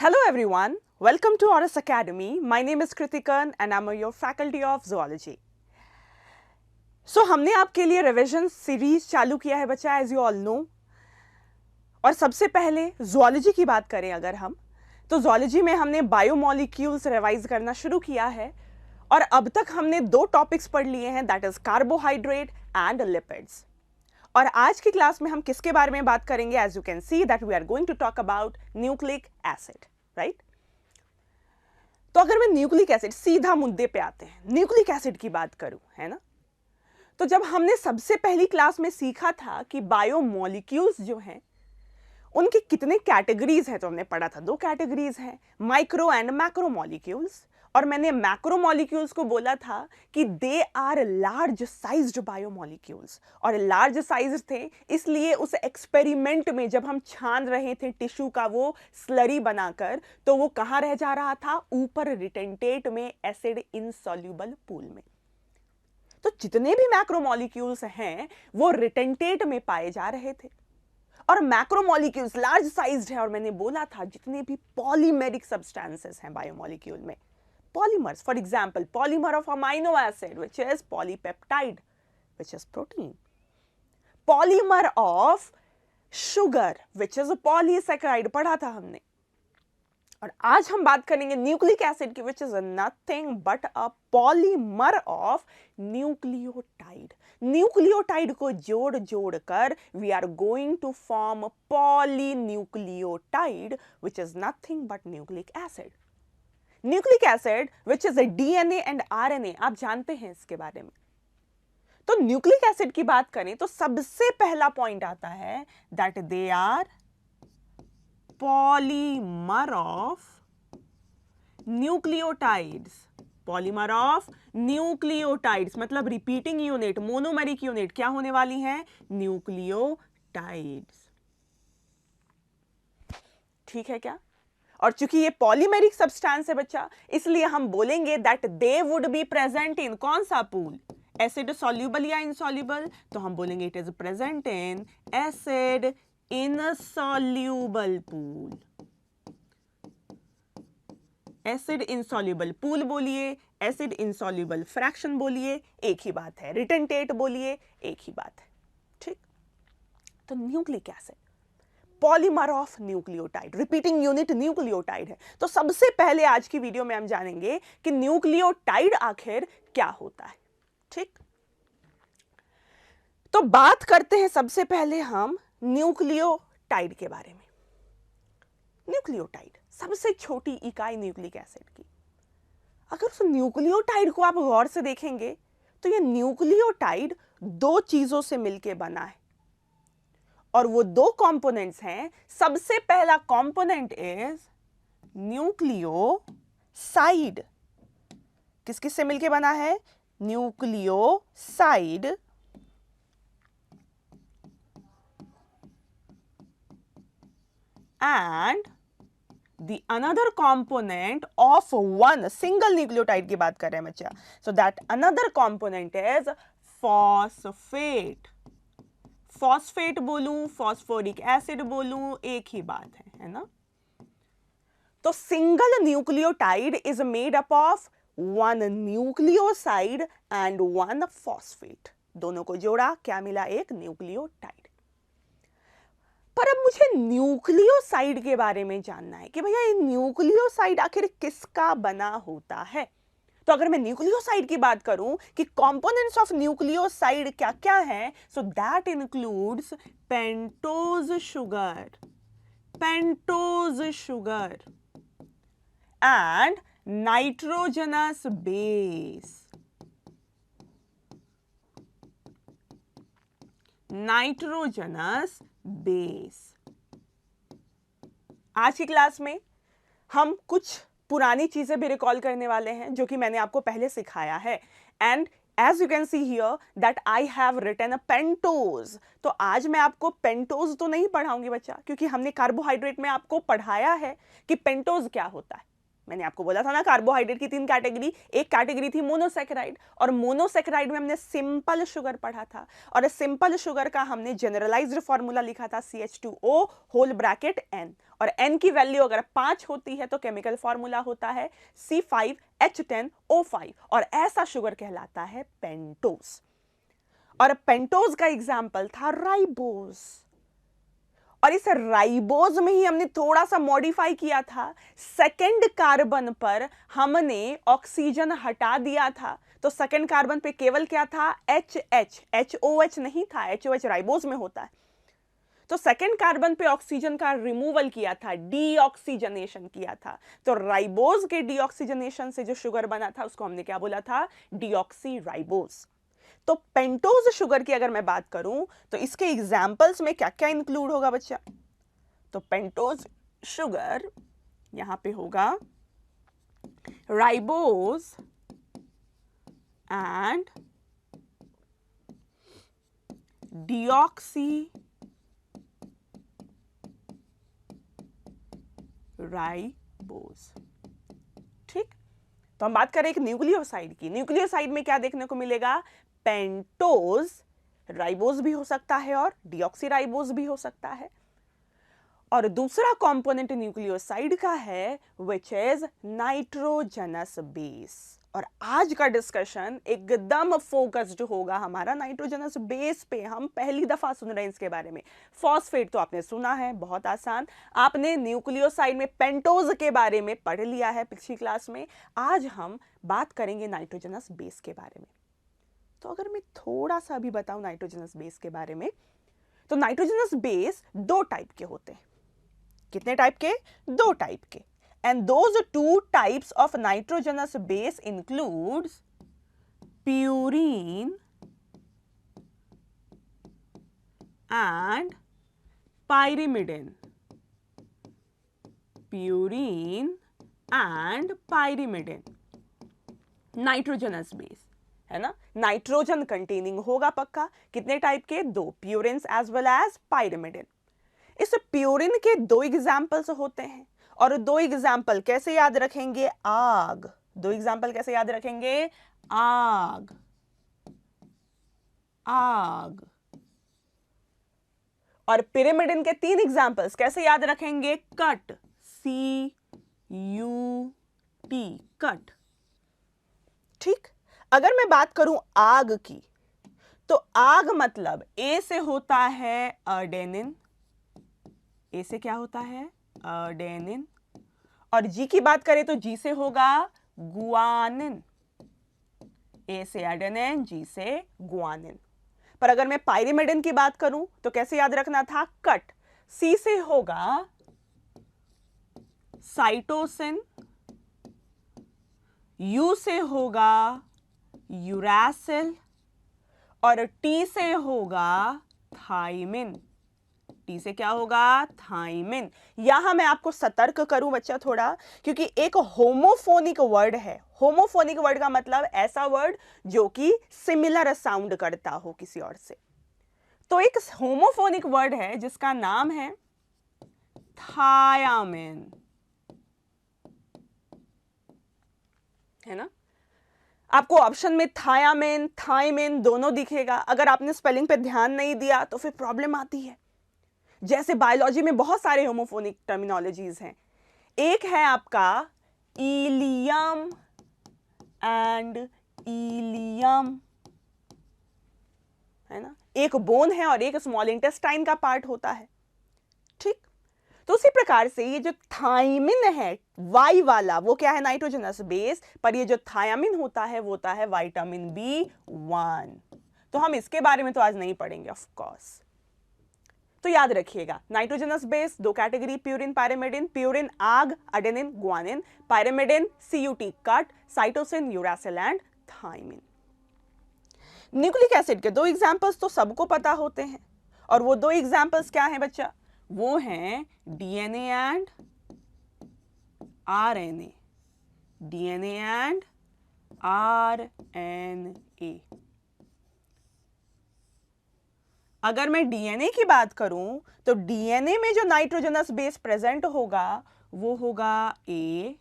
Hello everyone, welcome to Auris Academy. My name is Kritikan and I'm your faculty of zoology. So हमने आपके लिए revision series चालू किया है बच्चा, एज यू ऑल नो। और सबसे पहले zoology की बात करें अगर हम, तो zoology में हमने बायोमोलिक्यूल्स रिवाइज करना शुरू किया है और अब तक हमने दो टॉपिक्स पढ़ लिए हैं, that is carbohydrate and lipids. और आज की क्लास में हम किसके बारे में बात करेंगे? As you can see that we are going to talk about nucleic acid, right? तो अगर मैं न्यूक्लिक एसिड, सीधा मुद्दे पे आते हैं, न्यूक्लिक एसिड की बात करूं, है ना? तो जब हमने सबसे पहली क्लास में सीखा था कि बायोमोलिक्यूल्स जो हैं उनके कितने कैटेगरीज हैं, तो हमने पढ़ा था दो कैटेगरीज हैं, माइक्रो एंड मैक्रो मॉलिक्यूल्स। और मैंने मैक्रो मॉलिक्यूल्स को बोला था कि they are large sized biomolecules, और लार्ज साइज थे इसलिए उस एक्सपेरिमेंट में जब हम छान रहे थे टिश्यू का वो स्लरी बनाकर, तो वो कहाँ रह जा रहा था? ऊपर रिटेंटेट में, एसिड इनसॉल्युबल पूल में। तो जितने भी मैक्रो मॉलिक्यूल्स हैं वो रिटेंटेट में पाए जा रहे थे, और मैक्रोमोलिक्यूल्स लार्ज साइज्ड है। और मैंने बोला था जितने भी पॉलीमेरिक सब्सटेंसेस हैं बायोमोलिक्यूल में, polymers, for example polymer of amino acid which is polypeptide which is protein, polymer of sugar which is a polysaccharide, पढ़ा था हमने। और आज हम बात करेंगे न्यूक्लिक एसिड की, which is nothing but a polymer of nucleotide. Nucleotide को जोड़ जोड़ कर we are going to form polynucleotide which is nothing but nucleic acid. Nucleic acid which is a DNA and RNA, आप जानते हैं इसके बारे में। तो न्यूक्लिक एसिड की बात करें तो सबसे पहला पॉइंट आता है that they are polymer of nucleotides, polymer of nucleotides मतलब रिपीटिंग यूनिट, मोनोमेरिक यूनिट क्या होने वाली है? न्यूक्लियोटाइड्स। ठीक है क्या? और चूंकि ये पॉलीमेरिक सब्सटेंस है बच्चा, इसलिए हम बोलेंगे that they would be present in कौन सा पूल? एसिड सॉल्युबल या इनसॉल्युबल? तो हम बोलेंगे it is present in acid insoluble pool. Acid insoluble pool बोलिए, एसिड इनसॉल्युबल फ्रैक्शन बोलिए, एक ही बात है। रिटेंटेट बोलिए, एक ही बात है। ठीक? तो nucleic acid polymer of nucleotide, repeating unit nucleotide है। तो सबसे पहले आज की वीडियो में हम जानेंगे कि न्यूक्लियोटाइड आखिर क्या होता है। ठीक? तो बात करते हैं सबसे पहले हम न्यूक्लियोटाइड के बारे में। न्यूक्लियोटाइड सबसे छोटी इकाई न्यूक्लिक एसिड की। अगर उस न्यूक्लियोटाइड को आप गौर से देखेंगे तो ये न्यूक्लियोटाइड दो चीजों से मिलकर बना है, और वो दो कंपोनेंट्स हैं। सबसे पहला कंपोनेंट इज न्यूक्लियोसाइड। किस किस से मिलकर बना है? Nucleoside. and the another component of one single nucleotide की बात कर रहे हैं बच्चा, so that another component is phosphate। phosphate बोलूं, phosphoric acid बोलूं, एक ही बात है ना? तो single nucleotide is made up of one nucleoside and one phosphate। दोनों को जोड़ा क्या मिला? एक न्यूक्लियोटाइड। पर अब मुझे न्यूक्लियोसाइड के बारे में जानना है कि भैया ये न्यूक्लियोसाइड आखिर किसका बना होता है। तो अगर मैं न्यूक्लियोसाइड की बात करूं कि कंपोनेंट्स ऑफ न्यूक्लियोसाइड क्या क्या है, so that includes pentose sugar and nitrogenous base. Nitrogenous base. आज की क्लास में हम कुछ पुरानी चीजें भी रिकॉल करने वाले हैं जो कि मैंने आपको पहले सिखाया है। And as you can see here that I have written a pentose. तो आज मैं आपको पेंटोज तो नहीं पढ़ाऊंगी बच्चा, क्योंकि हमने कार्बोहाइड्रेट में आपको पढ़ाया है कि पेंटोज क्या होता है। मैंने आपको बोला था ना कार्बोहाइड्रेट की 3 कैटेगरी, एक कैटेगरी थी मोनोसैकेराइड, और मोनोसैकेराइड में हमने सिंपल शुगर पढ़ा था, और सिंपल शुगर का हमने जनरलाइज्ड फॉर्मूला लिखा था CH2O होल ब्रैकेट N, और N की वैल्यू अगर 5 होती है तो केमिकल फॉर्मूला होता है C5H10O5, और ऐसा शुगर कहलाता है पेंटोज। और पेंटोज का एग्जाम्पल था राइबोज, और इस राइबोज में ही हमने थोड़ा सा मॉडिफाई किया था, सेकेंड कार्बन पर हमने ऑक्सीजन हटा दिया था, तो सेकेंड कार्बन पे केवल क्या था, HH, HOH नहीं था, HOH राइबोज में होता है, तो सेकेंड कार्बन पे ऑक्सीजन का रिमूवल किया था, डीऑक्सीजनेशन किया था, तो राइबोज के डीऑक्सीजनेशन से जो शुगर बना था उसको हमने क्या बोला था, डीऑक्सी राइबोज। तो पेंटोज शुगर की अगर मैं बात करूं तो इसके एग्जाम्पल्स में क्या क्या इंक्लूड होगा बच्चा, तो पेंटोज शुगर यहां पे होगा राइबोज एंड डीऑक्सी राइबोज। ठीक, तो हम बात करें एक न्यूक्लियोसाइड की, न्यूक्लियोसाइड में क्या देखने को मिलेगा, पेंटोज राइबोज भी हो सकता है और डीऑक्सीराइबोज भी हो सकता है, और दूसरा कंपोनेंट न्यूक्लियोसाइड का है विच इज नाइट्रोजनस बेस। और आज का डिस्कशन एकदम फोकस्ड होगा हमारा नाइट्रोजनस बेस पे, हम पहली दफा सुन रहे हैं इसके बारे में। फॉस्फेट तो आपने सुना है, बहुत आसान, आपने न्यूक्लियोसाइड में पेंटोज के बारे में पढ़ लिया है पिछली क्लास में, आज हम बात करेंगे नाइट्रोजनस बेस के बारे में। तो अगर मैं थोड़ा सा भी बताऊं नाइट्रोजनस बेस के बारे में, तो नाइट्रोजनस बेस 2 टाइप के होते हैं। कितने टाइप के, 2 टाइप के, and those 2 types of nitrogenous base includes purine and pyrimidine. Purine and pyrimidine nitrogenous base है ना, नाइट्रोजन कंटेनिंग होगा पक्का। कितने टाइप के, 2, purines as well as pyrimidine. इस प्यूरिन के 2 एग्जाम्पल्स होते हैं, और 2 एग्जाम्पल कैसे याद रखेंगे, आग, 2 एग्जाम्पल कैसे याद रखेंगे, आग, आग, और पिरिमिडिन के 3 एग्जाम्पल्स कैसे याद रखेंगे, कट, CUT, कट। ठीक, अगर मैं बात करूं आग की, तो आग मतलब ए से होता है अडेनिन, ए से क्या होता है, अडेनिन, और जी की बात करें तो जी से होगा गुआनिन, ए से एडेनिन, जी से गुआनिन। पर अगर मैं पायरिमिडिन की बात करूं तो कैसे याद रखना था, कट, सी से होगा साइटोसिन, यू से होगा यूरासिल, और टी से होगा थाइमिन, टी से क्या होगा, थाइमिन। यहां मैं आपको सतर्क करूं बच्चा थोड़ा, क्योंकि एक होमोफोनिक वर्ड है, होमोफोनिक वर्ड का मतलब ऐसा वर्ड जो कि सिमिलर साउंड करता हो किसी और से। तो एक होमोफोनिक वर्ड है जिसका नाम है थायामिन, है ना। आपको ऑप्शन में थायामिन, थाइमिन दोनों दिखेगा। अगर आपने स्पेलिंग पे ध्यान नहीं दिया तो फिर प्रॉब्लम आती है। जैसे बायोलॉजी में बहुत सारे होमोफोनिक टर्मिनोलॉजीज हैं। एक है आपका इलियम एंड इलियम, है ना, एक बोन है और एक स्मॉल इंटेस्टाइन का पार्ट होता है। ठीक, तो उसी प्रकार से ये जो थाइमिन है वाई वाला, वो क्या है, नाइट्रोजनस बेस, पर ये जो थायामिन होता है वो होता है विटामिन B1। तो हम इसके बारे में तो आज नहीं पढ़ेंगे ऑफ कोर्स। तो याद रखिएगा nitrogenous base 2 category, purine, pyrimidine. Purine आग, adenine, guanine, pyrimidine CUT cut, cytosine, uracil and thymine. Nucleic acid के 2 एग्जांपल्स तो सबको पता होते हैं, और वो 2 एग्जांपल्स क्या हैं बच्चा, वो हैं DNA and RNA, DNA and RNA। अगर मैं DNA की बात करूं तो DNA में जो नाइट्रोजनस बेस प्रेजेंट होगा वो होगा A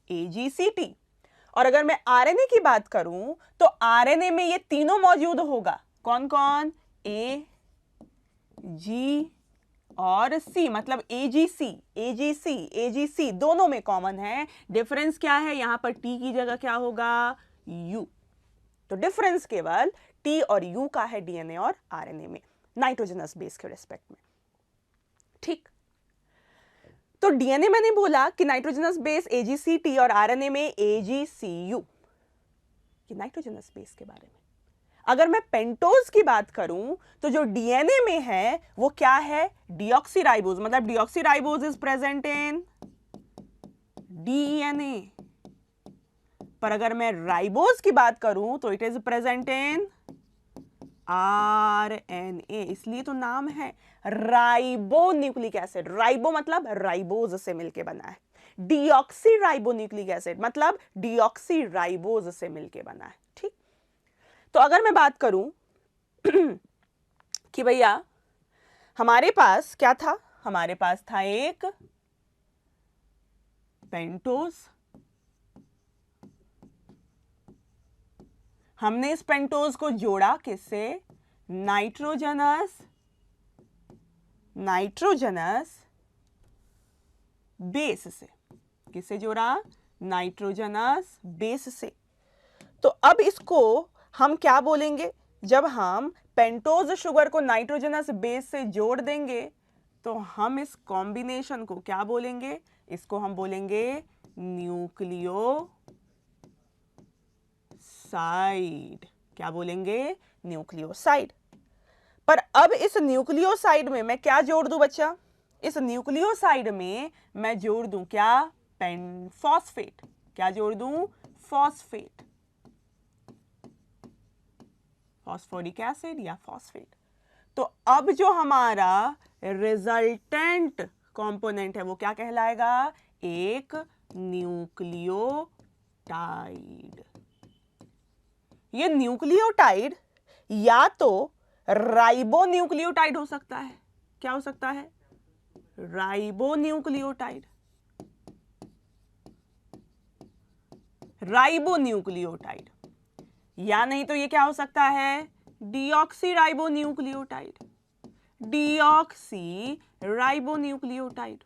AGCT। और अगर मैं RNA की बात करूं तो RNA में ये तीनों मौजूद होगा। कौन कौन? A, G और C, मतलब AGC दोनों में कॉमन है। डिफरेंस क्या है? यहां पर T की जगह क्या होगा? U। तो डिफरेंस केवल T और U का है DNA और RNA में, नाइट्रोजनस बेस के रिस्पेक्ट में। ठीक, तो DNA मैंने बोला कि नाइट्रोजनस बेस AGCT और RNA में AGCU, ये नाइट्रोजनस बेस के बारे में। अगर मैं पेंटोज की बात करूं तो जो DNA में है वो क्या है? डीऑक्सीराइबोज, मतलब deoxyribose is present in DNA। पर अगर मैं राइबोज की बात करूं तो it is present in RNA, इसलिए तो नाम है राइबो न्यूक्लिक एसिड। राइबो मतलब राइबोज से मिलके बना है। डीऑक्सी राइबो न्यूक्लिक एसिड मतलब डीऑक्सी राइबोज से मिलके बना है। ठीक, तो अगर मैं बात करूं कि भैया हमारे पास क्या था? हमारे पास था एक पेंटोज। हमने इस पेंटोज को जोड़ा किससे? नाइट्रोजनस बेस से। किससे जोड़ा? नाइट्रोजनस बेस से। तो अब इसको हम क्या बोलेंगे? जब हम पेंटोज शुगर को नाइट्रोजनस बेस से जोड़ देंगे तो हम इस कॉम्बिनेशन को क्या बोलेंगे? इसको हम बोलेंगे न्यूक्लियोसाइड। क्या बोलेंगे? न्यूक्लियोसाइड। पर अब इस न्यूक्लियोसाइड में मैं क्या जोड़ दूं बच्चा? इस न्यूक्लियोसाइड में मैं जोड़ दूं क्या? फॉस्फेट। क्या जोड़ दूं? फॉस्फेट, फॉस्फोरिक एसिड या फॉस्फेट। तो अब जो हमारा रिजल्टेंट कंपोनेंट है वो क्या कहलाएगा? एक न्यूक्लियोटाइड। ये न्यूक्लियोटाइड या तो राइबो न्यूक्लियोटाइड हो सकता है। क्या हो सकता है? Ribo nucleotide, ribo nucleotide. या नहीं तो ये क्या हो सकता है? Deoxy ribo nucleotide, deoxy ribo nucleotide.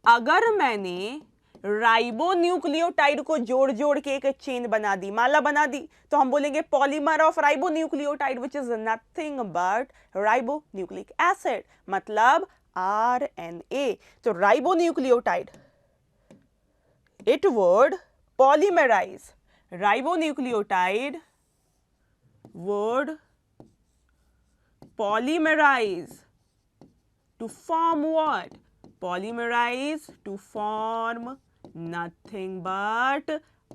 अगर मैंने राइबो न्यूक्लियोटाइड को जोड़ जोड़ के एक चेन बना दी, माला बना दी, तो हम बोलेंगे polymer of ribo nucleotide which is nothing but ribo nucleic acid, मतलब RNA। तो ribo nucleotide it would polymerize, ribonucleotide would polymerize to form what? Polymerize to form nothing but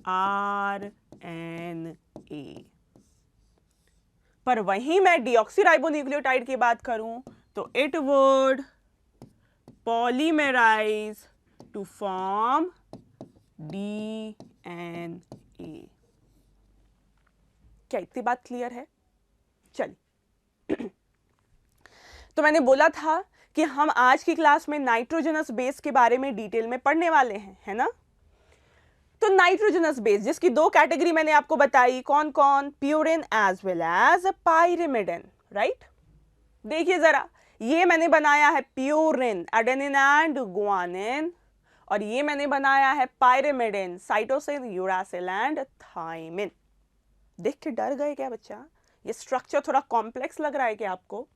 RNA। पर वहीं मैं डीऑक्सीराइबोन्यूक्लियोटाइड की बात करूं तो it would polymerize to form DNA। क्या इतनी बात क्लियर है? चलिए, तो मैंने बोला था कि हम आज की क्लास में नाइट्रोजनस बेस के बारे में डिटेल में पढ़ने वाले हैं, है ना? तो नाइट्रोजनस बेस जिसकी दो कैटेगरी मैंने आपको बताई, कौन कौन? Purine as well as pyrimidine, right? देखिए जरा, ये मैंने बनाया है प्यूरिन, एडेनिन एंड गुआनिन, और ये मैंने बनाया है पाइरिमिडिन, साइटोसिन, यूरासिल एंड थाइमिन। देख के डर गए क्या बच्चा? ये स्ट्रक्चर थोड़ा कॉम्प्लेक्स लग रहा है क्या आपको?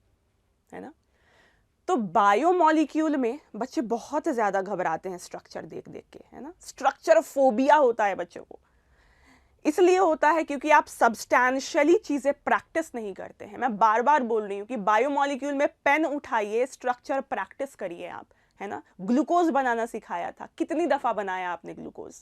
है ना? तो बायोमॉलिक्यूल में बच्चे बहुत ज्यादा घबराते हैं स्ट्रक्चर देख देख के, है ना? स्ट्रक्चर फोबिया होता है बच्चों को। इसलिए होता है क्योंकि आप सब्सटैंशियली चीजें प्रैक्टिस नहीं करते हैं। मैं बार बार बोल रही हूँ कि बायोमॉलिक्यूल में पेन उठाइए, स्ट्रक्चर प्रैक्टिस करिए आप, है ना? ग्लूकोज बनाना सिखाया था, कितनी दफा बनाया आपने ग्लूकोज?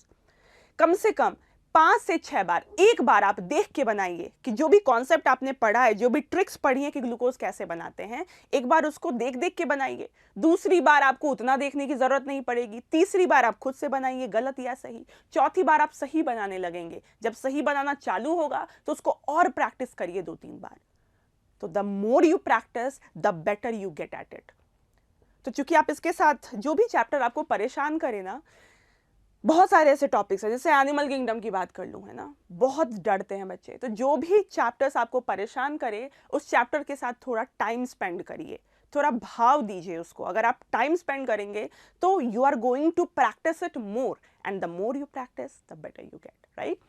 कम से कम 5 से 6 बार। एक बार आप देख के बनाइए कि जो भी कॉन्सेप्ट आपने पढ़ा है, जो भी ट्रिक्स पढ़ी है कि ग्लूकोज कैसे बनाते हैं, एक बार उसको देख देख के बनाइए। दूसरी बार आपको उतना देखने की जरूरत नहीं पड़ेगी। तीसरी बार आप खुद से बनाइए, गलत या सही। चौथी बार आप सही बनाने लगेंगे। जब सही बनाना चालू होगा तो उसको और प्रैक्टिस करिए 2-3 बार। तो the more you practice the better you gate at it. तो चूंकि आप इसके साथ जो भी चैप्टर आपको परेशान करे ना, बहुत सारे ऐसे टॉपिक्स हैं, जैसे एनिमल किंगडम की बात कर लूँ, है ना, बहुत डरते हैं बच्चे, तो जो भी चैप्टर्स आपको परेशान करे उस चैप्टर के साथ थोड़ा टाइम स्पेंड करिए, थोड़ा भाव दीजिए उसको। अगर आप टाइम स्पेंड करेंगे तो you are going to practice it more, and the more you practice the better you get, right.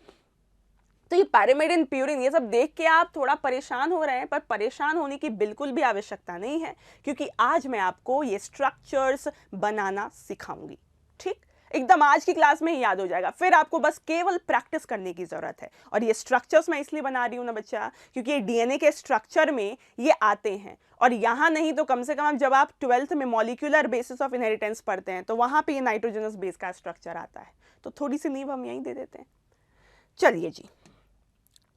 तो ये pyramid and प्यूरिन, ये सब देख के आप थोड़ा परेशान हो रहे हैं, पर परेशान होने की बिल्कुल भी आवश्यकता नहीं है, क्योंकि आज मैं आपको ये स्ट्रक्चर्स बनाना सिखाऊंगी। ठीक, एकदम आज की क्लास में ही याद हो जाएगा, फिर आपको बस केवल प्रैक्टिस करने की जरूरत है। और ये स्ट्रक्चर्स मैं इसलिए बना रही हूँ ना बच्चा, क्योंकि ये डीएनए के स्ट्रक्चर में ये आते हैं, और यहाँ नहीं तो कम से कम जब आप 12th में मॉलिक्यूलर बेसिस ऑफ इनहेरिटेंस पढ़ते हैं तो वहां पे ये नाइट्रोजनस बेस का स्ट्रक्चर आता है। तो थोड़ी सी नींव हम यहीं दे देते हैं। चलिए जी,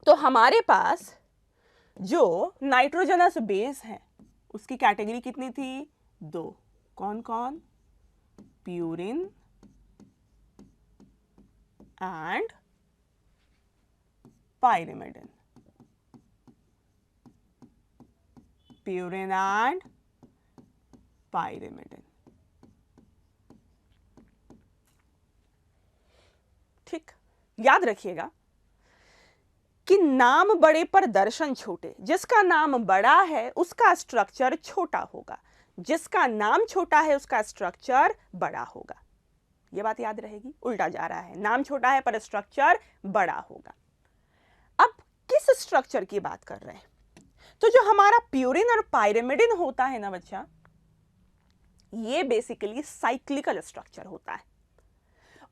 तो हमारे पास जो नाइट्रोजनस बेस है उसकी कैटेगरी कितनी थी? 2। कौन कौन? Purine and pyrimidine. Purine and pyrimidine. ठीक, याद रखिएगा कि नाम बड़े पर दर्शन छोटे। जिसका नाम बड़ा है उसका स्ट्रक्चर छोटा होगा, जिसका नाम छोटा है उसका स्ट्रक्चर बड़ा होगा। यह बात याद रहेगी। उल्टा जा रहा है, नाम छोटा है पर स्ट्रक्चर बड़ा होगा। अब किस स्ट्रक्चर की बात कर रहे हैं? तो जो हमारा प्यूरिन और पाइरिमिडिन होता है ना बच्चा, ये बेसिकली साइक्लिकल स्ट्रक्चर होता है।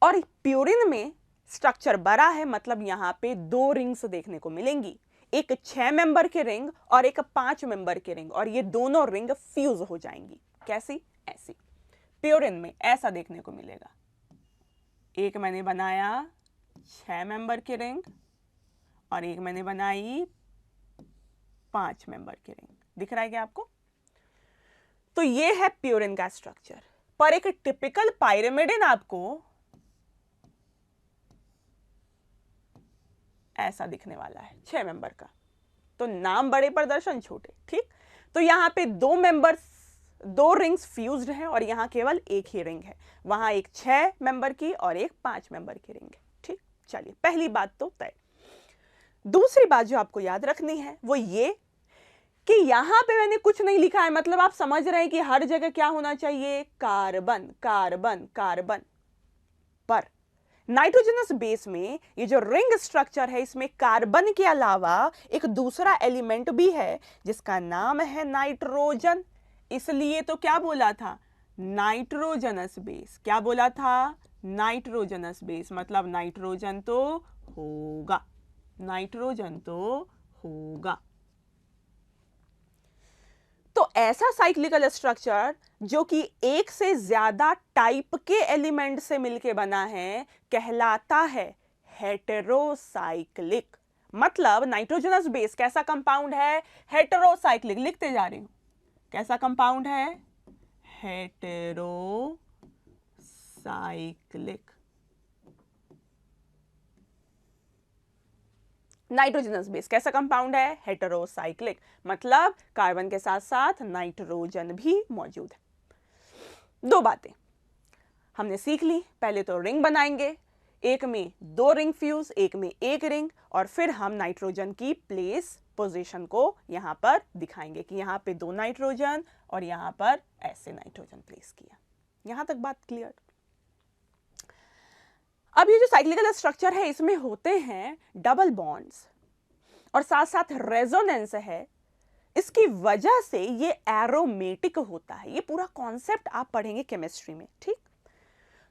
और प्यूरिन में स्ट्रक्चर बड़ा है, मतलब यहां पे 2 रिंग्स देखने को मिलेंगी, एक 6 मेंबर के रिंग और एक 5 मेंबर के रिंग, और ये दोनों रिंग फ्यूज हो जाएंगी। कैसी? ऐसी। प्यूरिन में ऐसा देखने को मिलेगा, एक मैंने बनाया 6 मेंबर की रिंग और एक मैंने बनाई 5 मेंबर की रिंग। दिख रहा है क्या आपको? तो ये है प्यूरिन का स्ट्रक्चर। पर एक टिपिकल पाइरिमिडिन आपको ऐसा दिखने वाला है, 6 मेंबर का। तो नाम बड़े प्रदर्शन छोटे। ठीक, तो यहां पे 2 मेंबर्स, 2 रिंग्स फ्यूज्ड हैं और यहां केवल एक ही रिंग है। वहां एक 6 मेंबर की और एक 5 मेंबर की रिंग है। ठीक, चलिए पहली बात तो तय। दूसरी बात जो आपको याद रखनी है वो ये कि यहां पे मैंने कुछ नहीं लिखा है, मतलब आप समझ रहे हैं कि हर जगह क्या होना चाहिए? Carbon carbon carbon. पर नाइट्रोजनस बेस में ये जो रिंग स्ट्रक्चर है, इसमें कार्बन के अलावा एक दूसरा एलिमेंट भी है जिसका नाम है नाइट्रोजन। इसलिए तो क्या बोला था? Nitrogenous base. क्या बोला था? Nitrogenous base. मतलब नाइट्रोजन तो होगा, नाइट्रोजन तो होगा। तो ऐसा साइक्लिकल स्ट्रक्चर जो कि एक से ज्यादा टाइप के एलिमेंट से मिलके बना है कहलाता है हेटेरोसाइक्लिक। मतलब नाइट्रोजनस बेस कैसा कंपाउंड है? हेटेरोसाइक्लिक। लिखते जा रही हूं, कैसा कंपाउंड है? हेटेरोसाइक्लिक। नाइट्रोजनस बेस कैसा कंपाउंड है? हेटेरोसाइक्लिक। मतलब कार्बन के साथ साथ नाइट्रोजन भी मौजूद है। 2 बातें हमने सीख ली। पहले तो रिंग बनाएंगे, एक में 2 रिंग फ्यूज, एक में 1 रिंग, और फिर हम नाइट्रोजन की प्लेस पोजीशन को यहां पर दिखाएंगे कि यहां पे 2 नाइट्रोजन और यहां पर ऐसे नाइट्रोजन प्लेस किया। यहां तक बात क्लियर? अब ये जो साइक्लिकल स्ट्रक्चर है इसमें होते हैं डबल बॉन्ड्स और साथ साथ रेजोनेंस है। इसकी वजह से ये एरोमेटिक होता है। ये पूरा कॉन्सेप्ट आप पढ़ेंगे केमिस्ट्री में। ठीक,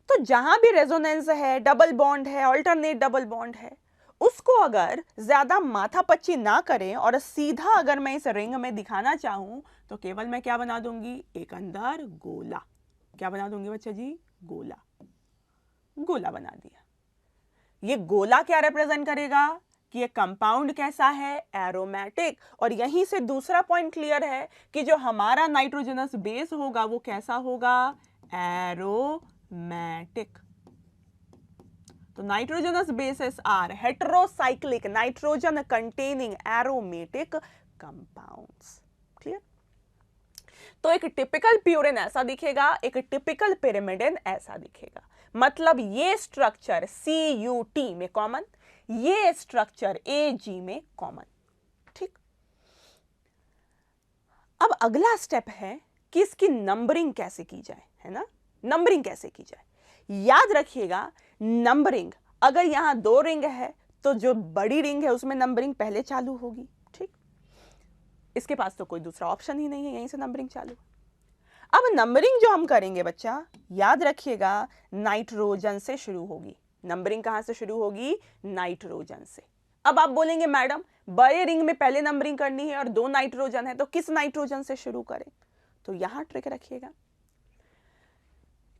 तो जहां भी रेजोनेंस है, डबल बॉन्ड है, अल्टरनेट डबल बॉन्ड है, उसको अगर ज्यादा माथापच्ची ना करें और सीधा अगर मैं इस रिंग में दिखाना चाहूं तो केवल मैं क्या बना दूंगी? एक अंदर गोला। क्या बना दूंगी बच्चा जी? गोला। गोला बना दिया। ये गोला क्या रिप्रेजेंट करेगा? कि ये कंपाउंड कैसा है? एरोमेटिक। और यहीं से दूसरा पॉइंट क्लियर है कि जो हमारा नाइट्रोजनस बेस होगा वो कैसा होगा? एरोमेटिक। तो nitrogenous bases are heterocyclic, nitrogen containing aromatic compounds. Clear? तो एक टिपिकल प्यूरिन ऐसा दिखेगा, एक टिपिकल pyrimidine ऐसा दिखेगा। मतलब ये स्ट्रक्चर CUT में कॉमन, ये स्ट्रक्चर AG में कॉमन। ठीक, अब अगला स्टेप है कि इसकी नंबरिंग कैसे की जाए, है ना? नंबरिंग कैसे की जाए? याद रखिएगा, नंबरिंग अगर यहां 2 रिंग है तो जो बड़ी रिंग है उसमें नंबरिंग पहले चालू होगी। ठीक, इसके पास तो कोई दूसरा ऑप्शन ही नहीं है, यहीं से नंबरिंग चालू। अब नंबरिंग जो हम करेंगे बच्चा, याद रखिएगा, नाइट्रोजन से शुरू होगी। नंबरिंग कहां से शुरू होगी? नाइट्रोजन से। अब आप बोलेंगे मैडम बड़े रिंग में पहले नंबरिंग करनी है और 2 नाइट्रोजन है, तो किस नाइट्रोजन से शुरू करें? तो यहां ट्रिक रखिएगा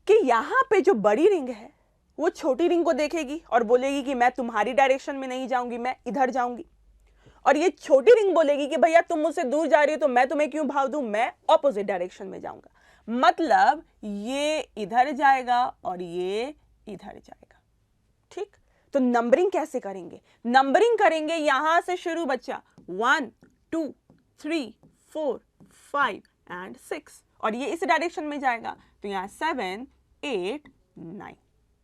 कि यहां पे जो बड़ी रिंग है वो छोटी रिंग को देखेगी और बोलेगी कि मैं तुम्हारी डायरेक्शन में नहीं जाऊंगी, मैं इधर जाऊंगी। और ये छोटी रिंग बोलेगी कि भैया तुम मुझसे दूर जा रही हो तो मैं तुम्हें क्यों भाव दूं, मैं ऑपोजिट डायरेक्शन में जाऊंगा। मतलब ये इधर जाएगा और ये इधर जाएगा। ठीक, तो नंबरिंग कैसे करेंगे? नंबरिंग करेंगे यहां से शुरू बच्चा, 1 2 3 4 5 एंड 6, और ये इस डायरेक्शन में जाएगा तो यहां 7 8 9।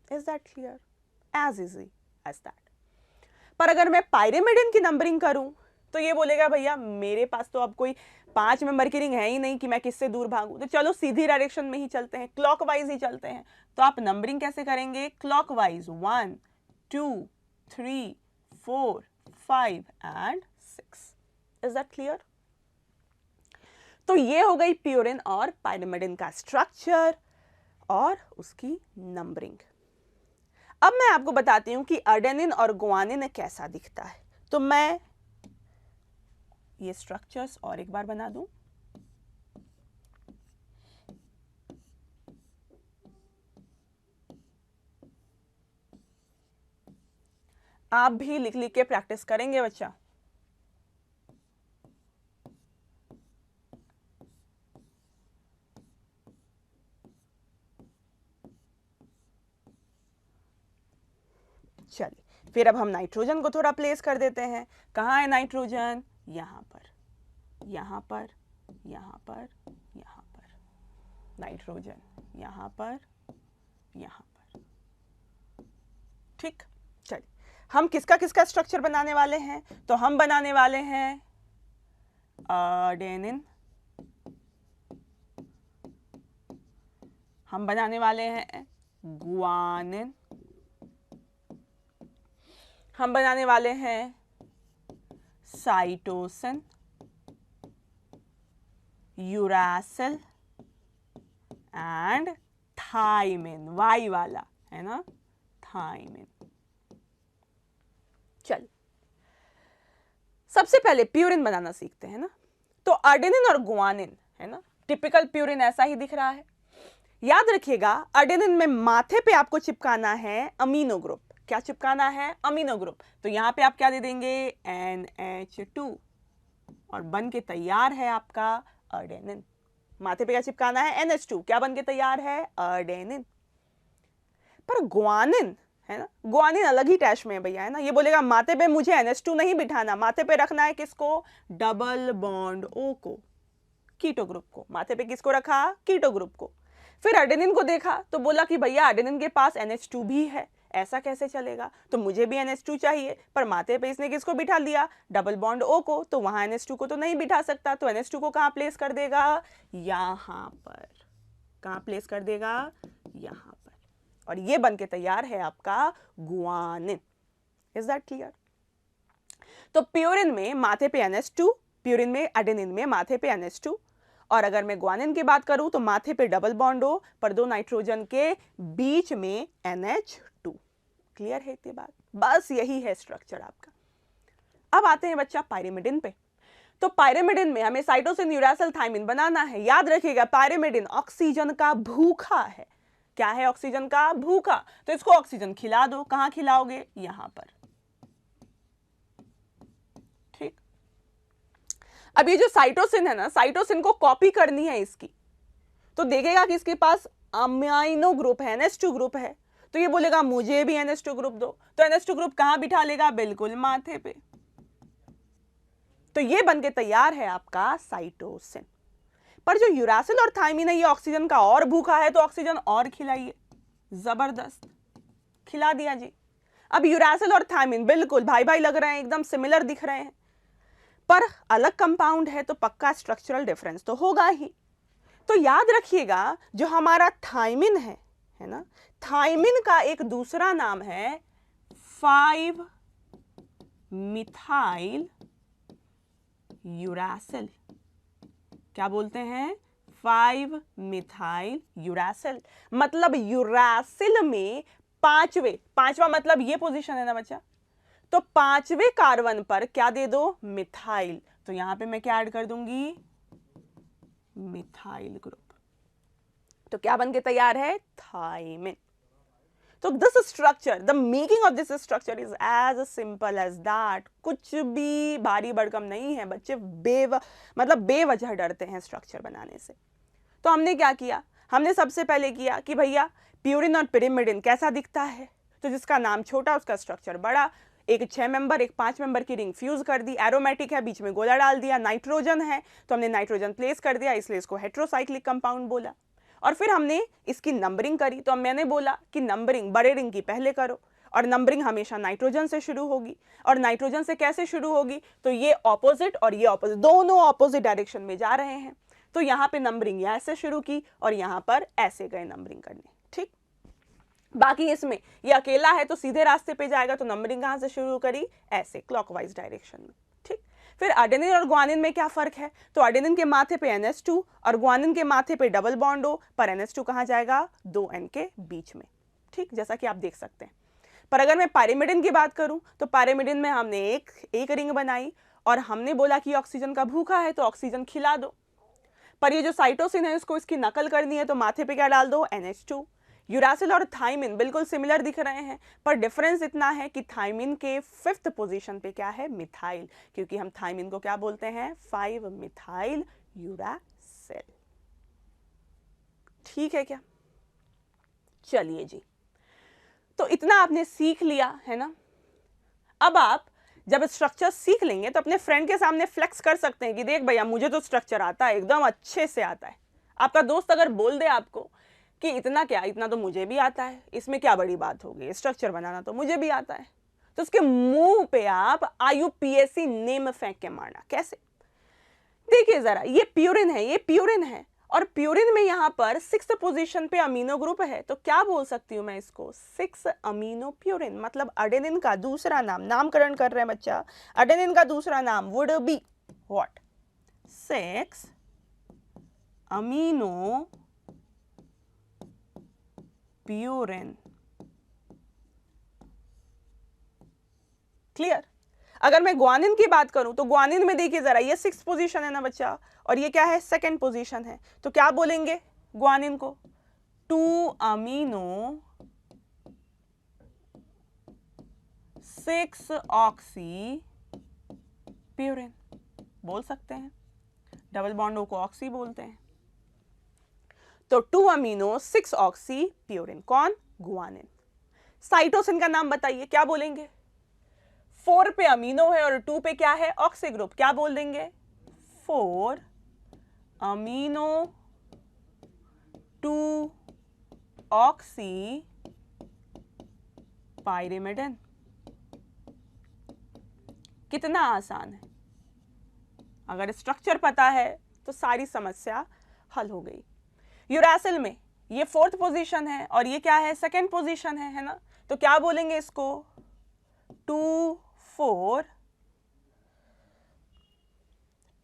Is that clear? As easy as that. पर अगर मैं पायरिमिडिन की नंबरिंग करूं तो ये बोलेगा भैया मेरे पास तो अब कोई 5 मेंबर की रिंग है ही नहीं कि मैं किससे दूर भागूं, तो चलो सीधी डायरेक्शन में ही चलते हैं, क्लॉकवाइज ही चलते हैं। तो आप नंबरिंग कैसे करेंगे? Clockwise, 1 2 3 4 5 and 6। Is that clear? तो ये हो गई प्यूरिन और पायरिमिडिन का स्ट्रक्चर और उसकी नंबरिंग। अब मैं आपको बताती हूं कि एडेनिन और गुआनिन कैसा दिखता है। तो मैं ये स्ट्रक्चर्स और एक बार बना दूं। आप भी लिख लिख के प्रैक्टिस करेंगे बच्चा। चलिए फिर अब हम नाइट्रोजन को थोड़ा प्लेस कर देते हैं। कहाँ है नाइट्रोजन? यहां पर, यहां पर, यहां पर, यहां पर। नाइट्रोजन यहां पर, यहां पर। ठीक, चलिए हम किसका किसका स्ट्रक्चर बनाने वाले हैं? तो हम बनाने वाले हैं एडेनिन, हम बनाने वाले हैं गुआनिन, हम बनाने वाले हैं cytosine, uracil and thymine, Y वाला है ना, थाइमिन। चल सबसे पहले प्यूरिन बनाना सीखते हैं ना। तो एडेनिन और गुआनिन है ना, टिपिकल प्यूरिन ऐसा ही दिख रहा है। याद रखिएगा एडेनिन में माथे पे आपको चिपकाना है अमीनो ग्रुप। क्या चिपकाना है? Amino group. तो यहां पे आप क्या दे देंगे? NH2, और बन के तैयार है आपका एडेनिन। माथे पे क्या चिपकाना है? NH2। क्या बन के तैयार है? एडेनिन। पर गुआनिन है ना, गुआनिन अलग ही टैश में है भैया, है ना। ये बोलेगा माथे पे मुझे NH2 नहीं बिठाना, माथे पे रखना है किसको? डबल बॉन्ड O को, कीटो ग्रुप को। माथे पे किसको रखा? कीटो ग्रुप को। फिर एडेनिन को देखा तो बोला कि भैया एडेनिन के पास NH2 भी है, ऐसा कैसे चलेगा? तो मुझे भी NH2 चाहिए, पर माथे पे इसने किसको बिठा लिया? डबल बॉन्ड O को। तो वहां NH2 को तो नहीं बिठा सकता, तो NH2 को कहां प्लेस कर देगा? यहां पर। कहां प्लेस कर देगा? यहां पर। और ये बन के तैयार है आपका गुआनिन। Is that clear? तो प्यूरिन में माथे पे NH2, प्यूरिन में एडेनिन में माथे पे NH2, और अगर मैं गुआनिन की बात करूं तो माथे पे डबल बॉन्ड O पर 2 नाइट्रोजन के बीच में NH2। क्लियर है इतनी बात? बस यही है स्ट्रक्चर आपका। अब आते हैं बच्चा पायरिमिडिन पे। तो पायरिमिडिन में हमें साइटोसिन, यूरासिल, थाइमिन बनाना है। याद रखिएगा पायरिमिडिन ऑक्सीजन का भूखा है। क्या है? ऑक्सीजन का भूखा। तो इसको ऑक्सीजन खिला दो। कहां खिलाओगे? यहां पर। ठीक, अब ये जो साइटोसिन है ना, साइटोसिन को कॉपी करनी है इसकी, तो देखेगा कि इसके पास अमाइनो ग्रुप है, NH2 ग्रुप है, तो ये बोलेगा मुझे भी NH2 ग्रुप दो। तो NH2 ग्रुप कहां बिठा लेगा? बिल्कुल माथे पे। तो ये बन के तैयार है आपका साइटोसिन। पर जो यूरासिल और थायमिन है ये ऑक्सीजन का और भूखा है, तो ऑक्सीजन और खिलाइए। जबरदस्त, खिला दिया जी। अब यूरासिल और थायमिन बिल्कुल भाई भाई लग रहे हैं, एकदम सिमिलर दिख रहे हैं, पर अलग कंपाउंड है तो पक्का स्ट्रक्चरल डिफरेंस तो होगा ही। तो याद रखिएगा जो हमारा थायमिन है ना, थायमिन का एक दूसरा नाम है 5-मिथाइल यूरासिल। क्या बोलते हैं? 5-मिथाइल यूरासिल। मतलब यूरासिल में पांचवा मतलब ये पोजीशन है ना बच्चा, तो 5वें कार्बन पर क्या दे दो? मिथाइल। तो यहां पे मैं क्या ऐड कर दूंगी? Methyl group. तो क्या बन के तैयार है? थायमिन। तो this structure, the making of this structure is as simple as that. कुछ भी भारी भड़कम नहीं है बच्चे, बेवजह डरते हैं स्ट्रक्चर बनाने से। तो हमने क्या किया? हमने सबसे पहले किया कि भैया प्यूरिन और पिरिमिडिन कैसा दिखता है, तो जिसका नाम छोटा उसका स्ट्रक्चर बड़ा। एक 6 मेंबर एक 5 मेंबर की रिंग फ्यूज कर दी, एरोमेटिक है, बीच में गोला डाल दिया, नाइट्रोजन है तो हमने नाइट्रोजन प्लेस कर दिया, इसलिए इसको हेटेरोसाइक्लिक कंपाउंड बोला। और फिर हमने इसकी नंबरिंग करी, तो मैंने बोला कि नंबरिंग बड़े रिंग की पहले करो, और नंबरिंग हमेशा नाइट्रोजन से शुरू होगी। और नाइट्रोजन से कैसे शुरू होगी? तो ये ऑपोजिट और ये ऑपोजिट, दोनों ऑपोजिट डायरेक्शन में जा रहे हैं, तो यहां पे नंबरिंग ऐसे शुरू की और यहां पर ऐसे गए नंबरिंग करने। ठीक, बाकी इसमें ये अकेला है तो सीधे रास्ते पे जाएगा, तो नंबरिंग कहां से शुरू करी? ऐसे क्लॉकवाइज डायरेक्शन में। ठीक, फिर एडेनिन और ग्वानिन में क्या फर्क है? तो एडेनिन के माथे पे NH2 और ग्वानिन के माथे पे डबल बॉन्ड हो, पर NH2 कहां जाएगा? 2 N के बीच में। ठीक, जैसा कि आप देख सकते हैं। पर अगर मैं पायरिमिडिन की बात करूं तो पायरिमिडिन में हमने एक रिंग बनाई और हमने बोला कि ऑक्सीजन का भूखा है तो ऑक्सीजन खिला दो। पर ये जो साइटोसिन है इसको इसकी नकल करनी है, तो माथे पे क्या डाल दो? NH2। यूरासिल और थायमिन बिल्कुल सिमिलर दिख रहे हैं, पर डिफरेंस इतना है कि थायमिन के 5th पोजीशन पे क्या है? मिथाइल, क्योंकि हम थायमिन को क्या बोलते हैं? 5-मिथाइल यूरासिल। ठीक है क्या? चलिए जी, तो इतना आपने सीख लिया है ना। अब आप जब स्ट्रक्चर सीख लेंगे तो अपने फ्रेंड के सामने फ्लेक्स कर सकते हैं कि देख भैया मुझे तो स्ट्रक्चर आता है, एकदम अच्छे से आता है। आपका दोस्त अगर बोल दे आपको कि इतना क्या, इतना तो मुझे भी आता है, इसमें क्या बड़ी बात होगी, स्ट्रक्चर बनाना तो मुझे भी आता है, तो उसके मुंह पे आप IUPAC नेम फेंक के मारना। कैसे? देखिए जरा, ये प्यूरिन है और प्यूरिन में यहां पर 6th पोजीशन पे अमीनो ग्रुप है, तो क्या बोल सकती हूं मैं इसको? 6 अमीनो प्यूरिन। मतलब एडेनिन का दूसरा नाम, नामकरण कर रहे हैं बच्चा, एडेनिन का दूसरा नाम would be what? 6 amino purine. Clear? अगर मैं ग्वानिन की बात करूं तो ग्वानिन में देखिए जरा, ये 6th पोजीशन है ना बच्चा, और ये क्या है? 2nd पोजीशन है, तो क्या बोलेंगे ग्वानिन को? 2 अमीनो 6 ऑक्सी प्यूरिन बोल सकते हैं, डबल बॉन्ड को ऑक्सी बोलते हैं। तो 2 अमीनो 6 ऑक्सी प्यूरिन, कौन? ग्वानिन। साइटोसिन का नाम बताइए, क्या बोलेंगे? 4 पे अमीनो है और 2 पे क्या है? ऑक्सी ग्रुप, क्या बोल देंगे? 4 अमीनो 2 ऑक्सी पायरिमिडिन। कितना आसान है, अगर स्ट्रक्चर पता है तो सारी समस्या हल हो गई। यूरासिल में ये 4th पोजीशन है और ये क्या है? 2nd पोजीशन है ना, तो क्या बोलेंगे इसको? 2 4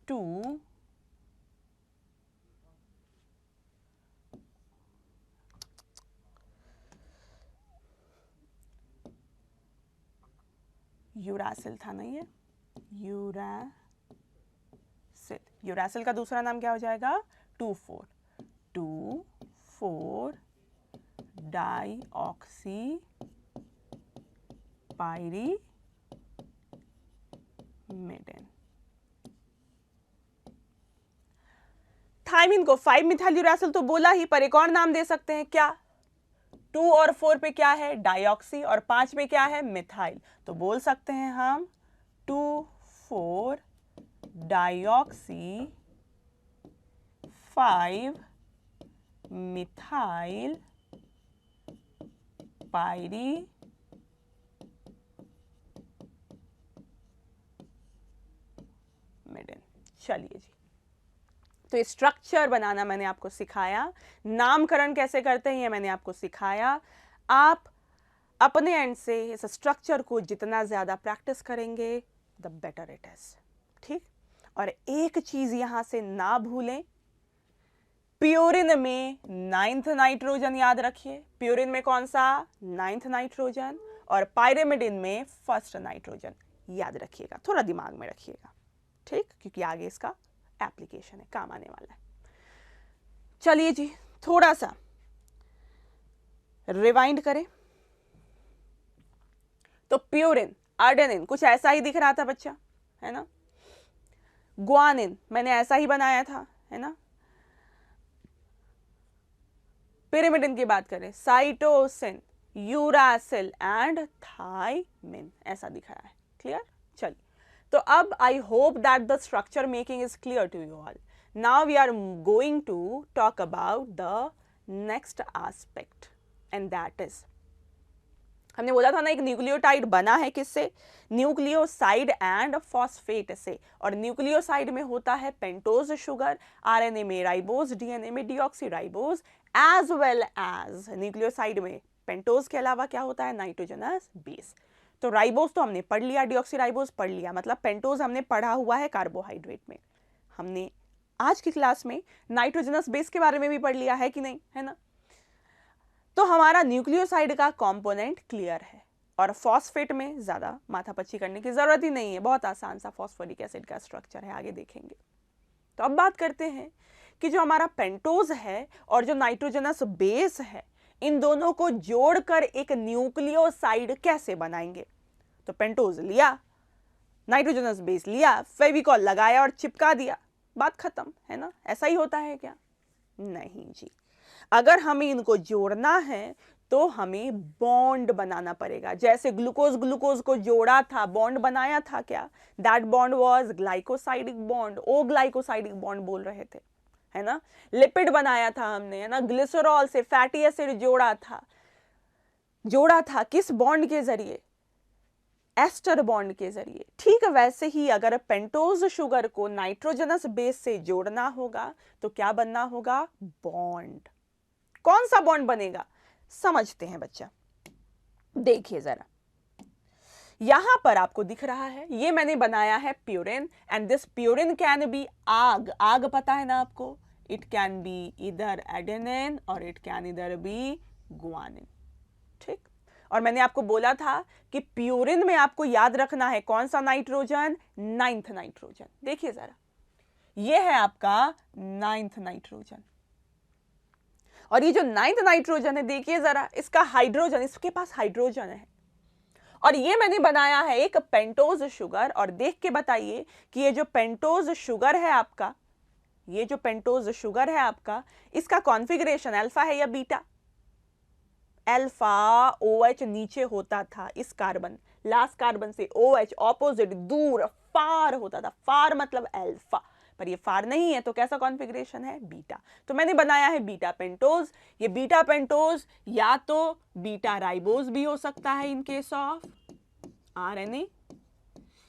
2 यूरासिल था ना, ये यूरासिल का दूसरा नाम क्या हो जाएगा? 2 4 डाईऑक्सी पायरिमिडिन। थायमिन को 5-मिथाइल यूरासिल तो बोला ही, पर एक और नाम दे सकते हैं, क्या? 2 और 4 पे क्या है? डाईऑक्सी, और 5 पे क्या है? मिथाइल, तो बोल सकते हैं हम 2 4 डाइऑक्सी 5 मिथाइल पायरीमिडिन। चलिए जी, तो स्ट्रक्चर बनाना मैंने आपको सिखाया, नामकरण कैसे करते हैं ये मैंने आपको सिखाया। आप अपने एंड से इस स्ट्रक्चर को जितना ज्यादा प्रैक्टिस करेंगे द बेटर इट इज। ठीक, और एक चीज यहां से ना भूलें, प्यूरिन में 9th नाइट्रोजन याद रखिए। प्यूरिन में कौन सा? 9th nitrogen. और पायरिमिडिन में 1st नाइट्रोजन याद रखिएगा, थोड़ा दिमाग में रखिएगा। ठीक, क्योंकि आगे इसका एप्लीकेशन है, काम आने वाला है। चलिए जी, थोड़ा सा रिवाइंड करें। तो प्यूरिन, आर्डेनिन कुछ ऐसा ही दिख रहा था बच्चा, है ना। ग्वानिन मैंने ऐसा ही बनाया था, है ना। पिरिमिडिन की बात करें, साइटोसिन, यूरासिल एंड थाइमिन, ऐसा दिख रहा है। क्लियर? चलिए, तो अब I hope that the structure making is clear to you all. Now we are going to talk about the next aspect and that is, हमने बोला था ना एक न्यूक्लियोटाइड बना है किससे? न्यूक्लियोसाइड एंड फॉस्फेट से। और न्यूक्लियोसाइड में होता है पेंटोज शुगर, आरएनए में राइबोज, डीएनए में deoxyribose, as well as nucleoside में पेंटोज के अलावा क्या होता है? Nitrogenous base. तो राइबोज तो हमने पढ़ लिया, डीऑक्सीराइबोज पढ़ लिया, मतलब पेंटोज हमने पढ़ा हुआ है कार्बोहाइड्रेट में। हमने आज की क्लास में नाइट्रोजनस बेस के बारे में भी पढ़ लिया है कि नहीं, है ना। तो हमारा न्यूक्लियोसाइड का कंपोनेंट क्लियर है, और फॉस्फेट में ज्यादा माथापच्ची करने की जरूरत ही नहीं है, बहुत आसान सा फॉस्फोरिक एसिड का स्ट्रक्चर है, आगे देखेंगे। तो अब बात करते हैं कि जो हमारा पेंटोज है और जो नाइट्रोजनस बेस है, इन दोनों को जोड़कर एक न्यूक्लियोसाइड कैसे बनाएंगे। तो पेंटोज लिया, नाइट्रोजनस बेस लिया, फेविकॉल लगाया और चिपका दिया, बात खत्म, है ना। ऐसा ही होता है क्या? नहीं जी, अगर हमें इनको जोड़ना है तो हमें बॉन्ड बनाना पड़ेगा। जैसे ग्लूकोज ग्लूकोज को जोड़ा था, बॉन्ड बनाया था क्या? That bond was glycosidic bond, O glycosidic bond बोल रहे थे, है ना। लिपिड बनाया था हमने, है ना, ग्लिसरॉल से फैटी एसिड जोड़ा था किस बॉन्ड के जरिए? एस्टर बॉन्ड के जरिए। ठीक वैसे ही अगर पेंटोज शुगर को नाइट्रोजनस बेस से जोड़ना होगा तो क्या बनना होगा? बॉन्ड। कौन सा बॉन्ड बनेगा समझते हैं बच्चा। देखिए जरा, यहां पर आपको दिख रहा है, ये मैंने बनाया है purine, and this purine can be आग। आग पता है ना आपको, इट कैन बी इधर एडेनिन और इट कैन इधर बी गुआनिन। ठीक, और मैंने आपको बोला था कि प्यूरिन में आपको याद रखना है कौन सा नाइट्रोजन? 9th nitrogen. देखिए जरा, ये है आपका 9th नाइट्रोजन, और ये जो 9th नाइट्रोजन है, देखिए जरा इसका हाइड्रोजन, इसके पास हाइड्रोजन है, और ये मैंने बनाया है एक पेंटोज शुगर। और देख के बताइए कि ये जो पेंटोज शुगर है आपका, ये जो पेंटोज शुगर है आपका, इसका कॉन्फ़िगरेशन अल्फा है या बीटा? अल्फा। OH नीचे होता था, इस कार्बन, लास्ट कार्बन से OH ऑपोजिट, दूर, फार होता था। फार मतलब अल्फा, पर ये फार नहीं है, तो कैसा कॉन्फ़िगरेशन है? बीटा। तो मैंने बनाया है बीटा पेंटोज। ये बीटा पेंटोज या तो बीटा राइबोज भी हो सकता है इन केस ऑफ आरएनए,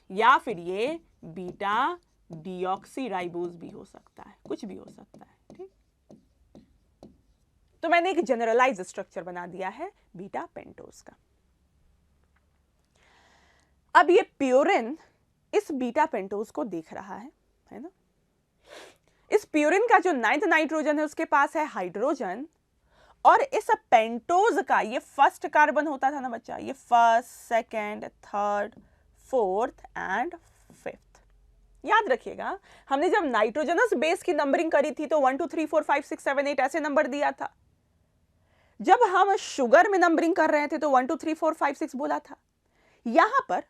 या फिर ये बीटा डीऑक्सीराइबोज भी हो सकता है, कुछ भी हो सकता है। ठीक, तो मैंने एक जनरलाइज स्ट्रक्चर बना दिया है बीटा पेंटोज का। अब ये प्यूरिन इस बीटा पेंटोज को देख रहा है ना। इस प्यूरिन का जो 9th नाइट्रोजन है उसके पास है हाइड्रोजन, और इस पेंटोज का ये 1st कार्बन होता था ना बच्चा, ये 1st, 2nd, 3rd, 4th and 5th। याद रखिएगा, हमने जब नाइट्रोजनस बेस की नंबरिंग करी थी तो 1 2 3 4 5 6 7 8 ऐसे नंबर दिया था। जब हम शुगर में नंबरिंग कर रहे थे तो 1 2 3 4 5 6 बोला था। यहां पर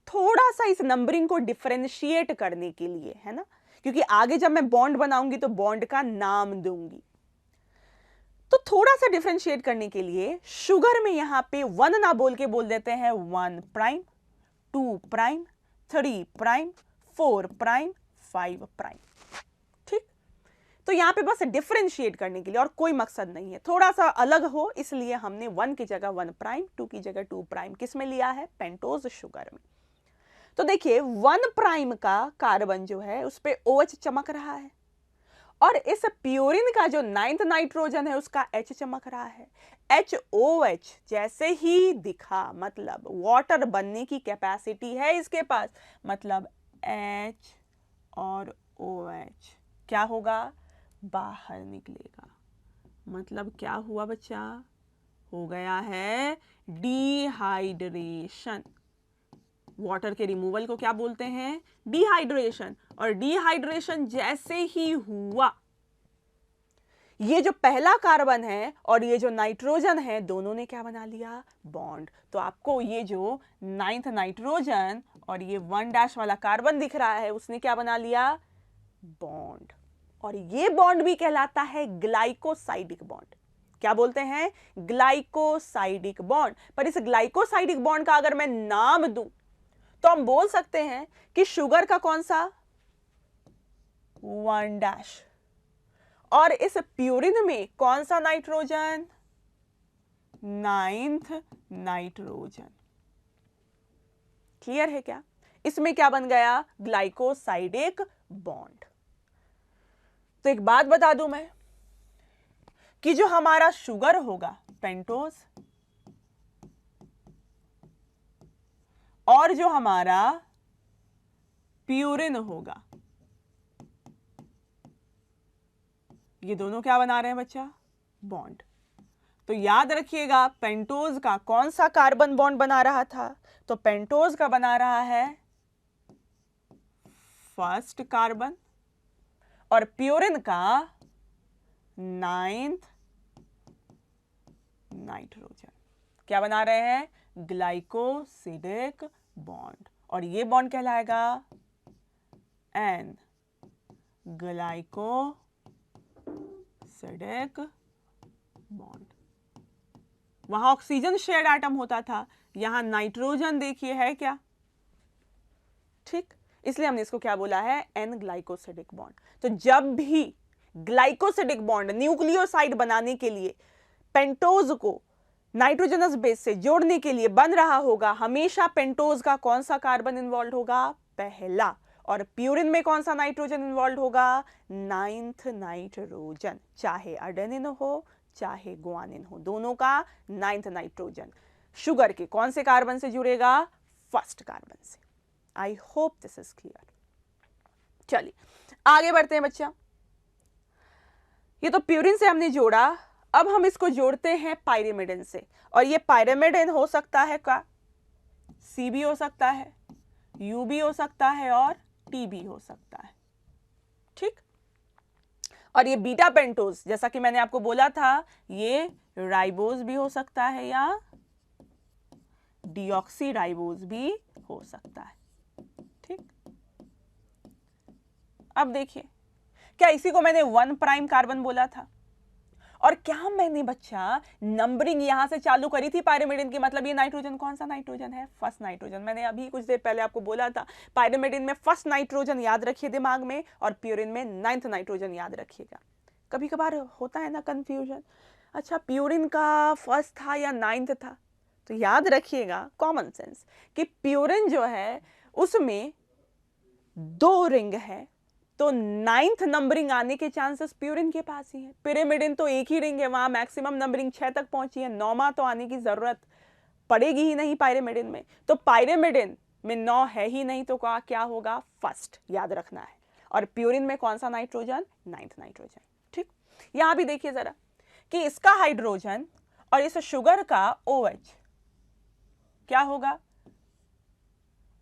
थोड़ा सा इस नंबरिंग को डिफरेंशिएट करने के लिए, है ना, क्योंकि आगे जब मैं बॉन्ड बनाऊंगी तो बॉन्ड का नाम दूंगी, तो थोड़ा सा डिफरेंशिएट करने के लिए शुगर में यहां पे 1 ना बोल के बोल देते हैं 1 prime, 2 prime, 3 prime, 4 prime, 5 prime. ठीक, तो यहाँ पे बस डिफरेंशिएट करने के लिए और कोई मकसद नहीं है, थोड़ा सा अलग हो इसलिए हमने 1 की जगह 1 प्राइम, 2 की जगह 2 प्राइम किस में लिया है, पेंटोज शुगर में। तो देखिए 1 प्राइम का कार्बन जो है उस पे OH चमक रहा है और इस प्यूरिन का जो 9th नाइट्रोजन है उसका H चमक रहा है। HOH जैसे ही दिखा मतलब वाटर बनने की कैपेसिटी है इसके पास, मतलब H और OH क्या होगा, बाहर निकलेगा। मतलब क्या हुआ बच्चा, हो गया है डिहाइड्रेशन। वाटर के रिमूवल को क्या बोलते हैं, डिहाइड्रेशन। और डिहाइड्रेशन जैसे ही हुआ, ये जो पहला कार्बन है और ये जो नाइट्रोजन है दोनों ने क्या बना लिया, बॉन्ड। तो आपको ये जो 9th नाइट्रोजन और ये 1' वाला कार्बन दिख रहा है उसने क्या बना लिया, बॉन्ड। और ये बॉन्ड भी कहलाता है ग्लाइकोसाइडिक बॉन्ड। क्या बोलते हैं, ग्लाइकोसाइडिक बॉन्ड। पर इस ग्लाइकोसाइडिक बॉन्ड का अगर मैं नाम दूं तो हम बोल सकते हैं कि शुगर का कौन सा, 1' और इस प्यूरिन में कौन सा नाइट्रोजन, 9th नाइट्रोजन। क्लियर है क्या, इसमें क्या बन गया, ग्लाइकोसाइडिक बॉन्ड। तो एक बात बता दूं मैं कि जो हमारा शुगर होगा पेंटोज और जो हमारा प्यूरिन होगा ये दोनों क्या बना रहे हैं बच्चा, बॉन्ड। तो याद रखिएगा पेंटोज का कौन सा कार्बन बॉन्ड बना रहा था, तो पेंटोज का बना रहा है फर्स्ट कार्बन और प्यूरिन का 9th नाइट्रोजन। क्या बना रहे हैं, ग्लाइकोसिडिक बॉन्ड। और ये बॉन्ड कहलाएगा एन ग्लाइकोसिडिक बॉन्ड। वहां ऑक्सीजन शेयर्ड एटम होता था, यहां नाइट्रोजन देखिए है क्या, ठीक, इसलिए हमने इसको क्या बोला है, एन ग्लाइकोसिडिक बॉन्ड। तो जब भी ग्लाइकोसिडिक बॉन्ड न्यूक्लियोसाइड बनाने के लिए पेंटोज को नाइट्रोजनस बेस से जोड़ने के लिए बन रहा होगा, हमेशा पेंटोज का कौन सा कार्बन इन्वॉल्व होगा, पहला। और प्यूरिन में कौन सा नाइट्रोजन इन्वॉल्व होगा, 9th नाइट्रोजन। चाहे अडेनिन हो चाहे गुआनिन हो, दोनों का 9th नाइट्रोजन। शुगर के कौन से कार्बन से जुड़ेगा, फर्स्ट कार्बन से। I hope this is clear. चलिए आगे बढ़ते हैं बच्चा। ये तो प्यूरिन से हमने जोड़ा, अब हम इसको जोड़ते हैं पाइरिमिडिन से। और ये पाइरिमिडिन हो सकता है क्या, सी भी हो सकता है, यू भी हो सकता है और टी भी हो सकता है, ठीक। और ये बीटा पेंटोज जैसा कि मैंने आपको बोला था ये राइबोज भी हो सकता है या डीऑक्सी राइबोज भी हो सकता है, ठीक। अब देखिए, क्या इसी को मैंने 1 प्राइम कार्बन बोला था, और क्या मैंने बच्चा नंबरिंग यहां से चालू करी थी पाइरिमिडिन की, मतलब ये नाइट्रोजन कौन सा नाइट्रोजन है, फर्स्ट नाइट्रोजन। मैंने अभी कुछ देर पहले आपको बोला था पाइरिमिडिन में फर्स्ट नाइट्रोजन याद रखिए दिमाग में, और प्यूरिन में 9th नाइट्रोजन याद रखिएगा। कभी कभार होता है ना कंफ्यूजन, अच्छा प्यूरिन का फर्स्ट था या 9th था, तो याद रखिएगा कॉमन सेंस कि प्यूरिन जो है उसमें 2 रिंग है, तो 9th नंबरिंग आने के चांसेस प्यूरिन के पास ही है। पिरिमिडिन तो एक ही रिंग है, वहां मैक्सिमम नंबरिंग 6 तक पहुंची है, 9वां तो आने की जरूरत पड़ेगी ही नहीं पाइरिमिडिन में। तो पाइरिमिडिन में 9 है ही नहीं, तो क्या होगा, फर्स्ट याद रखना है। और प्यूरिन में कौन सा नाइट्रोजन, 9th नाइट्रोजन, ठीक। यहां भी देखिए जरा कि इसका हाइड्रोजन और इस शुगर का OH क्या होगा,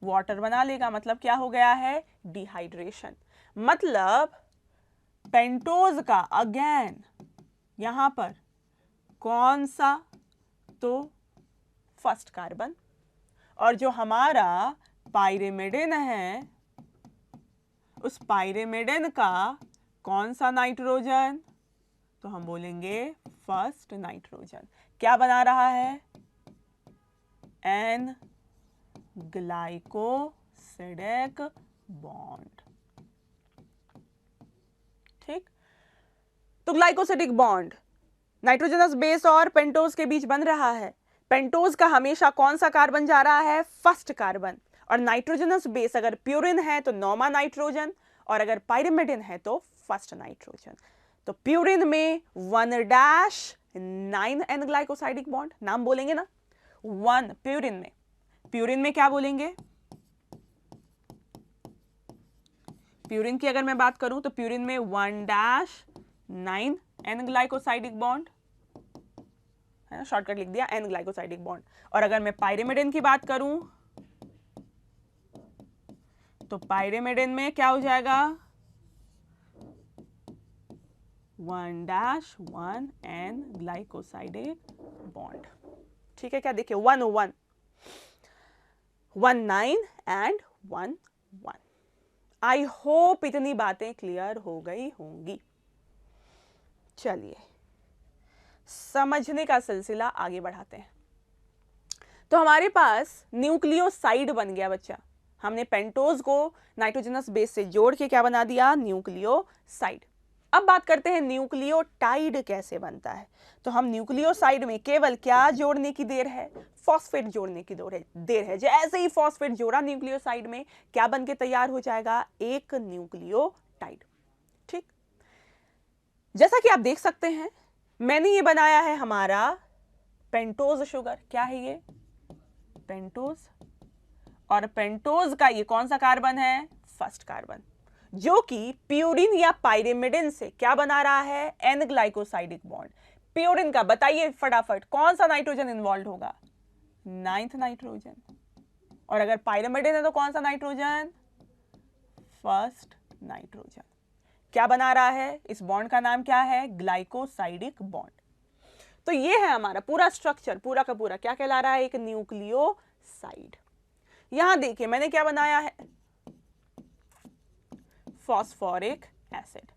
वाटर बना लेगा, मतलब क्या हो गया है, डिहाइड्रेशन। मतलब पेंटोज का अगेन यहां पर कौन सा, तो फर्स्ट कार्बन, और जो हमारा पाइरिमिडिन है उस पाइरिमिडिन का कौन सा नाइट्रोजन, तो हम बोलेंगे फर्स्ट नाइट्रोजन। क्या बना रहा है, एन ग्लाइकोसिडिक बॉन्ड। ठीक, तो ग्लाइकोसिडिक बॉन्ड नाइट्रोजनस बेस और पेंटोज के बीच बन रहा है। पेंटोज का हमेशा कौन सा कार्बन जा रहा है? First carbon. और नाइट्रोजनस बेस अगर प्यूरिन है तो नॉर्मा नाइट्रोजन, और अगर पाइरिमिडिन है तो फर्स्ट नाइट्रोजन। तो प्यूरिन में 1-9 एन ग्लाइकोसाइडिक बॉन्ड, नाम बोलेंगे ना 1 प्यूरिन में क्या बोलेंगे? प्यूरिन की अगर मैं बात करूं तो प्यूरिन में 1-9 एन ग्लाइकोसाइडिक बॉन्ड है ना, शॉर्टकट लिख दिया एन ग्लाइकोसाइडिक बॉन्ड। और अगर मैं पाइरिमिडिन की बात करूं तो पाइरिमिडिन में क्या हो जाएगा? 1-1 एन ग्लाइकोसाइडिक बॉन्ड। ठीक है क्या? देखिए 1-1 1-9 एंड 1-1। आई होप इतनी बातें क्लियर हो गई होंगी। चलिए समझने का सिलसिला आगे बढ़ाते हैं। तो हमारे पास न्यूक्लियोसाइड बन गया बच्चा। हमने पेंटोज को नाइट्रोजनस बेस से जोड़ के क्या बना दिया? न्यूक्लियोसाइड। अब बात करते हैं न्यूक्लियोटाइड कैसे बनता है। तो हम न्यूक्लियोसाइड में केवल क्या जोड़ने की देर है? फॉस्फेट जोड़ने की देर है। जैसे ही फॉस्फेट जोड़ा न्यूक्लियोसाइड में, क्या बन के तैयार हो जाएगा? एक न्यूक्लियोटाइड। ठीक, जैसा कि आप देख सकते हैं मैंने ये बनाया है हमारा पेंटोज शुगर। क्या है ये? पेंटोज। और पेंटोज का ये कौन सा कार्बन है? फर्स्ट कार्बन, जो कि प्यूरिन या पाइरिमिडिन से क्या बना रहा है? N glycosidic bond. प्यूरिन का बताइए फटाफट कौन सा नाइट्रोजन इन्वॉल्व होगा? 9th nitrogen. और अगर पाइरिमिडिन है तो कौन सा नाइट्रोजन? First nitrogen. क्या बना रहा है? इस बॉन्ड का नाम क्या है? Glycosidic bond. तो ये है हमारा पूरा स्ट्रक्चर, पूरा का पूरा क्या कहला रहा है? एक न्यूक्लियोसाइड। यहां देखिए मैंने क्या बनाया है? Phosphoric acid.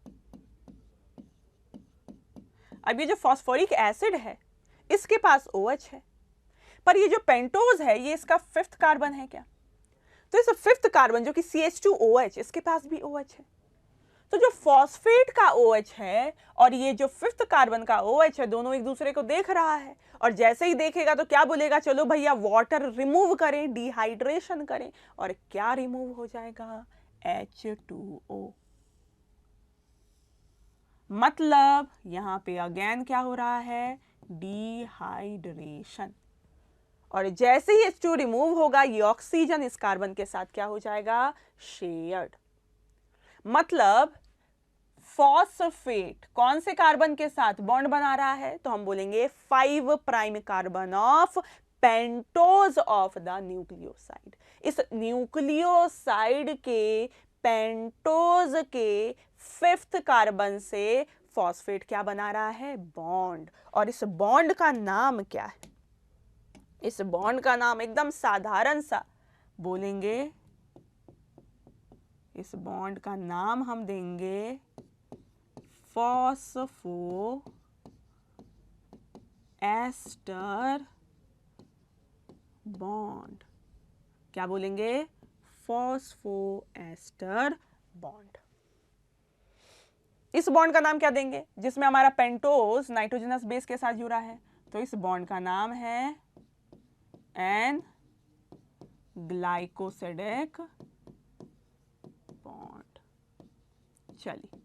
अब ये जो फॉस्फोरिक एसिड है इसके पास OH है, पर ये जो पेंटोज है ये इसका 5th कार्बन है क्या? तो इस 5th कार्बन जो कि CH2OH, इसके पास भी OH है। तो जो फॉस्फेट का OH है और ये जो 5th कार्बन का OH है, दोनों एक दूसरे को देख रहा है, और जैसे ही देखेगा तो क्या बोलेगा? चलो भैया वाटर रिमूव करें, डिहाइड्रेशन करें। और क्या रिमूव हो जाएगा? H2O। मतलब यहां पे अगेन क्या हो रहा है? डिहाइड्रेशन। और जैसे ही H2 रिमूव होगा ये ऑक्सीजन इस कार्बन के साथ क्या हो जाएगा? शेयर्ड। मतलब फॉस्फेट कौन से कार्बन के साथ बॉन्ड बना रहा है? तो हम बोलेंगे 5 prime carbon of pentose of the nucleoside. इस न्यूक्लियोसाइड के पेंटोज के 5th कार्बन से फॉस्फेट क्या बना रहा है? बॉन्ड। और इस बॉन्ड का नाम क्या है? इस बॉन्ड का नाम एकदम साधारण सा बोलेंगे, इस बॉन्ड का नाम हम देंगे फॉस्फो एस्टर बॉन्ड। क्या बोलेंगे? Phospho ester bond. इस बॉन्ड का नाम क्या देंगे जिसमें हमारा पेंटोज नाइट्रोजनस बेस के साथ जुड़ा है? तो इस बॉन्ड का नाम है एन ग्लाइकोसिडिक बॉन्ड। चलिए,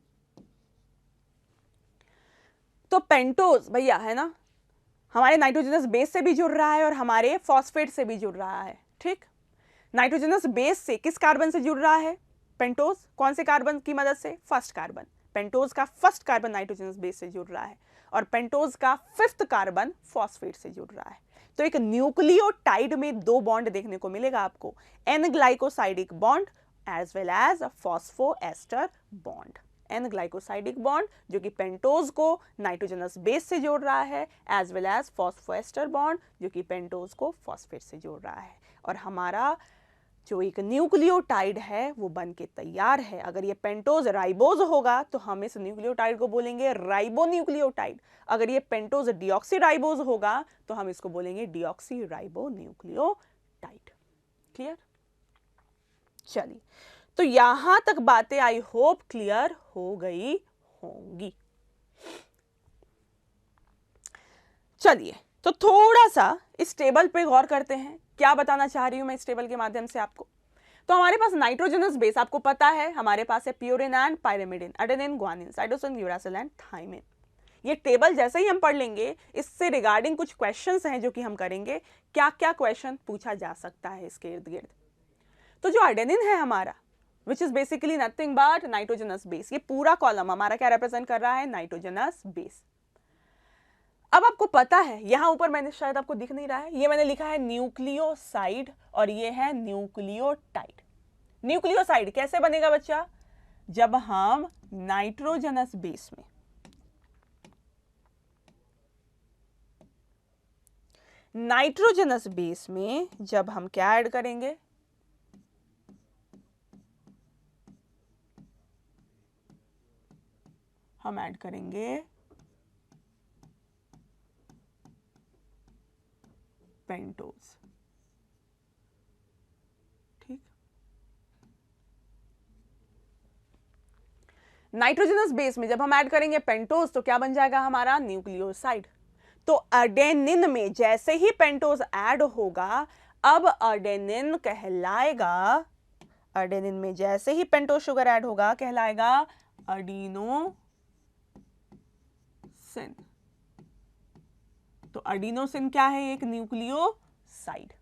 तो पेंटोज भैया है ना, हमारे नाइट्रोजनस बेस से भी जुड़ रहा है और हमारे फॉस्फेट से भी जुड़ रहा है। ठीक, नाइट्रोजनस बेस से किस कार्बन से जुड़ रहा है? पेंटोज। कौन से कार्बन की मदद से? First carbon. पेंटोज का फर्स्ट कार्बन नाइट्रोजनस बेस से जुड़ रहा है और पेंटोज का 5th कार्बन फॉस्फेट से जुड़ रहा है। तो एक न्यूक्लियोटाइड में 2 बॉन्ड देखने को मिलेगा आपको, N glycosidic bond as well as phospho ester bond. N glycosidic bond जो कि पेंटोज को नाइट्रोजनस बेस से जोड़ रहा है, as well as phosphoester bond जो कि पेंटोज को फॉस्फेट से जोड़ रहा है। और हमारा जो एक न्यूक्लियोटाइड है वो बन के तैयार है। अगर ये पेंटोज राइबोज होगा तो हम इस न्यूक्लियोटाइड को बोलेंगे राइबोन्यूक्लियोटाइड। अगर ये पेंटोज डिऑक्सीराइबोज होगा तो हम इसको बोलेंगे डिऑक्सीराइबोन्यूक्लियोटाइड। क्लियर? चलिए, तो यहां तक बातें आई होप क्लियर हो गई होंगी। चलिए तो थोड़ा सा इस टेबल पे गौर करते हैं, क्या बताना चाह रही हूं मैं इस टेबल के माध्यम से आपको। तो हमारे पास नाइट्रोजनस बेस आपको पता है, हमारे पास है purine and pyrimidine, adenine, guanine, cytosine, uracil and thymine. ये टेबल जैसे ही हम पढ़ लेंगे, इससे रिगार्डिंग कुछ क्वेश्चंस हैं जो कि हम करेंगे, क्या क्या क्वेश्चन पूछा जा सकता है इसके इर्द गिर्द। तो जो एडेनिन है हमारा, which is basically nothing but nitrogenous base, ये पूरा कॉलम हमारा क्या रिप्रेजेंट कर रहा है, नाइट्रोजनस बेस। अब आपको पता है, यहां ऊपर मैंने शायद आपको दिख नहीं रहा है, ये मैंने लिखा है न्यूक्लियोसाइड और ये है न्यूक्लियोटाइड। न्यूक्लियोसाइड कैसे बनेगा बच्चा, जब हम नाइट्रोजनस बेस में जब हम क्या ऐड करेंगे, हम ऐड करेंगे पेंटोज। ठीक, नाइट्रोजनस बेस में जब हम ऐड करेंगे पेंटोज तो क्या बन जाएगा हमारा, न्यूक्लियोसाइड। तो एडेनिन में जैसे ही पेंटोज ऐड होगा, अब एडेनिन कहलाएगा, एडेनिन में जैसे ही पेंटोज शुगर ऐड होगा कहलाएगा एडिनोसिन। तो एडिनोसिन क्या है, एक न्यूक्लियोसाइड।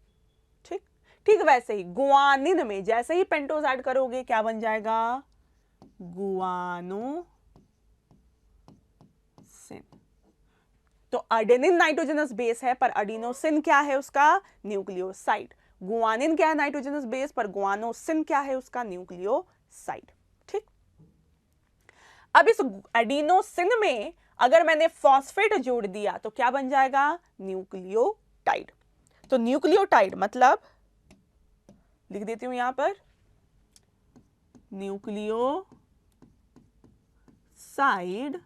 ठीक ठीक, वैसे ही गुआनिन में जैसे ही पेंटोज ऐड करोगे क्या बन जाएगा, गुआनोसिन। तो एडेनिन नाइट्रोजनस बेस है, पर एडिनोसिन क्या है उसका, न्यूक्लियोसाइड। गुआनिन क्या है, नाइट्रोजनस बेस, पर गुआनोसिन क्या है उसका, न्यूक्लियोसाइड। ठीक, अब इस एडिनोसिन में अगर मैंने फॉस्फेट जोड़ दिया तो क्या बन जाएगा, न्यूक्लियोटाइड। तो न्यूक्लियोटाइड मतलब लिख देती हूं यहां पर, न्यूक्लियोसाइड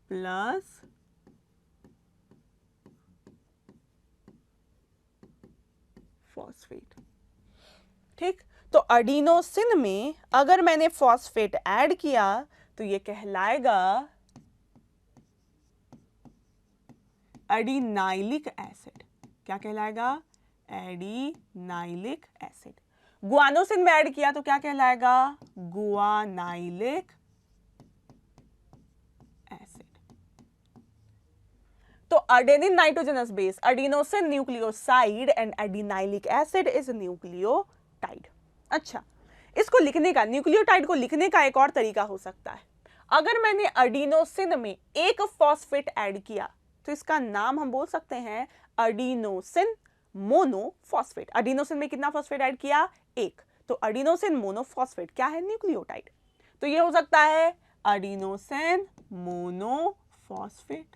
प्लस फॉस्फेट। ठीक, तो एडिनोसिन में अगर मैंने फॉस्फेट ऐड किया तो ये कहलाएगा एडिनाइलिक एसिड। क्या कहलाएगा, एडिनाइलिक एसिड। गुआनोसिन में ऐड किया तो क्या कहलाएगा, गुआनाइलिक एसिड। तो adenine nitrogenous base, adenosine nucleoside and adenylic acid is nucleotide. अच्छा, इसको लिखने का, न्यूक्लियोटाइड को लिखने का एक और तरीका हो सकता है। अगर मैंने एडिनोसिन में एक फॉस्फेट ऐड किया तो इसका नाम हम बोल सकते हैं एडिनोसिन मोनोफॉस्फेट। एडिनोसिन में कितना फॉस्फेट ऐड किया, एक, तो एडिनोसिन मोनोफॉस्फेट क्या है, न्यूक्लियोटाइड। तो ये हो सकता है एडिनोसिन मोनोफॉस्फेट।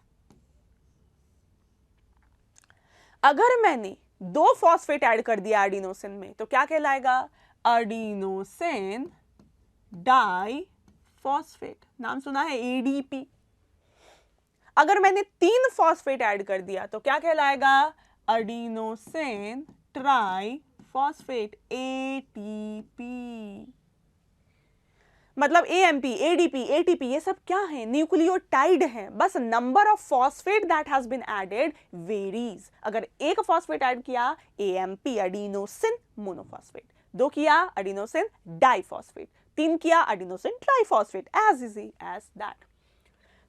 अगर मैंने दो फॉस्फेट ऐड कर दिया एडिनोसिन में तो क्या कहलाएगा, एडिनोसिन डाइफॉस्फेट। नाम सुना है, एडीपी। अगर मैंने 3 फॉस्फेट ऐड कर दिया तो क्या कहलाएगा, एडिनोसिन ट्राइफॉस्फेट, एटीपी। मतलब एएमपी, एडीपी, एटीपी ये सब क्या है, न्यूक्लियोटाइड है, बस number of phosphate that has been added varies. अगर एक फॉस्फेट ऐड किया, एएमपी एडिनोसिन मोनोफॉस्फेट, 2 किया एडिनोसिन डाइफॉस्फेट, 3 किया adenosine triphosphate, as easy as that.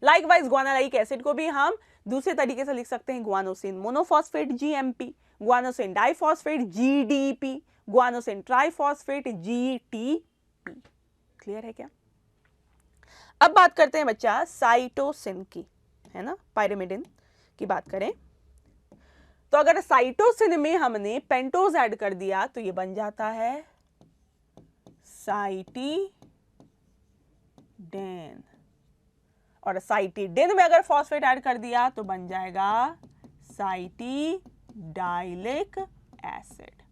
Likewise guanylic acid को भी हम दूसरे तरीके से लिख सकते हैं, guanosine monophosphate GMP, guanosine diphosphate GDP, guanosine triphosphate GTP. Clear है क्या। अब बात करते हैं बच्चा साइटोसिन की, है ना, पायरिमिडिन की बात करें तो अगर साइटोसिन में हमने पेंटोज ऐड कर दिया तो ये बन जाता है साइटिडेन, और साइटिडेन में अगर फॉस्फेट ऐड कर दिया तो बन जाएगा साइटिडाइलिक एसिड।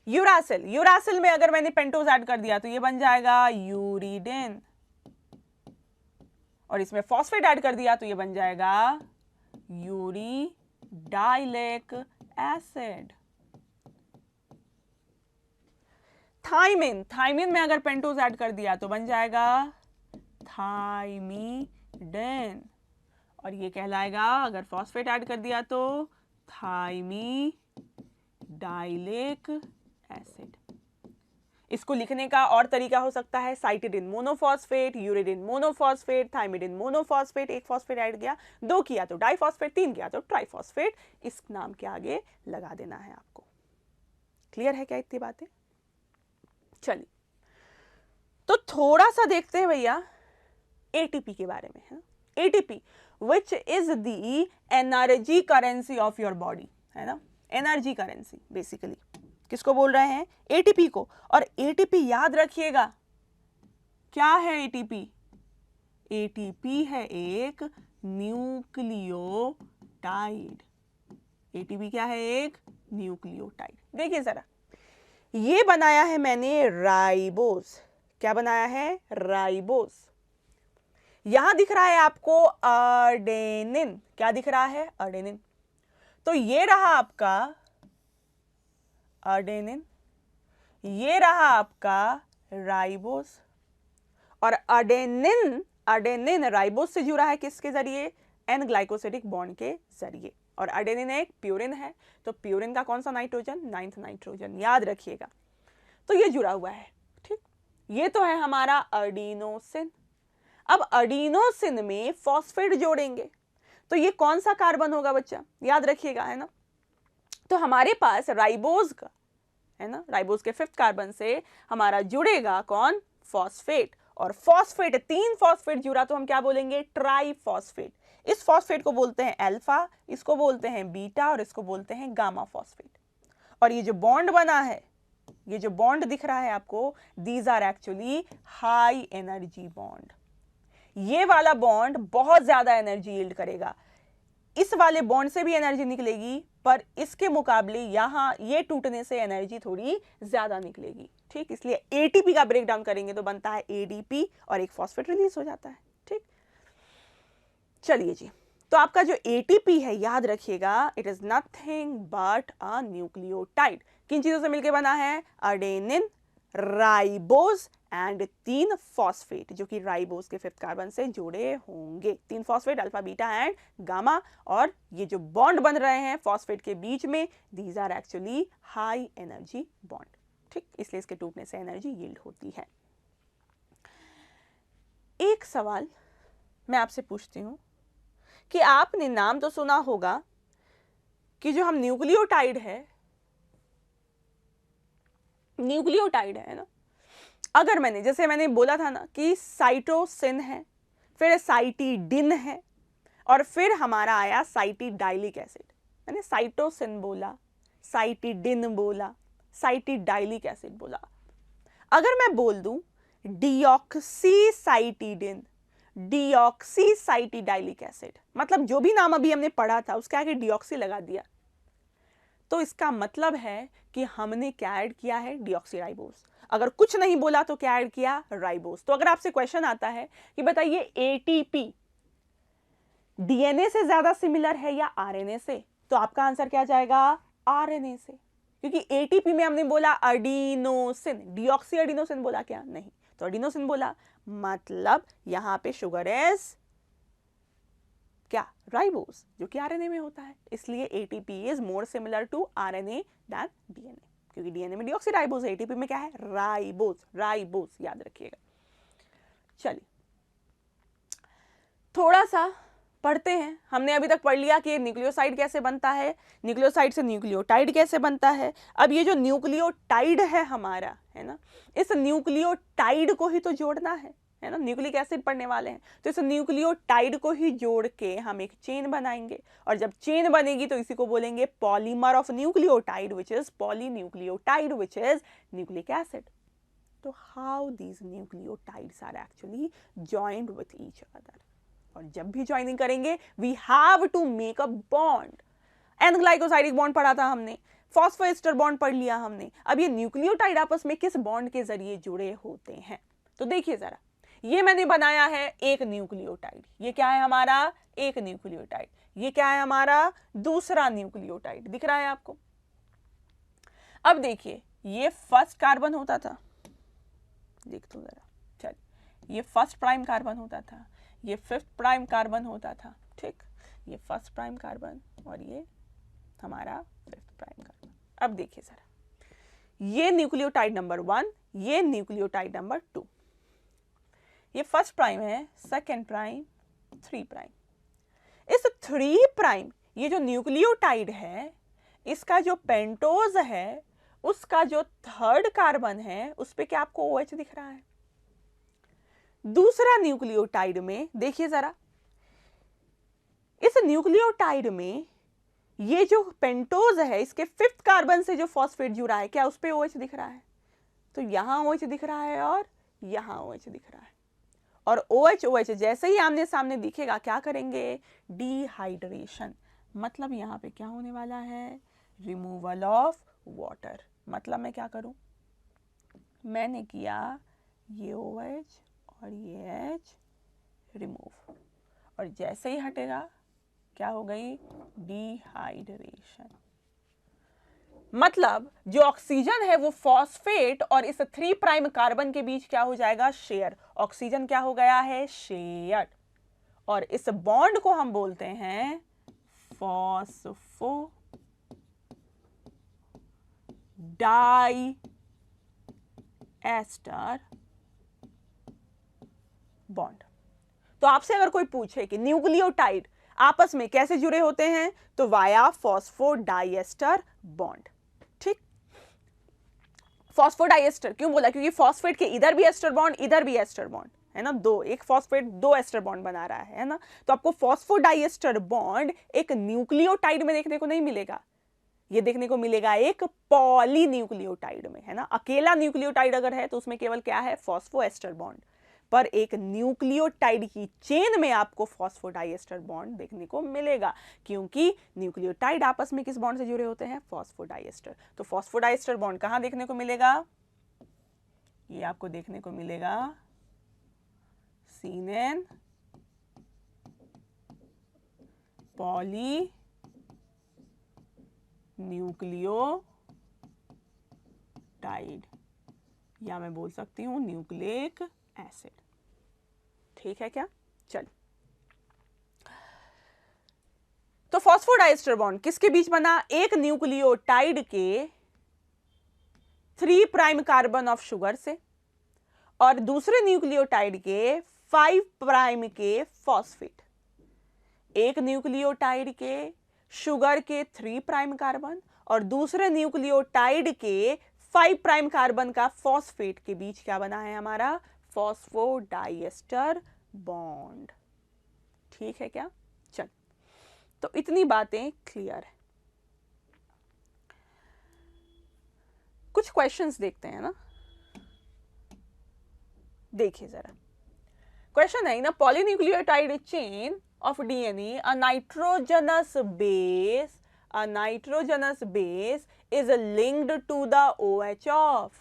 यूरासिल, यूरासिल में अगर मैंने पेंटोज ऐड कर दिया तो ये बन जाएगा यूरिडेन, और इसमें फॉस्फेट ऐड कर दिया तो ये बन जाएगा यूरिडाइलिक एसिड। थाइमिन, थाइमिन में अगर पेंटोज ऐड कर दिया तो बन जाएगा थाइमीडेन, और ये कहलाएगा, अगर फॉस्फेट ऐड कर दिया तो थाइमीडाइलिक एसिड। इसको लिखने का और तरीका हो सकता है cytidine monophosphate, uridine monophosphate, thymidine monophosphate, एक फॉस्फेट ऐड किया, 2 किया तो डाइफॉस्फेट, 3 किया तो ट्राइफॉस्फेट, इस नाम के आगे लगा देना है आपको। क्लियर है क्या इतनी बातें? चलिए तो थोड़ा सा देखते हैं भैया एटीपी के बारे में, है ATP which is the energy currency of your body, है ना, एनर्जी करेंसी बेसिकली किसको बोल रहे हैं? एटीपी को। और एटीपी याद रखिएगा क्या है एटीपी? एटीपी है एक न्यूक्लियोटाइड। एटीपी क्या है? एक न्यूक्लियोटाइड। देखिए जरा, ये बनाया है मैंने राइबोस। क्या बनाया है? राइबोस। यहां दिख रहा है आपको अर्डेनिन। क्या दिख रहा है? अर्डेनिन। तो ये रहा आपका अर्डेनिन, ये रहा आपका राइबोस, और अर्डेनिन राइबोस से जुड़ा है किसके जरिए? एन ग्लाइकोसिडिक बॉन्ड के जरिए। और अर्डेनिन एक प्यूरिन है, तो प्यूरिन का कौन सा नाइट्रोजन? 9th नाइट्रोजन, याद रखिएगा। तो ये जुड़ा हुआ है, ठीक। ये तो है हमारा अर्डिनोसिन। अब अर्डिनोसिन में फॉस्फेट जोड़ेंगे तो ये कौन सा कार्बन होगा बच्चा? याद रखिएगा, है ना। तो हमारे पास राइबोज का, है ना, राइबोज के 5th कार्बन से हमारा जुड़ेगा कौन? फॉस्फेट। और फॉस्फेट, 3 फॉस्फेट जुड़ा तो हम क्या बोलेंगे? ट्राइफॉस्फेट। इस फॉस्फेट को बोलते हैं अल्फा, इसको बोलते हैं बीटा, और इसको बोलते हैं गामा फॉस्फेट। और ये जो बॉन्ड बना है, ये जो बॉन्ड दिख रहा है आपको, these are actually high energy bond. ये वाला बॉन्ड बहुत ज्यादा एनर्जी यील्ड करेगा। इस वाले बॉन्ड से भी एनर्जी निकलेगी, पर इसके मुकाबले यहां ये टूटने से एनर्जी थोड़ी ज्यादा निकलेगी, ठीक। इसलिए एटीपी का ब्रेक डाउन करेंगे तो बनता है एडीपी, और एक फॉस्फेट रिलीज हो जाता है, ठीक। चलिए जी, तो आपका जो एटीपी है याद रखिएगा, it is nothing but a nucleotide. किन चीजों से मिलकर बना है? अर्डेनिन, राइबोस एंड 3 फॉस्फेट, जो कि राइबोस के 5th कार्बन से जुड़े होंगे। 3 phosphate, alpha, beta and gamma. और ये जो बॉन्ड बन रहे हैं फॉस्फेट के बीच में, these are actually high energy bond, ठीक। इसलिए इसके टूटने से एनर्जी यील्ड होती है। एक सवाल मैं आपसे पूछती हूं कि आपने नाम तो सुना होगा कि जो हम न्यूक्लियोटाइड है ना, अगर मैंने, जैसे मैंने बोला था ना कि साइटोसिन है, फिर साइटिडिन है, और फिर हमारा आया साइटिडाइलिक एसिड। मैंने साइटोसिन बोला, साइटिडिन बोला, साइटिडाइलिक एसिड बोला। अगर मैं बोल दूं डीऑक्सीसाइटिडिन, डीऑक्सीसाइटिडाइलिक एसिड, मतलब जो भी नाम अभी हमने पढ़ा था उसके आगे डीऑक्सी लगा दिया, तो इसका मतलब है कि हमने क्या ऐड किया है? डीऑक्सीराइबोस। अगर कुछ नहीं बोला तो क्या ऐड किया? राइबोस। तो अगर आपसे क्वेश्चन आता है कि बताइए एटीपी डीएनए से ज्यादा सिमिलर है या आरएनए से, तो आपका आंसर क्या जाएगा? आरएनए से, क्योंकि एटीपी में हमने बोला अर्डिनोसिन, डीऑक्सी अर्डिनोसिन बोला क्या? नहीं, तो अर्डिनोसिन बोला, मतलब यहां पे शुगर इज क्या? राइबोस, जो कि आरएनए में होता है। इसलिए ATP is more similar to RNA than DNA, क्योंकि डीएनए में डीऑक्सीराइबोस है, एटीपी में क्या है? राइबोस। राइबोस याद रखिएगा। चलिए थोड़ा सा पढ़ते हैं। हमने अभी तक पढ़ लिया कि न्यूक्लियोसाइड कैसे बनता है, न्यूक्लियोसाइड से न्यूक्लियोटाइड कैसे बनता है। अब ये जो न्यूक्लियोटाइड है हमारा, है ना, इस न्यूक्लियोटाइड को ही तो जोड़ना है ना। न्यूक्लिक एसिड पढ़ने वाले हैं, तो इस न्यूक्लियोटाइड को ही जोड़ के हम एक चेन बनाएंगे, और जब चेन बनेगी तो इसी को बोलेंगे polymer of nucleotide, which is polynucleotide, which is nucleic acid. तो how these nucleotides are actually joined with each other, और जब भी ज्वाइनिंग करेंगे we have to make a bond. N glycosidic bond पढ़ा था हमने, फॉस्फोएस्टर बॉन्ड पढ़ लिया हमने। अब ये न्यूक्लियोटाइड आपस में किस बॉन्ड के जरिए जुड़े होते हैं? तो देखिए जरा, ये मैंने बनाया है एक न्यूक्लियोटाइड। ये क्या है हमारा? एक न्यूक्लियोटाइड। ये क्या है हमारा? दूसरा न्यूक्लियोटाइड। दिख रहा है आपको? अब देखिए, ये फर्स्ट कार्बन होता था, देख दो जरा, चल, ये फर्स्ट प्राइम कार्बन होता था, ये फिफ्थ प्राइम कार्बन होता था, ठीक, ये फर्स्ट प्राइम कार्बन और ये हमारा फिफ्थ प्राइम कार्बन। अब देखिए जरा, ये न्यूक्लियोटाइड नंबर 1, ये न्यूक्लियोटाइड नंबर 2, ये फर्स्ट प्राइम है, सेकेंड प्राइम, 3 प्राइम। इस 3 प्राइम, ये जो न्यूक्लियोटाइड है, इसका जो पेंटोज है, उसका जो थर्ड कार्बन है, उस पे क्या आपको OH दिख रहा है? दूसरा न्यूक्लियोटाइड में देखिए जरा, इस न्यूक्लियोटाइड में ये जो पेंटोज है, इसके फिफ्थ कार्बन से जो फॉस्फेट जुड़ा है, क्या उस पे OH दिख रहा है? तो यहां OH दिख रहा है और यहां OH दिख रहा है। और OH जैसे ही आमने सामने दिखेगा, क्या करेंगे? डिहाइड्रेशन। मतलब यहां पे क्या होने वाला है? Removal of water. मतलब मैं क्या करूं? मैंने किया ये OH और ये H रिमूव, और जैसे ही हटेगा क्या हो गई? डिहाइड्रेशन। मतलब जो ऑक्सीजन है वो फॉस्फेट और इस 3 प्राइम कार्बन के बीच क्या हो जाएगा? शेयर। ऑक्सीजन क्या हो गया है? शेयर। और इस बॉन्ड को हम बोलते हैं फॉस्फो डाई एस्टर बॉन्ड। तो आपसे अगर कोई पूछे कि न्यूक्लियोटाइड आपस में कैसे जुड़े होते हैं, तो वाया फॉस्फोडाइएस्टर बॉन्ड। ठीक, फॉस्फोडाइएस्टर क्यों बोला? क्योंकि फॉस्फेट के इधर भी एस्टर बॉन्ड, इधर भी एस्टर बॉन्ड है ना, दो, एक फॉस्फेट 2 एस्टर बॉन्ड बना रहा है ना। तो आपको फॉस्फोडाइएस्टर बॉन्ड एक न्यूक्लियोटाइड में देखने को नहीं मिलेगा, ये देखने को मिलेगा एक पॉलीन्यूक्लियोटाइड में, है ना। अकेला न्यूक्लियोटाइड अगर है तो उसमें केवल क्या है? Phosphoester bond. पर एक न्यूक्लियोटाइड की चेन में आपको फॉस्फोडाइएस्टर बॉन्ड देखने को मिलेगा, क्योंकि न्यूक्लियोटाइड आपस में किस बॉन्ड से जुड़े होते हैं? फॉस्फोडाइएस्टर। तो फॉस्फोडाइएस्टर बॉन्ड कहां देखने को मिलेगा? ये आपको देखने को मिलेगा सीनेन पॉली न्यूक्लियोटाइड, या मैं बोल सकती हूं न्यूक्लिक एसिड। ठीक है क्या? चल, तो फॉस्फोडाइएस्टर बॉन्ड किसके बीच बना? एक न्यूक्लियोटाइड के 3 प्राइम कार्बन ऑफ शुगर से और दूसरे न्यूक्लियोटाइड के 5 प्राइम के फॉस्फेट। एक न्यूक्लियोटाइड के शुगर के 3 प्राइम कार्बन और दूसरे न्यूक्लियोटाइड के 5 प्राइम कार्बन का फॉस्फेट के बीच क्या बना है हमारा? Phosphodiester bond. ठीक है क्या? चल, तो इतनी बातें क्लियर है। कुछ क्वेश्चंस देखते हैं ना, देखिए जरा। क्वेश्चन है, in a polynucleotide chain of DNA, a nitrogenous base is linked to the OH of।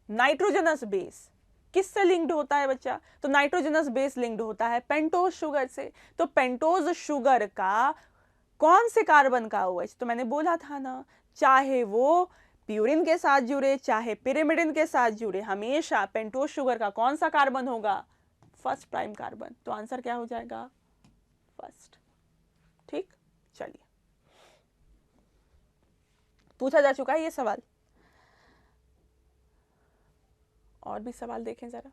Nitrogenous base किससे लिंक्ड होता है बच्चा? तो नाइट्रोजनस बेस लिंक्ड होता है पेंटोज शुगर से। तो पेंटोज शुगर का कौन से कार्बन का OH? तो मैंने बोला था ना, चाहे वो प्यूरिन के साथ जुड़े चाहे पिरिमिडिन के साथ जुड़े, हमेशा पेंटोज शुगर का कौन सा कार्बन होगा? First prime carbon. तो आंसर क्या हो जाएगा? फर्स्ट। ठीक, चलिए, पूछा जा चुका है ये सवाल। और भी सवाल देखें जरा।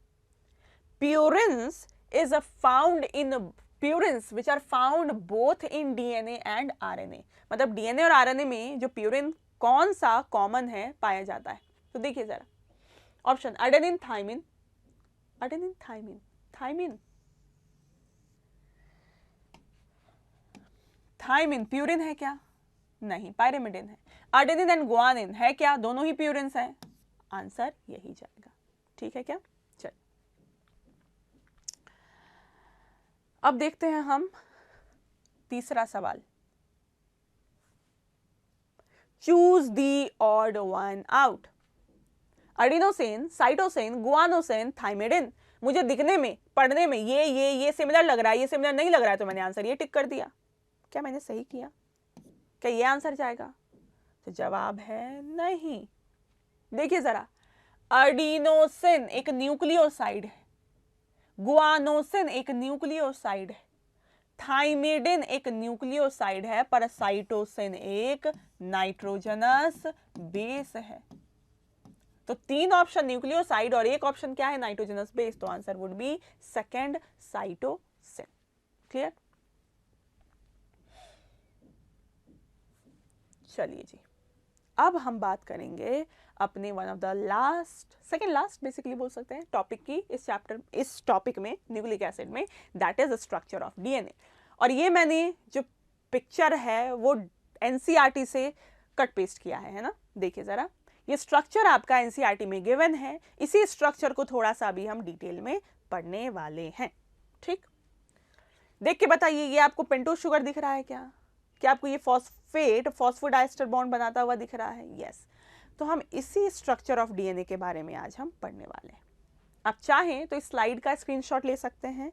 Purines is found in purines which are found both in DNA and RNA। मतलब DNA और RNA में जो प्यूरिन कौन सा कॉमन है पाया जाता है? तो देखिए जरा, option adenine thymine, adenine thymine, thymine, thymine purine है क्या? नहीं, पायरिमिडिन है। एडेनिन एंड गुआनिन है क्या? दोनों ही प्यूरिन्स हैं। आंसर यही जाएगा। ठीक है क्या? चल, अब देखते हैं हम तीसरा सवाल। Choose the odd one out. Adenosine, cytosine, guanosine, थाइमिडिन। मुझे दिखने में, पढ़ने में ये सिमिलर लग रहा है, ये सिमिलर नहीं लग रहा है, तो मैंने आंसर ये टिक कर दिया। क्या मैंने सही किया? क्या ये आंसर जाएगा? तो जवाब है नहीं। देखिए जरा, एडिनोसिन एक न्यूक्लियोसाइड है, गुआनोसिन एक न्यूक्लियोसाइड है, थाइमिडिन एक न्यूक्लियोसाइड है, पर साइटोसिन एक नाइट्रोजनस बेस है। तो 3 ऑप्शन न्यूक्लियोसाइड और 1 ऑप्शन क्या है, नाइट्रोजनस बेस। तो answer would be second, cytosine. Clear? चलिए जी, अब हम बात करेंगे अपने one of the last, second last basically बोल सकते हैं टॉपिक की इस चैप्टर, इस टॉपिक में, न्यूक्लिक एसिड में, that is the structure of DNA. और ये मैंने जो पिक्चर है वो एनसीईआरटी से कट पेस्ट किया है ना। देखिए जरा, ये स्ट्रक्चर आपका एनसीईआरटी में गिवन है, इसी स्ट्रक्चर को थोड़ा सा अभी हम डिटेल में पढ़ने वाले हैं। ठीक, देख के बताइए, ये आपको पेंटोज शुगर दिख रहा है क्या? क्या आपको ये फॉस्फेट फॉस्फोडाइस्टर बॉन्ड बनाता हुआ दिख रहा है? यस। तो हम इसी स्ट्रक्चर ऑफ डीएनए के बारे में आज हम पढ़ने वाले हैं। आप चाहें तो इस स्लाइड का स्क्रीनशॉट ले सकते हैं।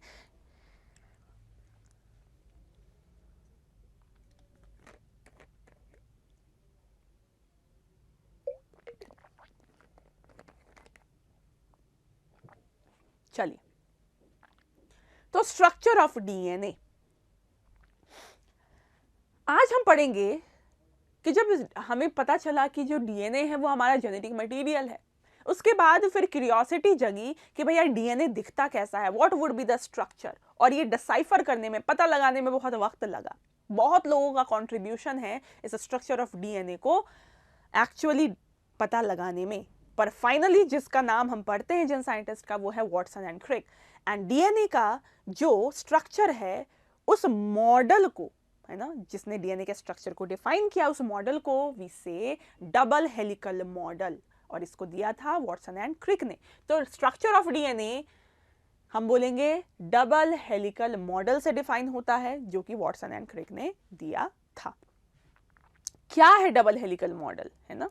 चलिए, तो स्ट्रक्चर ऑफ डीएनए आज हम पढ़ेंगे कि जब हमें पता चला कि जो डीएनए है वो हमारा जेनेटिक मटेरियल है, उसके बाद फिर क्यूरियोसिटी जगी कि भैया डीएनए दिखता कैसा है, what would be the structure. और ये डिसाइफर करने में, पता लगाने में बहुत वक्त लगा। बहुत लोगों का कंट्रीब्यूशन है इस स्ट्रक्चर ऑफ डीएनए को एक्चुअली पता लगाने में। पर फाइनली जिसका नाम हम पढ़ते हैं जिन साइंटिस्ट का, वो है Watson and Crick. And DNA का जो स्ट्रक्चर है, उस मॉडल को, है ना, जिसने डीएनए के स्ट्रक्चर को डिफाइन किया, उस मॉडल को वी से डबल हेलिकल मॉडल, और इसको दिया था वॉटसन एंड क्रिक ने। तो स्ट्रक्चर ऑफ डीएनए हम बोलेंगे डबल हेलिकल मॉडल से डिफाइन होता है, जो कि वॉटसन एंड क्रिक ने दिया था। क्या है डबल हेलिकल मॉडल, है ना?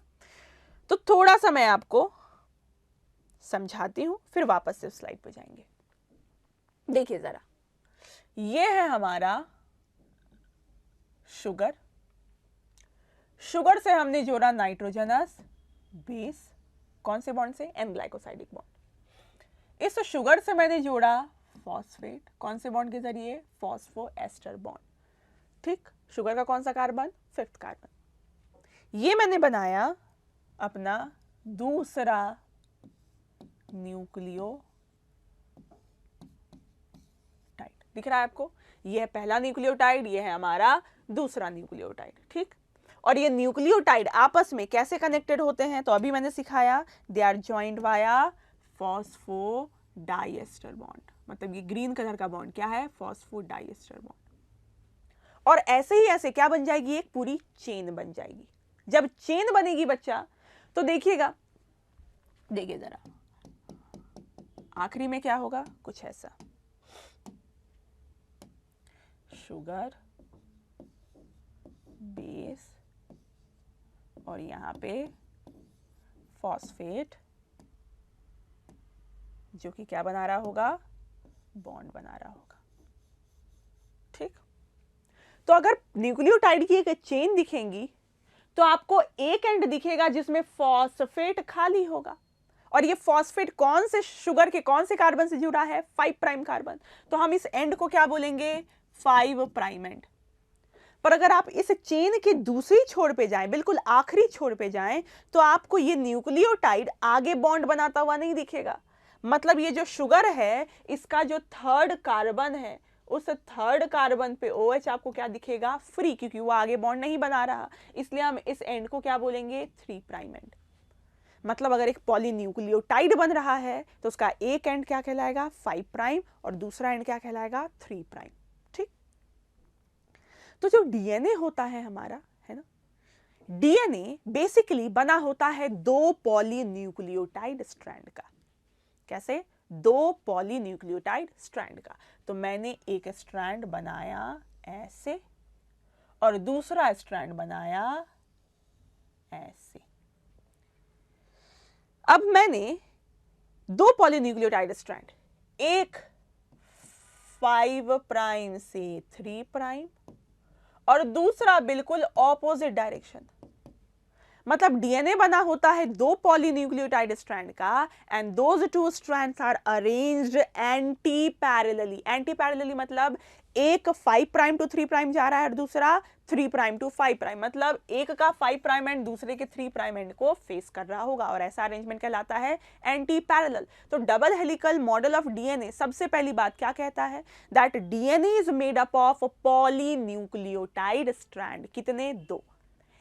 तो थोड़ा सा मैं आपको समझाती हूं, फिर वापस से स्लाइड पे जाएंगे। देखिए जरा, ये है हमारा शुगर। शुगर से हमने जोड़ा नाइट्रोजनस बेस, कौन से बॉन्ड से? N glycosidic bond. इस शुगर से मैंने जोड़ा फॉस्फेट, कौन से बॉन्ड के जरिए? Phosphoester bond. ठीक, शुगर का कौन सा कार्बन? 5th carbon. ये मैंने बनाया अपना दूसरा न्यूक्लियोटाइड। दिख रहा है आपको? ये है पहला न्यूक्लियोटाइड, ये है हमारा दूसरा न्यूक्लियोटाइड। ठीक, और ये न्यूक्लियोटाइड आपस में कैसे कनेक्टेड होते हैं? तो अभी मैंने सिखाया, they are joined via phosphodiester bond. मतलब ये ग्रीन कलर का बॉन्ड क्या है? Phosphodiester bond. और ऐसे ही ऐसे क्या बन जाएगी? एक पूरी चेन बन जाएगी। जब चेन बनेगी बच्चा, तो देखिएगा, देखिए जरा, आखिरी में क्या होगा? कुछ ऐसा, शुगर बेस और यहां पे फॉस्फेट, जो कि क्या बना रहा होगा? बॉन्ड बना रहा होगा। ठीक, तो अगर न्यूक्लियोटाइड की एक चेन दिखेंगी, तो आपको एक एंड दिखेगा जिसमें फॉस्फेट खाली होगा, और ये फॉस्फेट कौन से शुगर के कौन से कार्बन से जुड़ा है? 5 प्राइम कार्बन। तो हम इस एंड को क्या बोलेंगे? 5 प्राइम एंड। पर अगर आप इस चेन के दूसरी छोर पे जाएं, बिल्कुल आखिरी छोर पे जाएं, तो आपको ये न्यूक्लियोटाइड आगे बॉन्ड बनाता हुआ नहीं दिखेगा। मतलब ये जो शुगर है, इसका जो 3rd कार्बन है, उस 3rd कार्बन पे OH आपको क्या दिखेगा? फ्री, क्योंकि वो आगे बॉन्ड नहीं बना रहा। इसलिए हम इस एंड को क्या बोलेंगे? 3 प्राइम एंड। मतलब अगर एक पॉलीन्यूक्लियोटाइड बन रहा है, तो उसका एक एंड क्या कहलाएगा? 5 प्राइम, और दूसरा एंड क्या कहलाएगा? 3 प्राइम। ठीक, तो जो डीएनए होता है हमारा, है ना, डीएनए बेसिकली बना होता है 2 पॉलीन्यूक्लियोटाइड स्ट्रैंड का। कैसे? 2 पॉलीन्यूक्लियोटाइड स्ट्रैंड का। तो मैंने एक स्ट्रैंड बनाया ऐसे, और दूसरा स्ट्रैंड बनाया ऐसे। अब मैंने 2 पॉलीन्यूक्लियोटाइड स्ट्रैंड, एक 5 प्राइम से 3 प्राइम, और दूसरा बिल्कुल ऑपोजिट डायरेक्शन, मतलब डीएनए बना होता है दो पॉलीन्यूक्लियोटाइड स्ट्रैंड का, and those two strands are arranged anti parallelly. Anti parallelly मतलब एक 5 प्राइम टू 3 प्राइम जा रहा है और दूसरा 3 प्राइम टू 5 प्राइम, मतलब एक का 5 प्राइम एंड दूसरे के 3 प्राइम एंड को फेस कर रहा होगा, और ऐसा अरेंजमेंट कहलाता है एंटी पैरेलल। तो double helical model of DNA सबसे पहली बात क्या कहता है, that DNA is made up of polynucleotide strand, कितने, दो,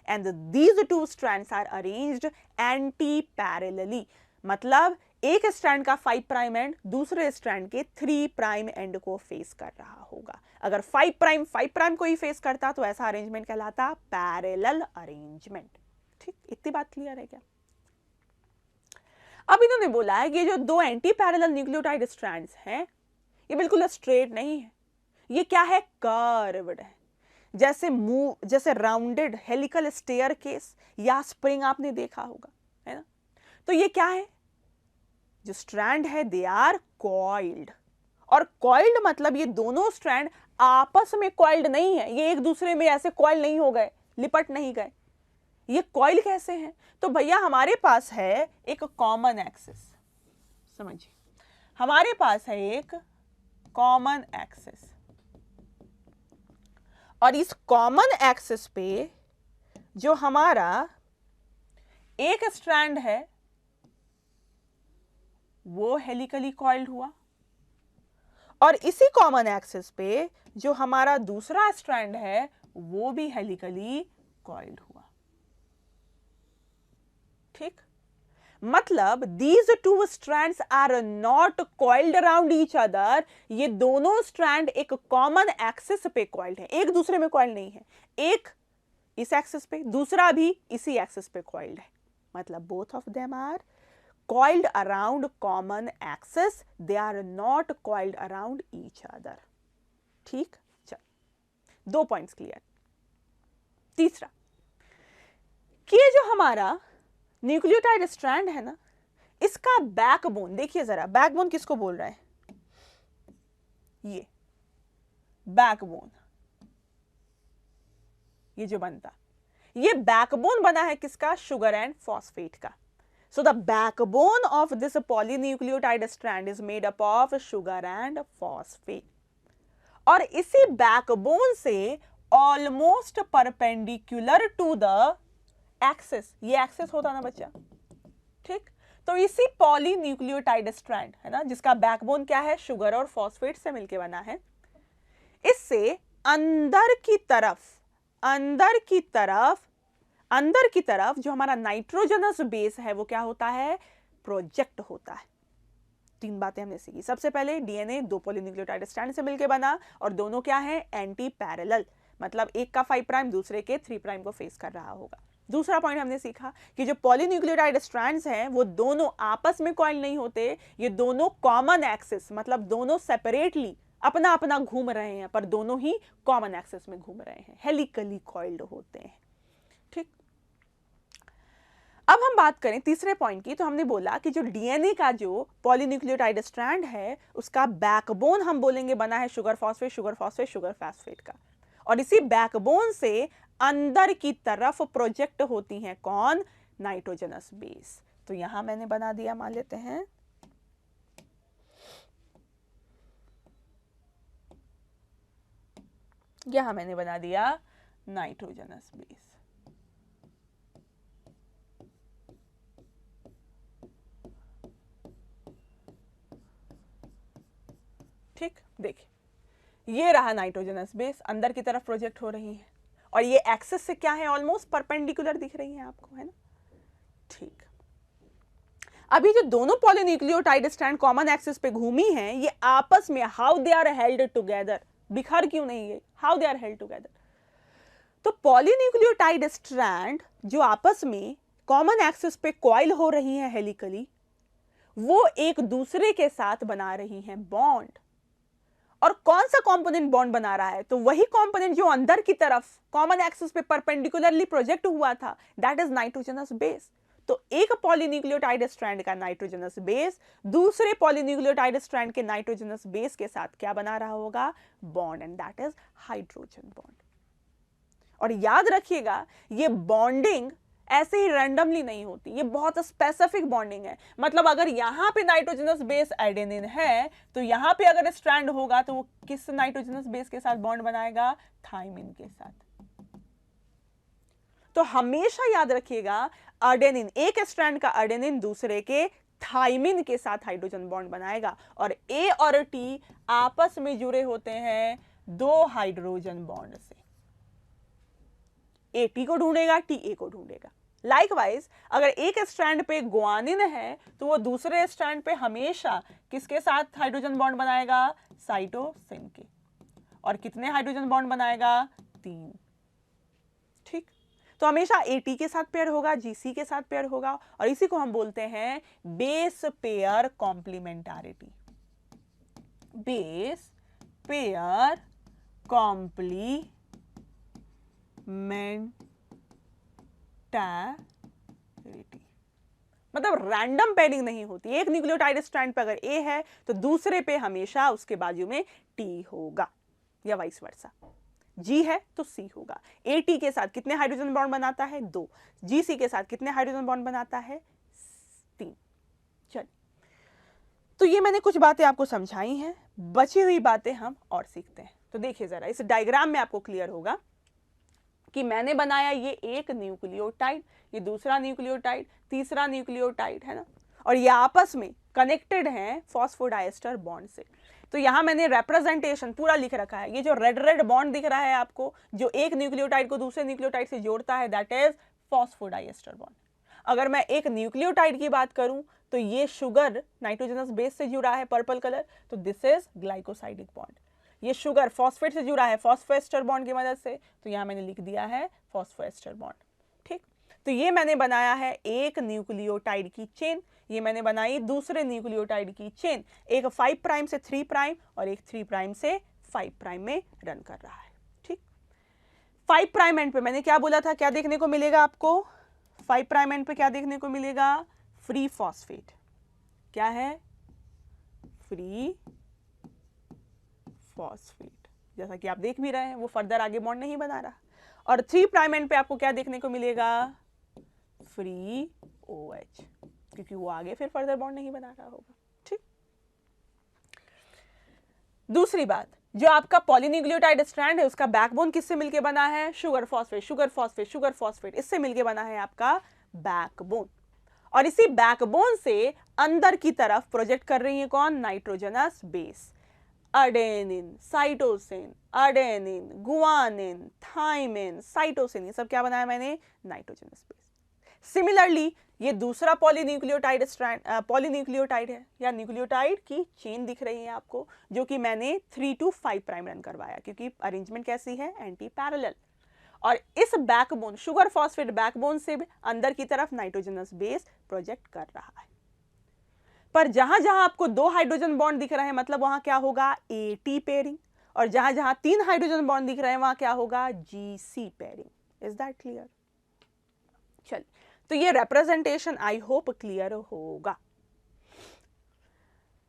and these two strands are arranged anti-parallelly, मतलब एक स्ट्रैंड का 5 प्राइम एंड दूसरे स्ट्रैंड के 3 प्राइम एंड को फेस कर रहा होगा। अगर 5 प्राइम को ही फेस करता तो ऐसा अरेंजमेंट कहलाता पैरेलल अरेंजमेंट। ठीक, इतनी बात क्लियर है क्या? अब इन्होंने बोला है कि जो दो एंटी पैरेलल न्यूक्लियोटाइड स्ट्रैंड्स हैं ये बिल्कुल स्ट्रेट नहीं है, ये क्या है, कर्व्ड है, जैसे राउंडेड हेलिकल स्टेयरकेस या स्प्रिंग आपने देखा होगा, है ना। तो ये क्या है, जो स्ट्रैंड है दे आर कॉइल्ड, और कॉइल्ड मतलब ये दोनों स्ट्रैंड आपस में कॉइल्ड नहीं है, ये एक दूसरे में ऐसे कॉइल नहीं हो गए, लिपट नहीं गए। ये कॉइल कैसे हैं, तो भैया हमारे पास है एक कॉमन एक्सिस, समझिए हमारे पास है एक कॉमन एक्सिस, और इस कॉमन एक्सिस पे जो हमारा एक स्ट्रैंड है वो हेलिकली कॉइल्ड हुआ, और इसी कॉमन एक्सिस पे जो हमारा दूसरा स्ट्रैंड है वो भी हेलिकली कॉइल्ड हुआ। ठीक, मतलब these two strands are not coiled around each other, ये दोनों स्ट्रैंड एक कॉमन एक्सिस पे कॉइल्ड है, एक दूसरे में कॉइल्ड नहीं है, एक इस एक्सिस पे दूसरा भी इसी एक्सिस पे कॉइल्ड है, मतलब both of them are coiled around common axis, they are not coiled around each other। ठीक, चल दो पॉइंट्स क्लियर। तीसरा कि ये जो हमारा न्यूक्लियोटाइड स्ट्रैंड है ना, इसका बैकबोन देखिए जरा, बैकबोन किसको बोल रहा है, ये बैकबोन, ये जो बनता, ये बैकबोन बना है किसका, शुगर एंड फॉस्फेट का। So the backbone of this polynucleotide strand is made up of sugar and phosphate, और इसी बैकबोन से almost perpendicular to the axis, ये एक्सिस होता ना बच्चा, ठीक, तो इसी पॉलीन्यूक्लियोटाइड स्ट्रैंड है ना, जिसका बैकबोन क्या है, शुगर और फॉस्फेट से मिलके बना है, इससे अंदर की तरफ जो हमारा नाइट्रोजनस बेस है वो क्या होता है, प्रोजेक्ट होता है। तीन बातें हमने सीखी। सबसे पहले डीएनए दो पॉलीन्यूक्लियोटाइड स्ट्रैंड से मिलके बना, और दोनों क्या है, एंटी पैरेलल, मतलब एक का 5 प्राइम दूसरे के 3 प्राइम को फेस कर रहा होगा। दूसरा पॉइंट हमने सीखा कि जो पॉलीन्यूक्लियोटाइड स्ट्रैंड्स हैं वो दोनों आपस में कॉइल नहीं होते, ये दोनों कॉमन एक्सिस, मतलब दोनों सेपरेटली अपना अपना घूम रहे हैं, पर दोनों ही कॉमन एक्सिस में घूम रहे हैं, हेलिकली कॉइल्ड होते हैं। ठीक, अब हम बात करें तीसरे पॉइंट की, तो हमने बोला कि जो डीएनए का जो पॉलीन्यूक्लियोटाइड स्ट्रैंड है उसका बैकबोन हम बोलेंगे बना है शुगर फॉस्फेट का, और इसी बैकबोन से अंदर की तरफ प्रोजेक्ट होती हैं कौन, नाइट्रोजनस बेस। तो यहां मैंने बना दिया, मान लेते हैं यहां मैंने बना दिया नाइट्रोजनस बेस। ठीक, देखिए ये रहा नाइट्रोजनस बेस, अंदर की तरफ प्रोजेक्ट हो रही है, और ये एक्सिस से क्या है, ऑलमोस्ट परपेंडिकुलर दिख रही है आपको, है ना। ठीक, अभी जो दोनों पॉलीन्यूक्लियोटाइड स्ट्रैंड कॉमन एक्सिस पे घूमी हैं, ये आपस में how they are held together, बिखर क्यों नहीं गई, how they are held together. तो पॉलीन्यूक्लियोटाइड स्ट्रैंड जो आपस में कॉमन एक्सिस पे कॉइल हो रही हैं हेलिकली, वो एक दूसरे के साथ बना रही हैं बॉन्ड, और कौन सा कंपोनेंट बॉन्ड बना रहा है, तो वही कंपोनेंट जो अंदर की तरफ कॉमन एक्सिस पे परपेंडिकुलरली प्रोजेक्ट हुआ था, दैट इज नाइट्रोजनस बेस। तो एक पॉलीन्यूक्लियोटाइड स्ट्रैंड का नाइट्रोजनस बेस दूसरे पॉलीन्यूक्लियोटाइड स्ट्रैंड के नाइट्रोजनस बेस के साथ क्या बना रहा होगा, bond, and that is hydrogen bond. और याद रखिएगा ये बॉन्डिंग ऐसे ही रैंडमली नहीं होती, ये बहुत स्पेसिफिक बॉन्डिंग है। मतलब अगर यहाँ पे नाइट्रोजनस बेस एडेनिन है तो यहाँ पे अगर स्ट्रैंड होगा तो वो किस नाइट्रोजनस बेस के साथ बॉन्ड बनाएगा? थाइमिन के साथ। तो हमेशा याद रखिएगा एडेनिन, एक स्ट्रैंड का एडेनिन दूसरे के थाइमिन के साथ हाइड्रोजन बॉन्ड बनाएगा और ए और टी आपस में जुड़े होते हैं दो हाइड्रोजन बॉन्ड से। ए टी को ढूंढेगा, टी ए को ढूंढेगा। लाइकवाइज अगर एक स्ट्रैंड पे ग्वानिन है तो वो दूसरे स्ट्रैंड पे हमेशा किसके साथ हाइड्रोजन बॉन्ड बनाएगा? साइटोसिन के। और कितने हाइड्रोजन बॉन्ड बनाएगा? 3। ठीक, तो हमेशा एटी के साथ पेयर होगा, जीसी के साथ पेयर होगा और इसी को हम बोलते हैं base pair complementarity. Base pair complementarity मतलब रैंडम पेयरिंग नहीं होती। एक न्यूक्लियोटाइड स्ट्रैंड पे अगर ए है तो दूसरे पे हमेशा उसके बाजू में टी होगा या वाइस वर्सा। जी है तो सी होगा। ए टी के साथ कितने हाइड्रोजन बॉन्ड बनाता है? 2। जी सी के साथ कितने हाइड्रोजन बॉन्ड बनाता है? 3। चलिए, तो ये मैंने कुछ बातें आपको समझाई हैं, बची हुई बातें हम और सीखते हैं। तो देखिए जरा, इस डायग्राम में आपको क्लियर होगा कि मैंने बनाया ये एक न्यूक्लियोटाइड, ये दूसरा न्यूक्लियोटाइड, तीसरा न्यूक्लियोटाइड, है ना, और ये आपस में कनेक्टेड हैं फॉस्फोडाइएस्टर बॉन्ड से। तो यहां मैंने रिप्रेजेंटेशन पूरा लिख रखा है। ये जो रेड रेड बॉन्ड दिख रहा है आपको, जो एक न्यूक्लियोटाइड को दूसरे न्यूक्लियोटाइड से जोड़ता है, दैट इज फॉस्फोडाइएस्टर बॉन्ड। अगर मैं एक न्यूक्लियोटाइड की बात करूं तो ये शुगर नाइट्रोजनस बेस से जुड़ा है, पर्पल कलर, तो दिस इज ग्लाइकोसाइडिक बॉन्ड। ये शुगर फॉस्फेट से जुड़ा है फॉस्फोएस्टर बॉन्ड की मदद से, तो यहां मैंने लिख दिया है फॉस्फोएस्टर बॉन्ड। ठीक, तो ये मैंने बनाया है एक न्यूक्लियोटाइड की चेन, ये मैंने बनाई दूसरे न्यूक्लियोटाइड की चेन, एक 5 प्राइम से 3 प्राइम और एक 3 प्राइम से 5 प्राइम में रन कर रहा है। ठीक, 5 प्राइम एंड पे मैंने क्या बोला था, क्या देखने को मिलेगा आपको? 5 प्राइम एंड पे क्या देखने को मिलेगा? Free phosphate. क्या है? Free phosphate. जैसा कि आप देख भी रहे हैं, वो फर्दर आगे बॉन्ड नहीं बना रहा। और 3 प्राइम एंड पे आपको क्या देखने को मिलेगा? फ्री OH, क्योंकि वो आगे फिर फर्दर बॉन्ड नहीं बना रहा होगा। ठीक, दूसरी बात, जो आपका पॉलीन्यूक्लियोटाइड स्ट्रैंड है उसका बैकबोन किससे मिलके बना है? Sugar phosphate, sugar phosphate, sugar phosphate, इससे मिलके बना है आपका बैकबोन। और इसी बैकबोन से अंदर की तरफ प्रोजेक्ट कर रही है कौन? Nitrogenous base. Adenine, cytosine, adenine, guanine, thymine, cytosine, ये सब क्या बनाया मैंने? Nitrogenous base. सिमिलरली ये दूसरा पॉलीन्यूक्लियोटाइड स्ट्रैंड, पॉलीन्यूक्लियोटाइड है या न्यूक्लियोटाइड की चेन दिख रही है आपको, जो कि मैंने 3 to 5 प्राइम रन करवाया, क्योंकि अरेंजमेंट कैसी है? Anti parallel. और इस बैकबोन, शुगर फॉस्फेट बैकबोन से अंदर की तरफ नाइट्रोजनस बेस प्रोजेक्ट कर रहा है। पर जहां जहां आपको 2 हाइड्रोजन बॉन्ड दिख रहे हैं, मतलब वहां क्या होगा? Eighty pairing. और जहां जहां 3 हाइड्रोजन बॉन्ड दिख रहे हैं वहां क्या होगा? GC pairing. Is that clear? चलिए, तो ये रिप्रेजेंटेशन आई होप क्लियर होगा।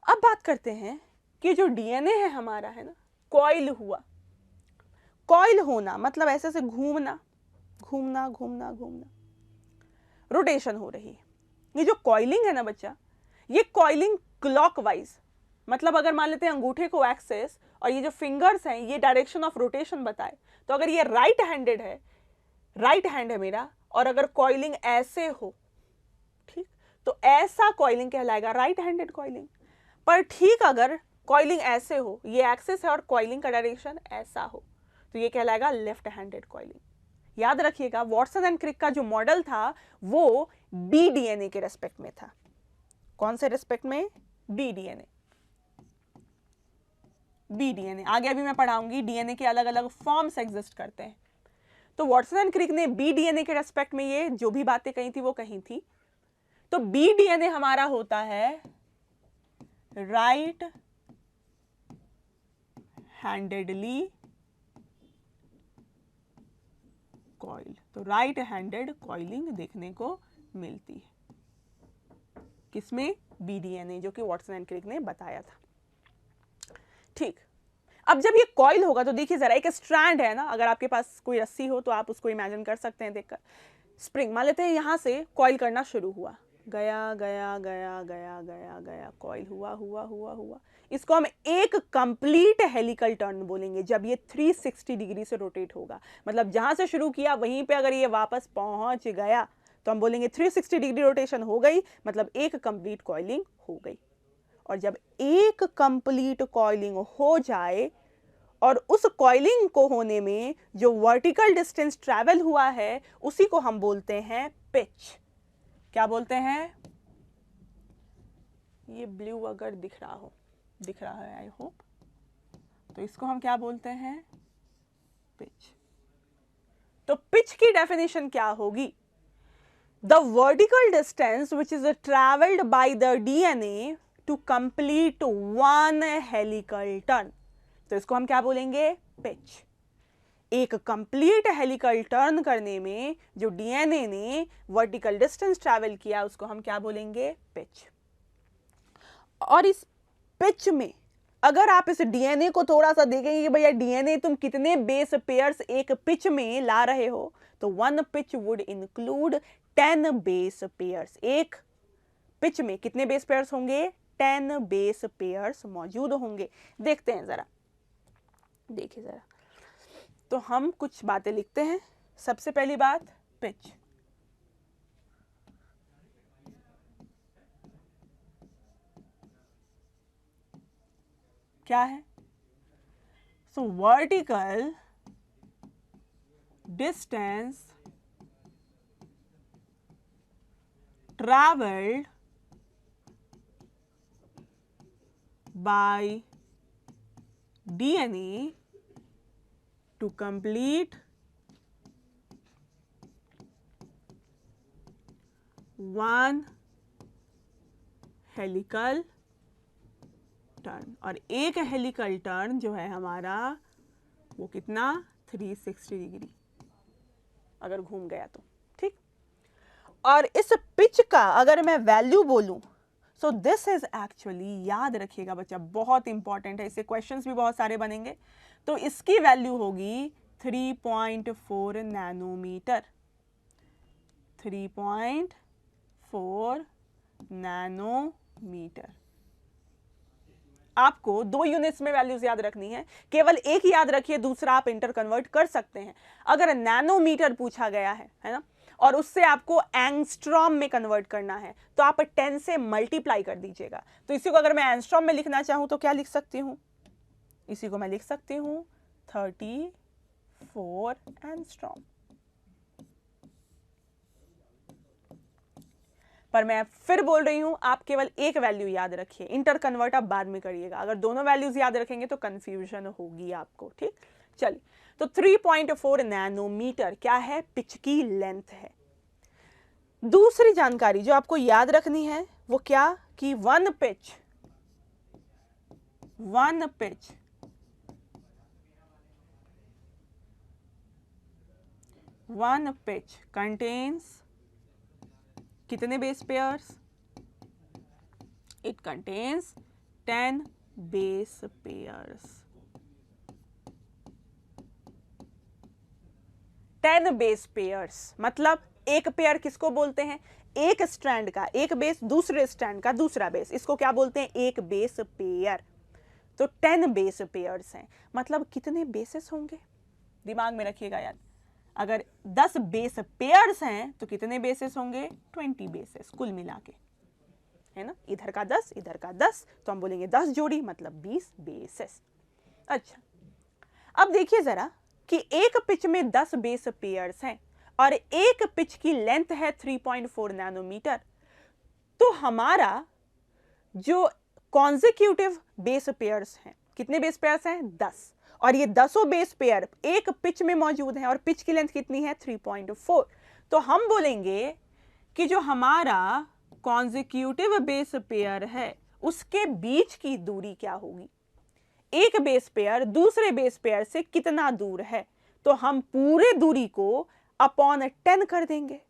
अब बात करते हैं कि जो डीएनए है हमारा, है ना, कॉइल हुआ। कॉइल होना मतलब ऐसे से घूमना, घूमना घूमना घूमना, रोटेशन हो रही है। ये जो कॉइलिंग है ना बच्चा, ये कॉइलिंग क्लॉकवाइज, मतलब अगर मान लेते हैं अंगूठे को एक्सेस और ये जो फिंगर्स हैं ये डायरेक्शन ऑफ रोटेशन बताए, तो अगर ये राइट हैंडेड है, राइट हैंड है मेरा, और अगर कॉइलिंग ऐसे हो, ठीक, तो ऐसा कॉइलिंग कहलाएगा राइट हैंडेड कॉइलिंग। पर ठीक अगर कॉइलिंग ऐसे हो, ये एक्सेस है और कॉइलिंग का डायरेक्शन ऐसा हो, तो ये कहलाएगा लेफ्ट हैंडेड कॉइलिंग। याद रखिएगा, वॉटसन एंड क्रिक का जो मॉडल था वो डी डीएनए के रेस्पेक्ट में था। कौन से रेस्पेक्ट में? D DNA. डी डीएनए आगे अभी मैं पढ़ाऊंगी, डीएनए के अलग अलग फॉर्म्स एग्जिस्ट करते हैं। तो वॉटसन एंड क्रिक ने बी डीएनए के रेस्पेक्ट में ये जो भी बातें कही थी वो कही थी। तो बी डीएनए हमारा होता है राइट हैंडेडली कॉइल। तो राइट हैंडेड कॉइलिंग देखने को मिलती है किसमें? बी डीएनए, जो कि वॉटसन एंड क्रिक ने बताया था। ठीक, अब जब ये कॉइल होगा तो देखिए जरा, एक स्ट्रैंड है ना, अगर आपके पास कोई रस्सी हो तो आप उसको इमेजिन कर सकते हैं देखकर। स्प्रिंग, मान लेते हैं यहाँ से कॉइल करना शुरू हुआ, गया गया गया गया गया गया, कॉइल हुआ हुआ हुआ हुआ, इसको हम एक कंप्लीट हेलिकल टर्न बोलेंगे जब ये 360 डिग्री से रोटेट होगा। मतलब जहां से शुरू किया वहीं पे अगर ये वापस पहुंच गया तो हम बोलेंगे 360 डिग्री रोटेशन हो गई, मतलब एक कंप्लीट कॉइलिंग हो गई। और जब एक कंप्लीट कॉइलिंग हो जाए और उस कॉइलिंग को होने में जो वर्टिकल डिस्टेंस ट्रैवल हुआ है उसी को हम बोलते हैं पिच। क्या बोलते हैं? ये ब्लू अगर दिख रहा है आई होप, तो इसको हम क्या बोलते हैं? पिच। तो पिच की डेफिनेशन क्या होगी? The vertical distance which is travelled by the DNA to complete one helical turn. तो इसको हम क्या बोलेंगे? पिच। एक कंप्लीट हेलिकल टर्न करने में जो डीएनए ने वर्टिकल डिस्टेंस ट्रैवल किया उसको हम क्या बोलेंगे? पिच। और इस पिच में अगर आप इस डीएनए को थोड़ा सा देखेंगे कि भैया डीएनए तुम कितने बेस पेयर्स एक पिच में ला रहे हो, तो one pitch would include 10 base pairs. एक पिच में कितने बेस पेयर्स होंगे? 10 बेस पेयर्स मौजूद होंगे। देखते हैं जरा, देखिए जरा, तो हम कुछ बातें लिखते हैं। सबसे पहली बात, पिच। क्या है? सो vertical distance travelled bye DNA to complete one helical turn. और एक हेलिकल टर्न जो है हमारा वो कितना? 360 डिग्री अगर घूम गया तो, ठीक। और इस पिच का अगर मैं वैल्यू बोलूं, सो दिस इज एक्चुअली, याद रखिएगा बच्चा, बहुत इंपॉर्टेंट है, इससे क्वेश्चंस भी बहुत सारे बनेंगे। तो इसकी वैल्यू होगी 3.4 नैनोमीटर। 3.4 नैनोमीटर। आपको 2 यूनिट्स में वैल्यूज याद रखनी है, केवल एक याद रखिए, दूसरा आप इंटर कन्वर्ट कर सकते हैं। अगर नैनोमीटर पूछा गया है ना, और उससे आपको एंगस्ट्रॉम में कन्वर्ट करना है तो आप 10 से मल्टीप्लाई कर दीजिएगा। तो इसी को अगर मैं एंगस्ट्रॉम में लिखना चाहूं तो क्या लिख सकती हूं? इसी को मैं लिख सकती हूं 34 एंगस्ट्रॉम। पर मैं फिर बोल रही हूं, आप केवल एक वैल्यू याद रखिए, इंटर कन्वर्ट आप बाद में करिएगा। अगर दोनों वैल्यूज याद रखेंगे तो कंफ्यूजन होगी आपको, ठीक। चलिए, तो 3.4 नैनोमीटर क्या है? पिच की लेंथ है। दूसरी जानकारी जो आपको याद रखनी है वो क्या? कि वन पिच कंटेन्स कितने base pairs? It contains 10 base pairs. 10 base pairs मतलब एक पेयर किसको बोलते हैं? एक स्ट्रैंड का एक बेस, दूसरे स्ट्रैंड का दूसरा बेस, इसको क्या बोलते हैं? एक बेस पेयर। तो 10 बेस पेयर्स हैं, मतलब कितने बेसेस होंगे? दिमाग में रखिएगा याद। अगर 10 बेस पेयर्स हैं तो कितने बेसेस होंगे? 20 बेसेस कुल मिला के, है ना। इधर का 10 इधर का 10, तो हम बोलेंगे 10 जोड़ी मतलब 20 बेसेस। अच्छा, अब देखिए जरा कि एक पिच में 10 बेस पेयर्स हैं और एक पिच की लेंथ है 3.4 नैनोमीटर। तो हमारा जो कॉन्जिक्यूटिव बेस पेयर्स हैं, कितने बेस पेयर्स हैं? 10। और ये 10 बेस पेयर एक पिच में मौजूद हैं और पिच की लेंथ कितनी है? 3.4। तो हम बोलेंगे कि जो हमारा कॉन्जिक्यूटिव बेस पेयर है उसके बीच की दूरी क्या होगी? एक बेस पेयर दूसरे बेस पेयर से कितना दूर है? तो हम पूरे दूरी को अपॉन 10 कर देंगे।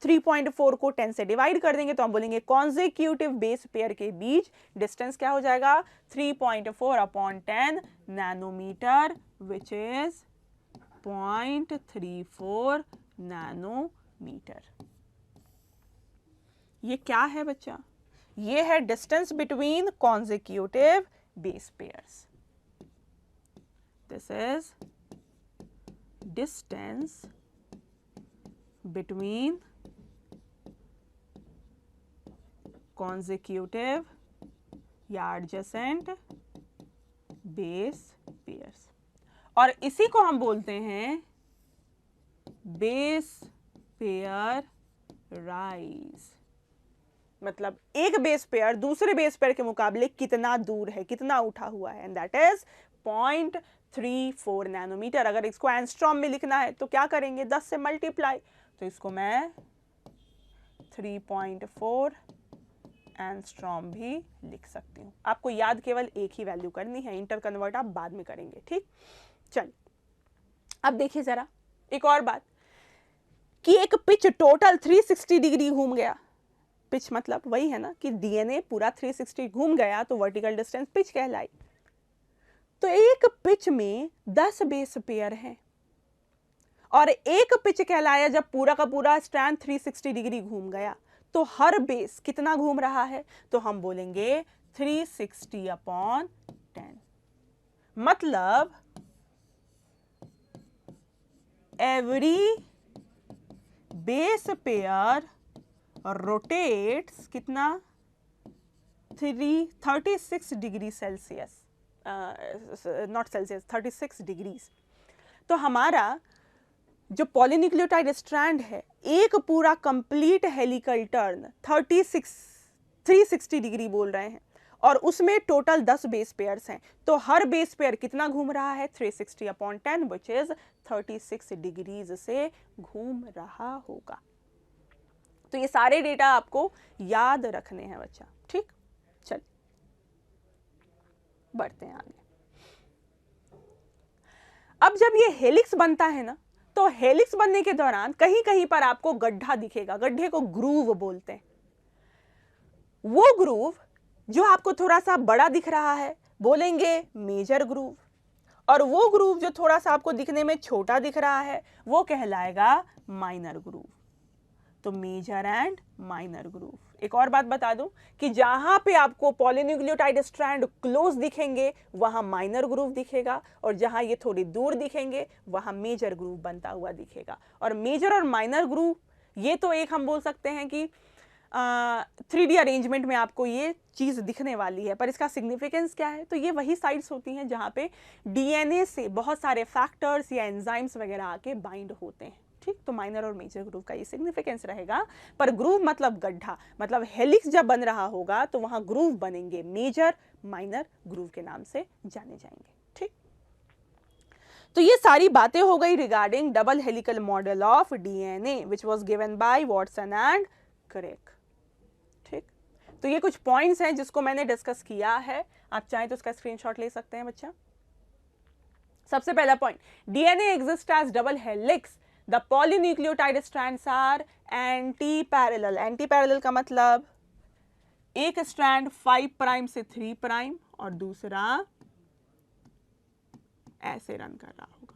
3.4 को 10 से डिवाइड कर देंगे तो हम बोलेंगे कॉन्जिक्यूटिव बेस पेयर के बीच डिस्टेंस क्या हो जाएगा? 3.4 upon 10 nanometre, which is 0.34 nanometre. Metre. ये क्या है बच्चा? ये है distance between consecutive base pairs. This is distance between consecutive या adjacent base pairs, और इसी को हम बोलते हैं बेस पेयर राइज। मतलब एक बेस पेयर दूसरे बेस पेयर के मुकाबले कितना दूर है, कितना उठा हुआ है, एंड दैट इज 0.34 नैनोमीटर। अगर इसको एंगस्ट्रॉम में लिखना है तो क्या करेंगे, 10 से मल्टीप्लाई, तो इसको मैं 3.4 एंगस्ट्रॉम भी लिख सकती हूँ। आपको याद केवल एक ही वैल्यू करनी है, इंटर कन्वर्ट आप बाद में करेंगे, ठीक। चलिए अब देखिए जरा एक और बात कि एक पिच टोटल 360 डिग्री घूम गया। पिच मतलब वही है ना कि डीएनए पूरा 360 घूम गया तो वर्टिकल डिस्टेंस पिच कहलाई। तो एक पिच में 10 बेस पेयर हैं और एक पिच कहलाया जब पूरा का पूरा स्ट्रैंड 360 डिग्री घूम गया। तो हर बेस कितना घूम रहा है, तो हम बोलेंगे 360/10। मतलब एवरी बेस पेयर रोटेट्स कितना, 36 degree Celsius, not Celsius, 36 degrees. तो हमारा जो पॉलीन्यूक्लियोटाइड स्ट्रैंड है एक पूरा कंप्लीट हेलिकल टर्न 360 डिग्री बोल रहे हैं और उसमें टोटल 10 बेस पेयर्स हैं। तो हर बेस पेयर कितना घूम रहा है, 360/10 विच इज 36 डिग्रीज से घूम रहा होगा। तो ये सारे डेटा आपको याद रखने हैं बच्चा, ठीक। चलिए बढ़ते हैं आगे। अब जब ये हेलिक्स बनता है ना, तो हेलिक्स बनने के दौरान कहीं कहीं पर आपको गड्ढा दिखेगा, गड्ढे को ग्रूव बोलते हैं। वो ग्रूव जो आपको थोड़ा सा बड़ा दिख रहा है बोलेंगे मेजर ग्रूव, और वो ग्रूव जो थोड़ा सा आपको दिखने में छोटा दिख रहा है वो कहलाएगा माइनर ग्रूव। तो मेजर एंड माइनर ग्रूव। एक और बात बता दूं कि जहां पे आपको पॉलीन्यूक्लियोटाइड स्ट्रैंड क्लोज दिखेंगे वहां माइनर ग्रूव दिखेगा, और जहां ये थोड़ी दूर दिखेंगे वहां मेजर ग्रूव बनता हुआ दिखेगा। और मेजर और माइनर ग्रूव ये तो एक हम बोल सकते हैं कि 3D अरेंजमेंट में आपको ये चीज दिखने वाली है, पर इसका सिग्निफिकेंस क्या है, तो ये वही साइट्स होती हैं जहां पे डीएनए से बहुत सारे फैक्टर्स या एंजाइम्स वगैरह आके बाइंड होते हैं, ठीक। तो माइनर और मेजर ग्रूव का ये सिग्निफिकेंस रहेगा। पर ग्रूव मतलब गड्ढा, मतलब हेलिक्स जब बन रहा होगा तो वहां ग्रूव बनेंगे मेजर माइनर ग्रूव के नाम से जाने जाएंगे, ठीक। तो ये सारी बातें हो गई regarding double helical model of DNA which was given by Watson and crack, ठीक। तो ये कुछ पॉइंट्स हैं जिसको मैंने डिस्कस किया है, आप चाहें तो उसका स्क्रीनशॉट ले सकते हैं बच्चा। सबसे पहला point, DNA exist as double helix, the polynucleotide strands are anti-parallel। Antiparallel का मतलब एक स्ट्रैंड 5 प्राइम से 3 प्राइम और दूसरा ऐसे रन कर रहा होगा।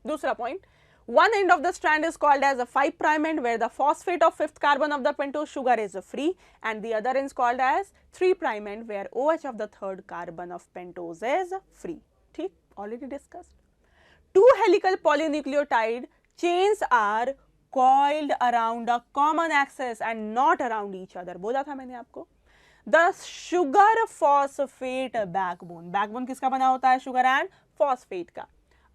दूसरा point, one end of the strand is called as a 5 prime end where the phosphate of 5th carbon of the pentose sugar is free, and the other end is called as 3 prime end where OH of the 3rd carbon of pentose is free, ठीक। Already discussed. 2 helical polynucleotide chains are coiled around a common axis and not around each other। बोला था मैंने आपको। The sugar phosphate backbone किसका बना होता है, sugar and phosphate का,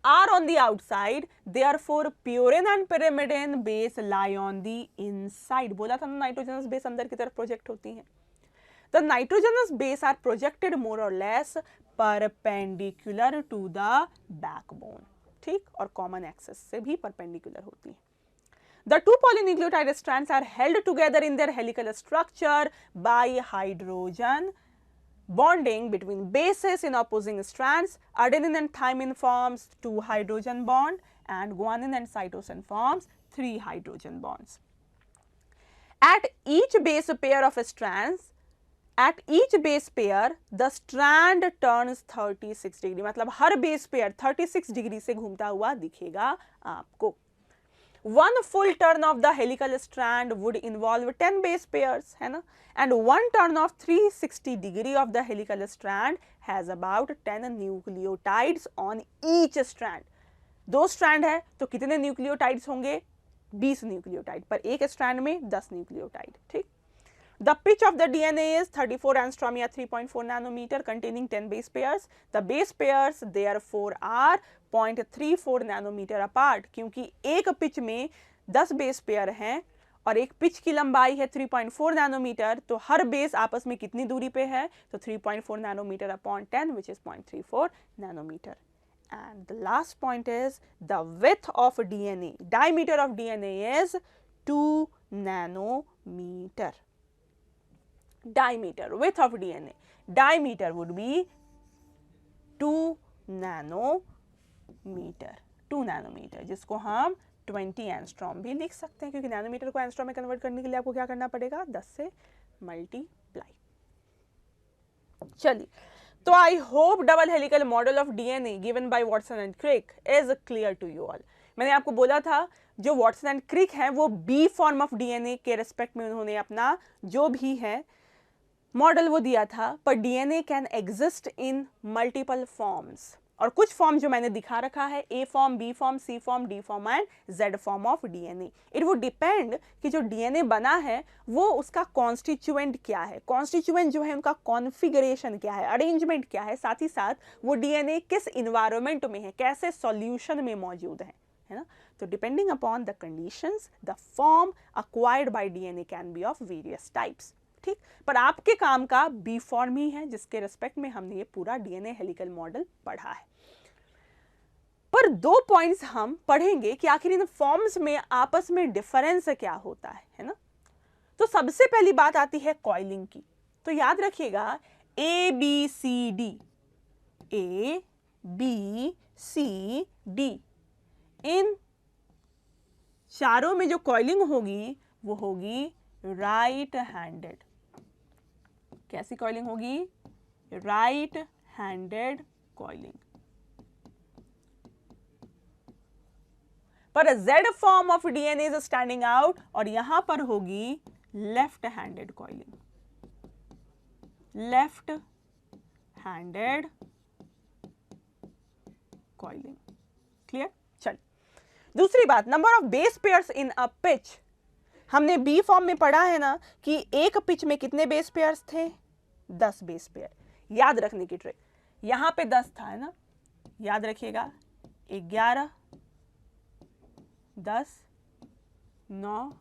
are on the outside, therefore purine and pyrimidine base lie on the inside। बोला था ना नाइट्रोजनस बेस अंदर की तरफ प्रोजेक्ट होती हैं। The nitrogenous base are projected more or less perpendicular to the backbone, ठीक, और common axis से भी perpendicular होती हैं। The two polynucleotide strands are held together in their helical structure by hydrogen bonding between bases in opposing strands. Adenine and thymine forms 2 hydrogen bond and guanine and cytosine forms 3 hydrogen bonds. At each base pair of strands, at each base pair the strand turns 36 degree, मतलब हर base pair 36 degree से घूमता हुआ दिखेगा आपको। One full turn of the helical strand would involve 10 base pairs, है ना, and one turn of 360 degree of the helical strand has about 10 nucleotides on each strand. दो strand है तो कितने न्यूक्लियोटाइड्स होंगे? 20 न्यूक्लियोटाइड, पर एक स्ट्रैंड में 10 न्यूक्लियोटाइड, ठीक। The pitch of the DNA is 34 angstrom या 3.4 nanometer containing 10 base pairs. The base pairs therefore are 0.34 nanometer apart, क्योंकि एक पिच में 10 बेस पेयर हैं और एक पिच की लंबाई है 3.4 नैनोमीटर, तो हर बेस आपस में कितनी दूरी पे है? तो 3.4 nanometre upon 10 which is 0.34 nanometer. And the last point is the width of DNA, diameter of DNA is 2 nanometer. Diameter, width of DNA, diameter would be 2 nanometer, 2 nanometer, जिसको हम 20 एंस्ट्रॉम भी लिख सकते हैं, क्योंकि नैनोमीटर को एंस्ट्रॉम में convert करने के लिए आपको क्या करना पड़ेगा? 10 से मल्टीप्लाई। चलिए, तो I hope double helical model of DNA given by Watson and Crick is clear to you all. मैंने आपको बोला था जो वॉटसन एंड क्रिक है वो बी फॉर्म ऑफ डीएनए के रेस्पेक्ट में उन्होंने अपना जो भी है मॉडल वो दिया था, पर DNA can exist in multiple forms, और कुछ फॉर्म जो मैंने दिखा रखा है, A form, B form, C form, D form and Z form of DNA. It would depend कि जो डीएनए बना है वो उसका कॉन्स्टिट्यूएंट क्या है, कॉन्स्टिट्यूएंट जो है उनका कॉन्फ़िगरेशन क्या है, अरेंजमेंट क्या है, साथ ही साथ वो डीएनए किस इन्वायरमेंट में है, कैसे सॉल्यूशन में मौजूद है ना। तो depending upon the conditions the form acquired bye DNA can be of various types, ठीक। पर आपके काम का बी फॉर्म ही है जिसके रेस्पेक्ट में हमने ये पूरा डीएनए हेलिकल मॉडल पढ़ा है। पर दो पॉइंट्स हम पढ़ेंगे कि आखिर इन फॉर्म्स में आपस में डिफरेंस क्या होता है ना। तो सबसे पहली बात आती है कॉइलिंग की। तो याद रखिएगा A B C D, A B C D, इन चारों में जो कॉइलिंग होगी वो होगी राइट हैंडेड। कैसी कॉइलिंग होगी? Right handed coiling. पर Z form of DNA is standing out और यहां पर होगी left handed coiling, left handed coiling. Clear? चल, दूसरी बात, number of base pairs in a pitch. हमने बी फॉर्म में पढ़ा है ना कि एक पिच में कितने बेस पेयर्स थे? 10 बेस पेयर। याद रखने की ट्रिक, यहां पे 10 था, है ना, याद रखिएगा 11, 10, 9,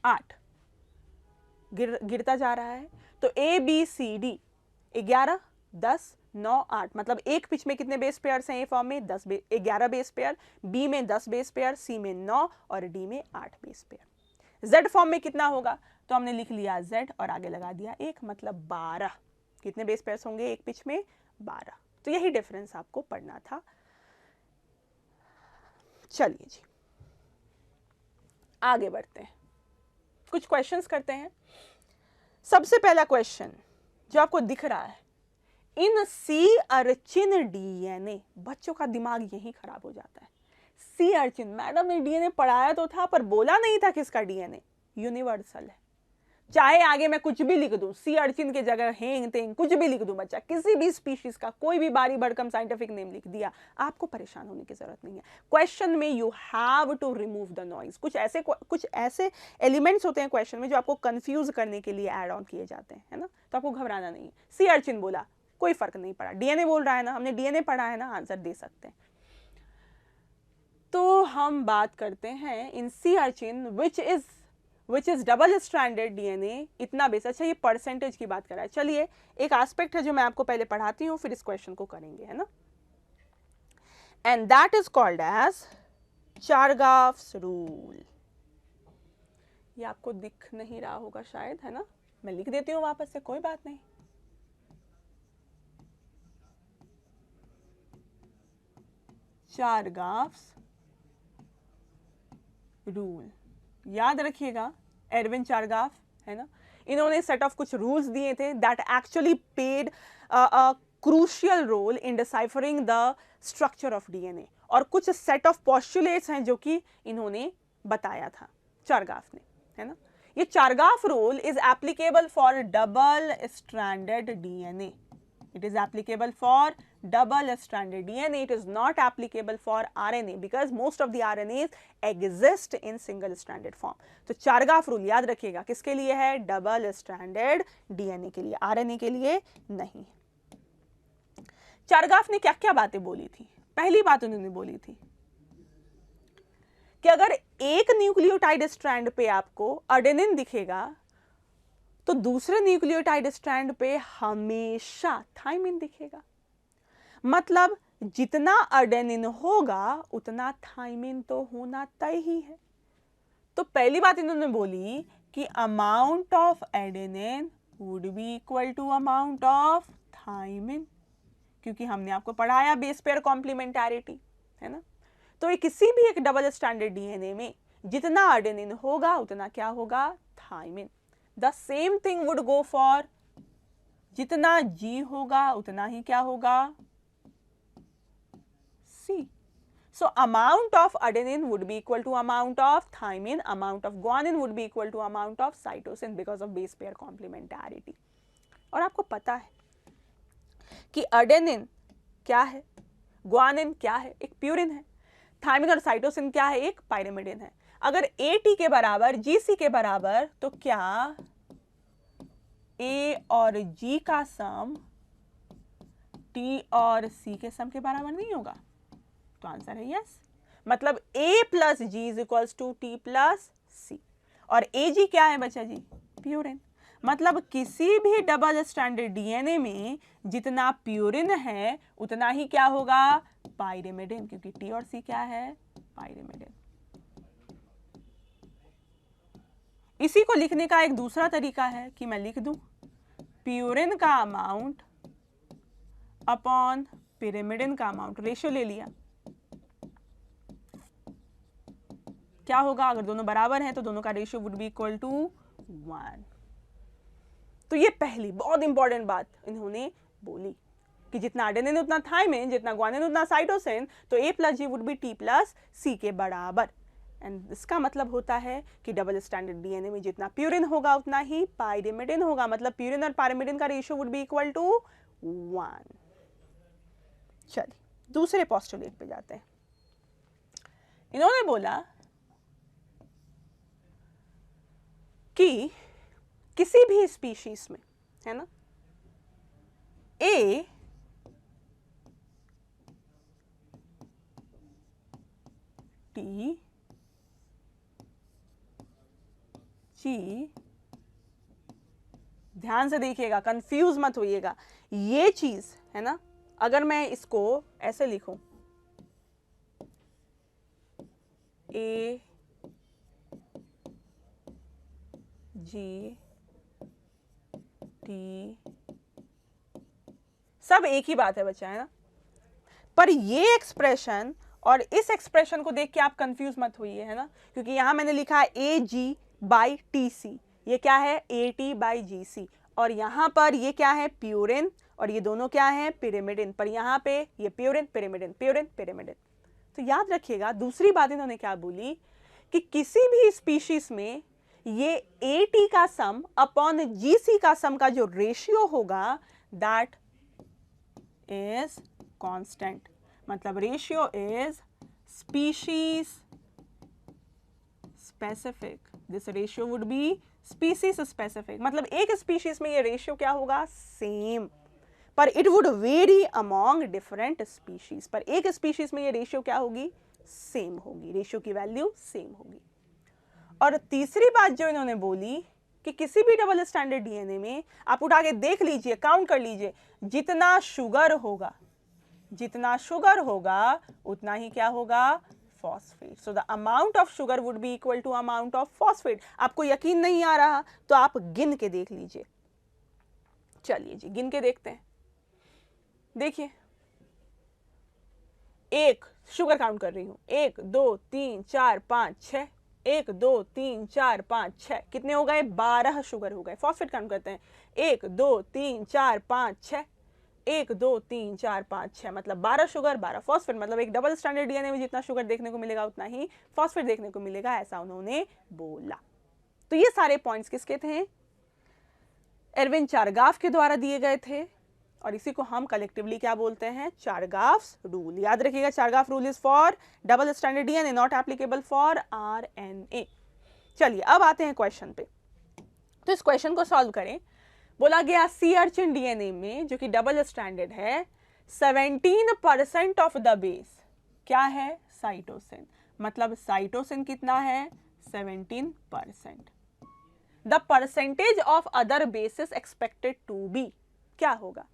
8 गिरता जा रहा है। तो ए बी सी डी 11, 10, 9, 8, मतलब एक पिच में कितने बेस पेयर्स हैं? ए फॉर्म में 11 बेस पेयर, बी में 10 बेस पेयर, सी में 9 और डी में 8 बेस पेयर। जेड फॉर्म में कितना होगा? तो हमने लिख लिया जेड और आगे लगा दिया 1, मतलब 12। कितने बेस पेयर्स होंगे एक पिच में? 12। तो यही डिफरेंस आपको पढ़ना था। चलिए जी, आगे बढ़ते हैं, कुछ क्वेश्चंस करते हैं। सबसे पहला क्वेश्चन जो आपको दिख रहा है, इन सी अर्चिन डीएनए, बच्चों का दिमाग यही खराब हो जाता है। सी अर्चिन, मैडम ने डीएनए पढ़ाया तो था पर बोला नहीं था किसका डीएनए। यूनिवर्सल है, चाहे आगे मैं कुछ भी लिख दूं, सी अर्चिन के जगह हेंग तेंग कुछ भी लिख दूं, बच्चा किसी भी स्पीशीज का कोई भी बारी भड़कम साइंटिफिक नेम लिख दिया, आपको परेशान होने की जरूरत नहीं है। क्वेश्चन में you have to remove the noise. कुछ ऐसे एलिमेंट्स होते हैं क्वेश्चन में जो आपको कंफ्यूज करने के लिए ऐड ऑन किए जाते हैं, है ना, तो आपको घबराना नहीं है। सी अर्चिन बोला, कोई फर्क नहीं पड़ा, डीएनए बोल रहा है ना, हमने डीएनए पढ़ा है ना, आंसर दे सकते हैं। तो हम बात करते हैं in sea urchin which is double stranded DNA, इतना बेस। अच्छा, ये परसेंटेज की बात कर रहा है। चलिए, एक एस्पेक्ट है जो मैं आपको पहले पढ़ाती हूँ, फिर इस क्वेश्चन को करेंगे, है ना। And that is called as Chargaff's rule. ये आपको दिख नहीं रहा होगा शायद, है ना, मैं लिख देती हूँ वापस से, कोई बात नहीं। चारगाफ्स रूल, याद रखिएगा, एडविन चारगाफ, है ना। इन्होंने सेट ऑफ कुछ रूल्स दिए थे that actually played a crucial role in deciphering the structure of DNA, और कुछ सेट ऑफ पॉस्टुलेट्स हैं जो कि इन्होंने बताया था चारगाफ ने, है ना। ये चारगाफ rule is applicable for double stranded DNA. It is applicable for double stranded DNA. It is not applicable for RNA because most of the RNAs exist in single stranded form. तो चारगाफ रूल याद रखिएगा किसके लिए है? Double stranded DNA के लिए, RNA के लिए नहीं. चारगाफ ने क्या क्या बातें बोली थी? पहली बात उन्होंने बोली थी कि अगर एक न्यूक्लियोटाइड स्ट्रैंड पे आपको अडेनिन दिखेगा तो दूसरे न्यूक्लियोटाइड स्ट्रैंड पे हमेशा थाइमिन दिखेगा. मतलब जितना अडेनिन होगा उतना थाइमिन तो होना तय ही है. तो पहली बात इन्होंने बोली कि amount of adenine would be equal to amount of thymine, क्योंकि हमने आपको पढ़ाया बेस पेयर कॉम्प्लीमेंटैरिटी, है ना. तो ये किसी भी एक डबल स्ट्रैंडेड डीएनए में जितना अडेनिन होगा उतना क्या होगा? Thymine. The same thing would go for जितना G होगा उतना ही क्या होगा? C. So amount of adenine would be equal to amount of thymine, amount of guanine would be equal to amount of cytosine because of base pair complementarity. और आपको पता है कि adenine क्या है, guanine क्या है? एक प्यूरिन है. थाइमिन और साइटोसिन क्या है? एक पायरिमिडिन है. अगर AT के बराबर GC के बराबर तो क्या A और G का सम T और C के सम के बराबर नहीं होगा? तो आंसर है यस. मतलब A plus G is equals to T plus C. और AG क्या है बच्चा जी? प्यूरिन. मतलब किसी भी डबल स्ट्रैंडेड डीएनए में जितना प्यूरिन है उतना ही क्या होगा? पायरिमिडिन, क्योंकि T और C क्या है? पायरिमिडिन. इसी को लिखने का एक दूसरा तरीका है कि मैं लिख दूं प्यूरिन का अमाउंट अपॉन पिरिमिडिन का अमाउंट, रेशियो ले लिया. क्या होगा? अगर दोनों बराबर हैं तो दोनों का ratio would be equal to 1. तो ये पहली बहुत इंपॉर्टेंट बात इन्होंने बोली कि जितना अडेनिन उतना थाइमिन, जितना ग्वानिन उतना साइटोसिन, तो A plus G would be T plus C के बराबर. एंड इसका मतलब होता है कि डबल स्टैंडर्ड डीएनए में जितना प्यूरिन होगा उतना ही पायरिमिडिन होगा. मतलब प्यूरिन और पायरिमिडिन का ratio would be equal to 1. चलिए दूसरे पोस्टुलेट पे जाते हैं. इन्होंने बोला कि किसी भी स्पीशीज में, है ना, A T G, ध्यान से देखिएगा, कंफ्यूज मत होइएगा. ये चीज है ना, अगर मैं इसको ऐसे लिखूं A G T, सब एक ही बात है बच्चा, है ना. पर ये एक्सप्रेशन और इस एक्सप्रेशन को देख के आप कंफ्यूज मत होइए, है ना, क्योंकि यहां मैंने लिखा है AG बाई TC, ये क्या है? AT by GC. और यहां पर ये क्या है? प्यूरिन. और ये दोनों क्या है? पिरिमिडिन. पर यहां पे ये प्यूरिन पिरिमिडिन प्यूरिन पिरिमिडिन. तो याद रखिएगा दूसरी बात इन्होंने क्या बोली कि किसी भी स्पीशीज में ये AT का सम अपॉन GC का सम का जो रेशियो होगा दैट इज कांस्टेंट. मतलब ratio is species specific. This ratio would B species specific. मतलब एक स्पीशीज में ये रेशियो क्या होगा? सेम. पर it would very among different species. पर एक स्पीशीज में ये रेशियो क्या होगी? सेम होगी. रेशियो की वैल्यू सेम होगी. और तीसरी बात जो इन्होंने बोली कि किसी भी डबल स्टैंडर्ड डीएनए में आप उठा के देख लीजिए, काउंट कर लीजिए, जितना शुगर होगा उतना ही क्या होगा? Phosphate. So the amount of sugar would be equal to amount of phosphate. आपको यकीन नहीं आ रहा तो आप गिन के देख लीजिए. चलिए जी गिन के देखते हैं. देखिए, एक शुगर काउंट कर रही हूं, 1 2 3 4 5 6, 1 2 3 4 5 6 कितने हो गए? 12 शुगर हो गए। फॉस्फेट काउंट करते हैं। 1 2 3 4 5 6, 1 2 3 4 5 6 मतलब 12 शुगर 12 फॉस्फेट, मतलब एक डबल स्टैंडर्ड डीएनए में जितना शुगर देखने को मिलेगा उतना ही फॉस्फेट देखने को मिलेगा, ऐसा उन्होंने बोला। तो ये सारे पॉइंट्स किसके थे? एरविन चारगाफ के द्वारा दिए गए थे, और इसी को हम कलेक्टिवली क्या बोलते हैं? चारगाफ्स रूल। याद रखिएगा, चारगाफ rule is for double standard DNA, not applicable for RNA. चलिए अब आते हैं क्वेश्चन पे। तो इस क्वेश्चन को सॉल्व करें। बोला गया सी अर्चिन डीएनए में, जो कि डबल स्टैंडर्ड है, 17% ऑफ द बेस क्या है? साइटोसिन। मतलब साइटोसिन कितना है? 17%। The percentage of other bases expected to be क्या होगा?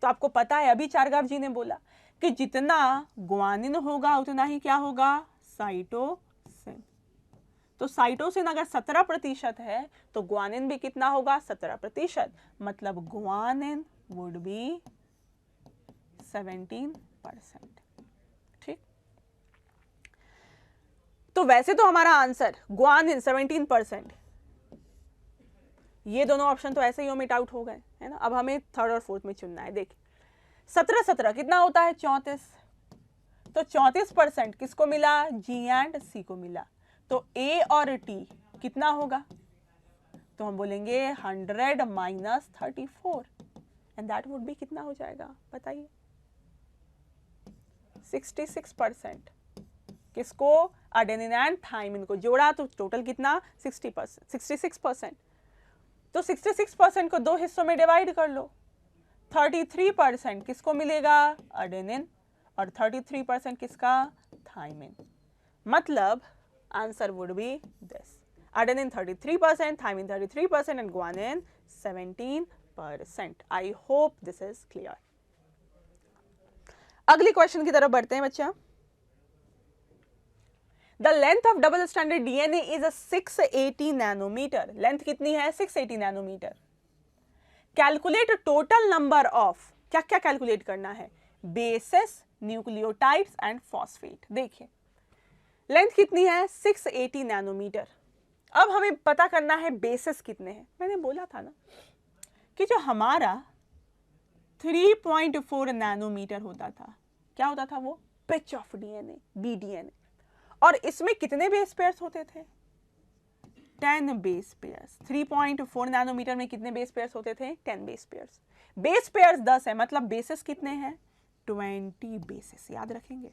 तो आपको पता है, अभी चारगाफ जी ने बोला कि जितना ग्वानिन होगा उतना ही क्या होगा? साइटोसिन। तो साइटोसिन अगर 17% है तो ग्वानिन भी कितना होगा? 17%। मतलब ग्वानिन वुड बी 17%। ठीक। तो वैसे तो हमारा आंसर ग्वानिन 17%, ये दोनों ऑप्शन तो ऐसे ही ओमिट आउट हो गए, है ना। अब हमें थर्ड और फोर्थ में चुनना है। देखिए 17 कितना होता है? 34। तो 34% किसको मिला? जी एंड सी को मिला। तो ए और टी कितना होगा? तो हम बोलेंगे 100 minus 34, and that would be कितना हो जाएगा? बताइए। 66%। किसको? अडेनिन एंड थाइमिन को जोड़ा तो टोटल कितना? 66%। तो 66% को दो हिस्सों में डिवाइड कर लो। 33% किसको मिलेगा? अडेनिन, और 33% किसका? थाइमिन। मतलब answer would be this, adenine 33%, thymine 33% and guanine 17%. I hope this is clear. अगली क्वेश्चन की तरफ बढ़ते हैं बच्चा। The length of double stranded DNA is a 680 nanometer. Length कितनी है? 680 nanometre. Calculate total number of, क्या क्या कैलकुलेट करना है? Bases, nucleotides and phosphate. देखिए लेंथ कितनी है? 680 नैनोमीटर। अब हमें पता करना है बेसिस कितने हैं। मैंने बोला था ना कि जो हमारा 3.4 नैनोमीटर होता था, क्या होता था वो? Pitch of DNA, B DNA. और इसमें कितने बेस पेयर्स होते थे? 10 बेस पेयर्स। 3.4 नैनोमीटर में कितने बेस पेयर्स होते थे? 10 बेस पेयर्स। बेस पेयर्स 10 है, मतलब बेसिस कितने हैं? 20 बेसिस। याद रखेंगे,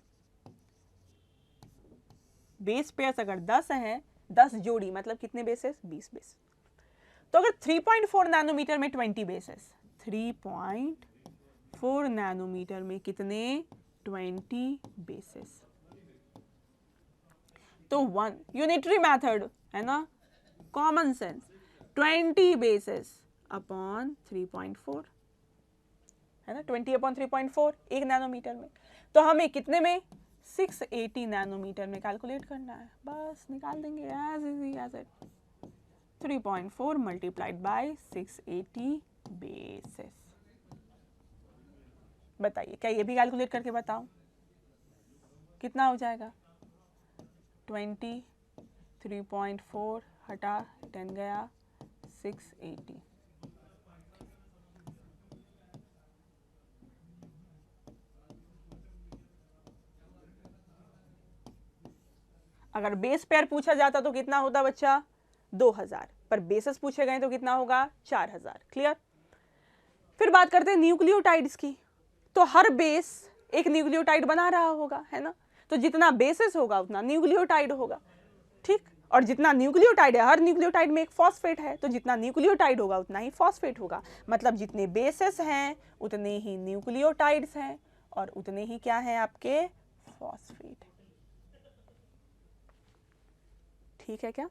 बेस पेयर्स अगर 10 हैं, 10 जोड़ी, मतलब कितने बेसिस? 20 बेस। तो अगर 3.4 नैनोमीटर में 20 बेसिस, 3.4 नैनोमीटर में कितने? 20 बेसिस। तो 1 यूनिटरी मेथड है ना, कॉमन सेंस, 20 बेसिस अपॉन 3.4 है ना, 20 अपॉन 3.4 1 नैनोमीटर में। तो हमें कितने में? 680 नैनोमीटर में कैलकुलेट करना है। बस निकाल देंगे, as easy as it. 3.4 multiplied by 680 bases. बताइए क्या ये भी कैलकुलेट करके बताओ कितना हो जाएगा? 20, 3.4 हटा 10 गया 680। अगर बेस पेयर पूछा जाता तो कितना होता बच्चा? 2000, पर बेसिस पूछे गए तो कितना होगा? 4000। क्लियर। फिर बात करते हैं न्यूक्लियोटाइड्स की। तो हर बेस एक न्यूक्लियोटाइड बना रहा होगा, है ना। तो जितना बेसिस होगा उतना न्यूक्लियोटाइड होगा, ठीक। और जितना न्यूक्लियोटाइड है, हर न्यूक्लियोटाइड में एक फॉस्फेट है, तो जितना न्यूक्लियोटाइड होगा उतना ही फॉस्फेट होगा। मतलब जितने बेसिस हैं उतने ही न्यूक्लियोटाइड्स हैं, और उतने ही क्या हैं आपके? फॉस्फेट। ठीक है क्या?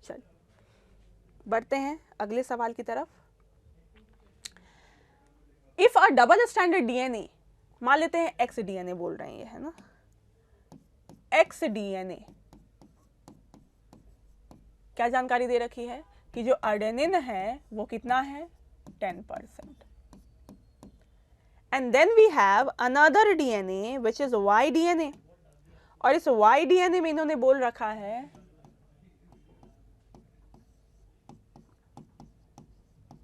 चल बढ़ते हैं अगले सवाल की तरफ। If a double standard DNA, मान लेते हैं एक्स डीएनए बोल रहे हैं, है ना, एक्स डीएनए, क्या जानकारी दे रखी है कि जो एडेनिन है वो कितना है? 10%। And then we have another DNA which is Y DNA, और इस वाई डीएनए में इन्होंने बोल रखा है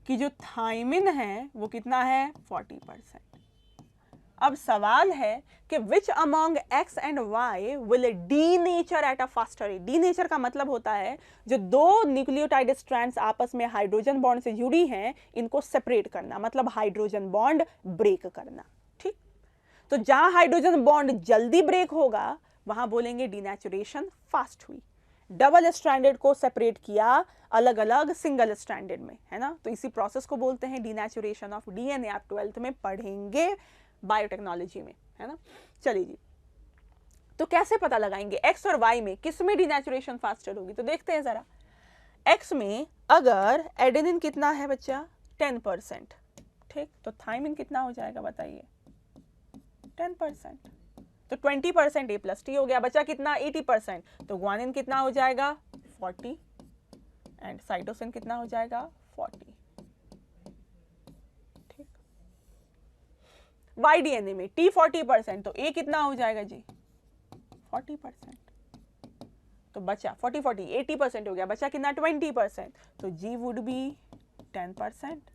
कि जो थायमिन है वो कितना है 40%। अब सवाल है कि which among X and Y will denature at a faster rate. Denature का मतलब होता है जो दो न्यूक्लियोटाइड स्ट्रैंड्स आपस में हाइड्रोजन बॉन्ड से जुड़ी हैं इनको सेपरेट करना, मतलब हाइड्रोजन बॉन्ड ब्रेक करना। ठीक, तो जहां हाइड्रोजन बॉन्ड जल्दी ब्रेक होगा वहां बोलेंगे डीनेचुरेशन फास्ट हुई। डबल स्ट्रैंडेड को सेपरेट किया अलग अलग सिंगल स्ट्रैंडेड में, है ना, तो इसी प्रोसेस को बोलते हैं डीनेचुरेशन ऑफ डीएनए। आप 12th में पढ़ेंगे बायोटेक्नोलॉजी में, है ना। चलिए जी, तो कैसे पता लगाएंगे एक्स और वाई में किस में डीनेचुरेशन फास्टर होगी? तो देखते हैं जरा। एक्स में अगर एडेनिन कितना है बच्चा 10%, ठीक, तो थायमिन कितना हो जाएगा बताइए 10%, तो 20% ए प्लस टी हो गया। बचा कितना 80%, तो ग्वानिन कितना हो जाएगा 40 एंड साइटोसिन कितना हो जाएगा 40। ठीक, वाई डीएनए में टी 40%, तो ए कितना हो जाएगा जी 40%, तो बचा 40 40 80% हो गया, बचा कितना 20%, तो G would be 10%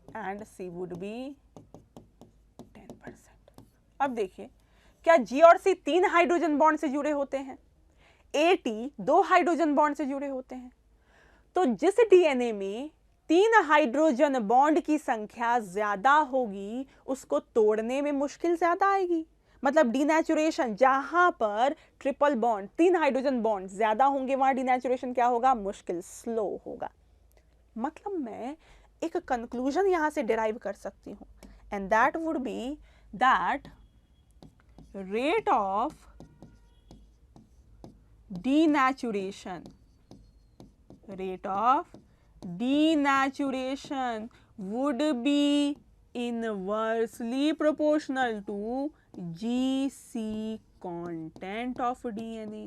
and C would be 10%। अब देखिए, क्या जी और सी 3 हाइड्रोजन बॉन्ड से जुड़े होते हैं, ए टी 2 हाइड्रोजन बॉन्ड से जुड़े होते हैं। तो जिस डीएनए में 3 हाइड्रोजन बॉन्ड की संख्या ज्यादा होगी उसको तोड़ने में मुश्किल ज्यादा आएगी। मतलब डीनेचुरेशन जहां पर ट्रिपल बॉन्ड 3 हाइड्रोजन बॉन्ड ज्यादा होंगे वहां डीनेचुरेशन क्या होगा, मुश्किल, स्लो होगा। मतलब मैं एक कंक्लूजन यहां से डिराइव कर सकती हूं and that would be that rate of denaturation would be inversely proportional to GC content of DNA।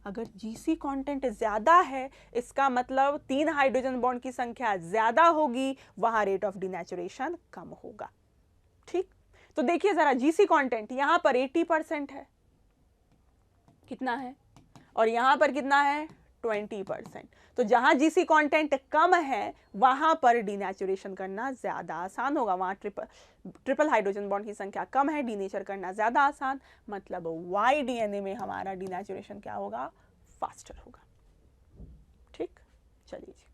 अगर GC content ज्यादा है इसका मतलब 3 हाइड्रोजन बॉन्ड की संख्या ज्यादा होगी, वहां रेट ऑफ डिनेचुरेशन कम होगा। ठीक, तो देखिए जरा जीसी कंटेंट यहां पर 80% है, कितना है, और यहां पर कितना है 20%। तो जहां जीसी कंटेंट कम है वहां पर डीनेचुरेशन करना ज्यादा आसान होगा, वहां ट्रिपल हाइड्रोजन बॉन्ड की संख्या कम है, डीनेचर करना ज्यादा आसान, मतलब वाई डीएनए में हमारा डीनेचुरेशन क्या होगा, फास्टर होगा। ठीक, चलिए जी,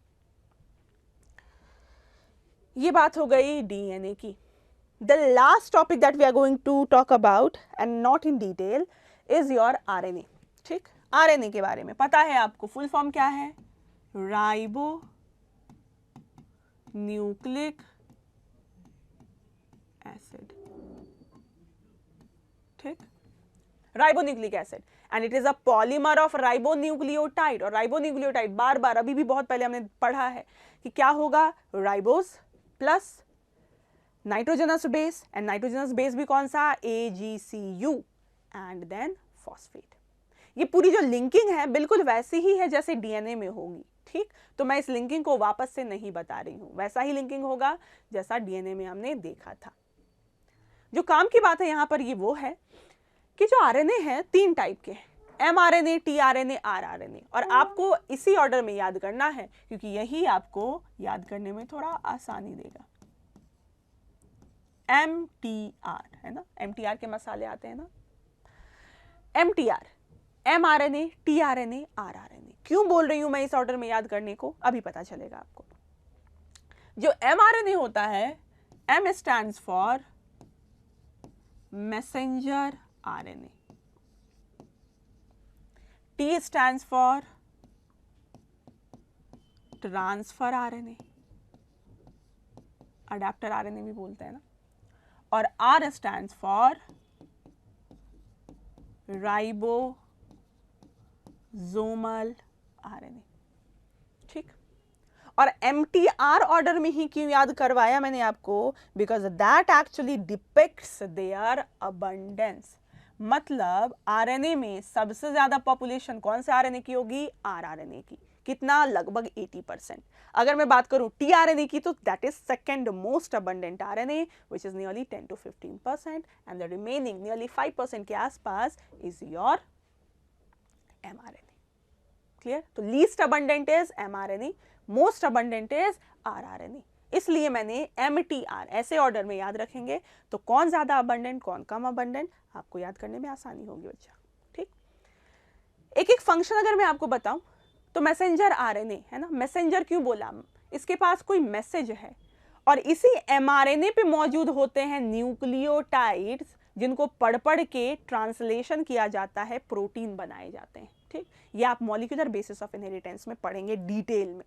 ये बात हो गई डीएनए की। The last topic that we are going to talk about and not in detail is your RNA। ठीक, RNA के बारे में पता है आपको, फुल फॉर्म क्या है, राइबो न्यूक्लिक एसिड। ठीक, ribonucleic acid and it is a polymer of ribonucleotide. और राइबोन्यूक्लियोटाइड बार बार अभी भी बहुत पहले हमने पढ़ा है कि क्या होगा, ribose plus nitrogenous base, and nitrogenous base भी कौन सा, AgCu एंड देन फॉस्फेट। ये पूरी जो लिंकिंग है बिल्कुल वैसी ही है जैसे डीएनए में होगी। ठीक, तो मैं इस लिंकिंग को वापस से नहीं बता रही हूं, वैसा ही लिंकिंग होगा जैसा डीएनए में हमने देखा था। जो काम की बात है यहां पर ये वो है कि जो आरएनए है 3 टाइप के, mRNA, tRNA, rRNA, और आपको इसी ऑर्डर में याद करना है क्योंकि यही आपको याद करने में थोड़ा आसानी देगा। MTR है ना, MTR के मसाले आते हैं ना, MTR, mRNA, tRNA, rRNA। क्यों बोल रही हूं मैं इस ऑर्डर में याद करने को, अभी पता चलेगा आपको। जो mRNA होता है, M stands for messenger RNA, T stands for transfer RNA, adapter RNA भी बोलते हैं ना, और R stands for ribosomal RNA। ठीक, और MTR ऑर्डर में ही क्यों याद करवाया मैंने आपको, because that actually depicts their abundance. मतलब आरएनए में सबसे ज्यादा पॉपुलेशन कौन से आरएनए की होगी, rRNA की। कितना, लगभग 80%। अगर मैं बात करूं tRNA की तो that is second most abundant RNA which is nearly 10 to 15% and the remaining nearly 5% के आसपास इज योर mRNA। क्लियर, तो least abundant is mRNA, most abundant is rRNA। इसलिए मैंने MTR ऐसे ऑर्डर में याद रखेंगे, तो कौन ज़्यादा अबंडेंट कौन कम अबंडेंट आपको याद करने में आसानी होगी बच्चा। ठीक, एक एक फंक्शन अगर मैं आपको बताऊं तो मैसेंजर RNA है ना, मैसेंजर क्यों बोला, इसके पास कोई मैसेज है और इसी mRNA पे मौजूद होते हैं न्यूक्लियोटाइड्स जिनको पढ़ पढ़ के ट्रांसलेशन किया जाता है, प्रोटीन बनाए जाते हैं। ठीक, ये आप मॉलिक्यूलर बेसिस ऑफ इनहेरिटेंस में पढ़ेंगे डिटेल में।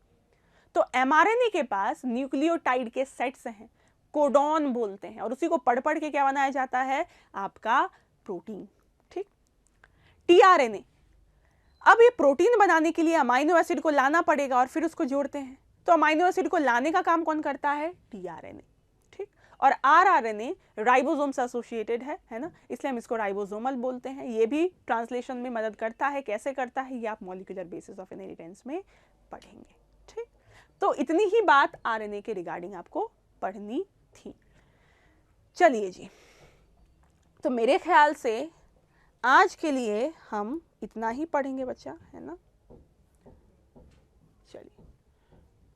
तो mRNA के पास न्यूक्लियोटाइड के सेट्स हैं, कोडॉन बोलते हैं, और उसी को पढ़ पढ़ के क्या बनाया जाता है, आपका प्रोटीन। ठीक, tRNA, अब ये प्रोटीन बनाने के लिए अमाइनो एसिड को लाना पड़ेगा और फिर उसको जोड़ते हैं, तो अमाइनो एसिड को लाने का काम कौन करता है, tRNA। ठीक, और rRNA राइबोसोम से एसोसिएटेड है ना, इसलिए हम इसको राइबोसोमल बोलते हैं। ये भी ट्रांसलेशन में मदद करता है, कैसे करता है ये आप मॉलिक्यूलर बेसिस ऑफ इनहेरिटेंस में पढ़ेंगे। ठीक, तो इतनी ही बात RNA के रिगार्डिंग आपको पढ़नी थी। चलिए जी, तो मेरे ख्याल से आज के लिए हम इतना ही पढ़ेंगे बच्चा, है ना। चलिए,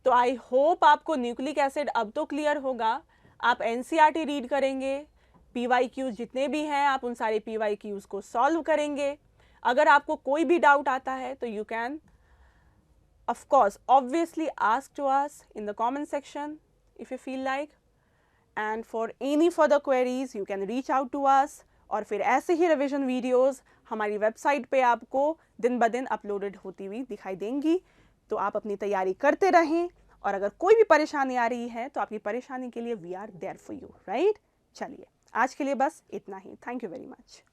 तो आई होप आपको न्यूक्लिक एसिड अब तो क्लियर होगा। आप NCERT रीड करेंगे, PYQs जितने भी हैं आप उन सारे PYQs को सॉल्व करेंगे। अगर आपको कोई भी डाउट आता है तो you can of course obviously ask to us in the comment section if you feel like, and for any further queries you can reach out to us। और फिर ऐसे ही रिवीजन वीडियोस हमारी वेबसाइट पे आपको दिन ब दिन अपलोडेड होती हुई दिखाई देंगी। तो आप अपनी तैयारी करते रहें, और अगर कोई भी परेशानी आ रही है तो आपकी परेशानी के लिए we are there for you, right. चलिए, आज के लिए बस इतना ही। Thank you very much.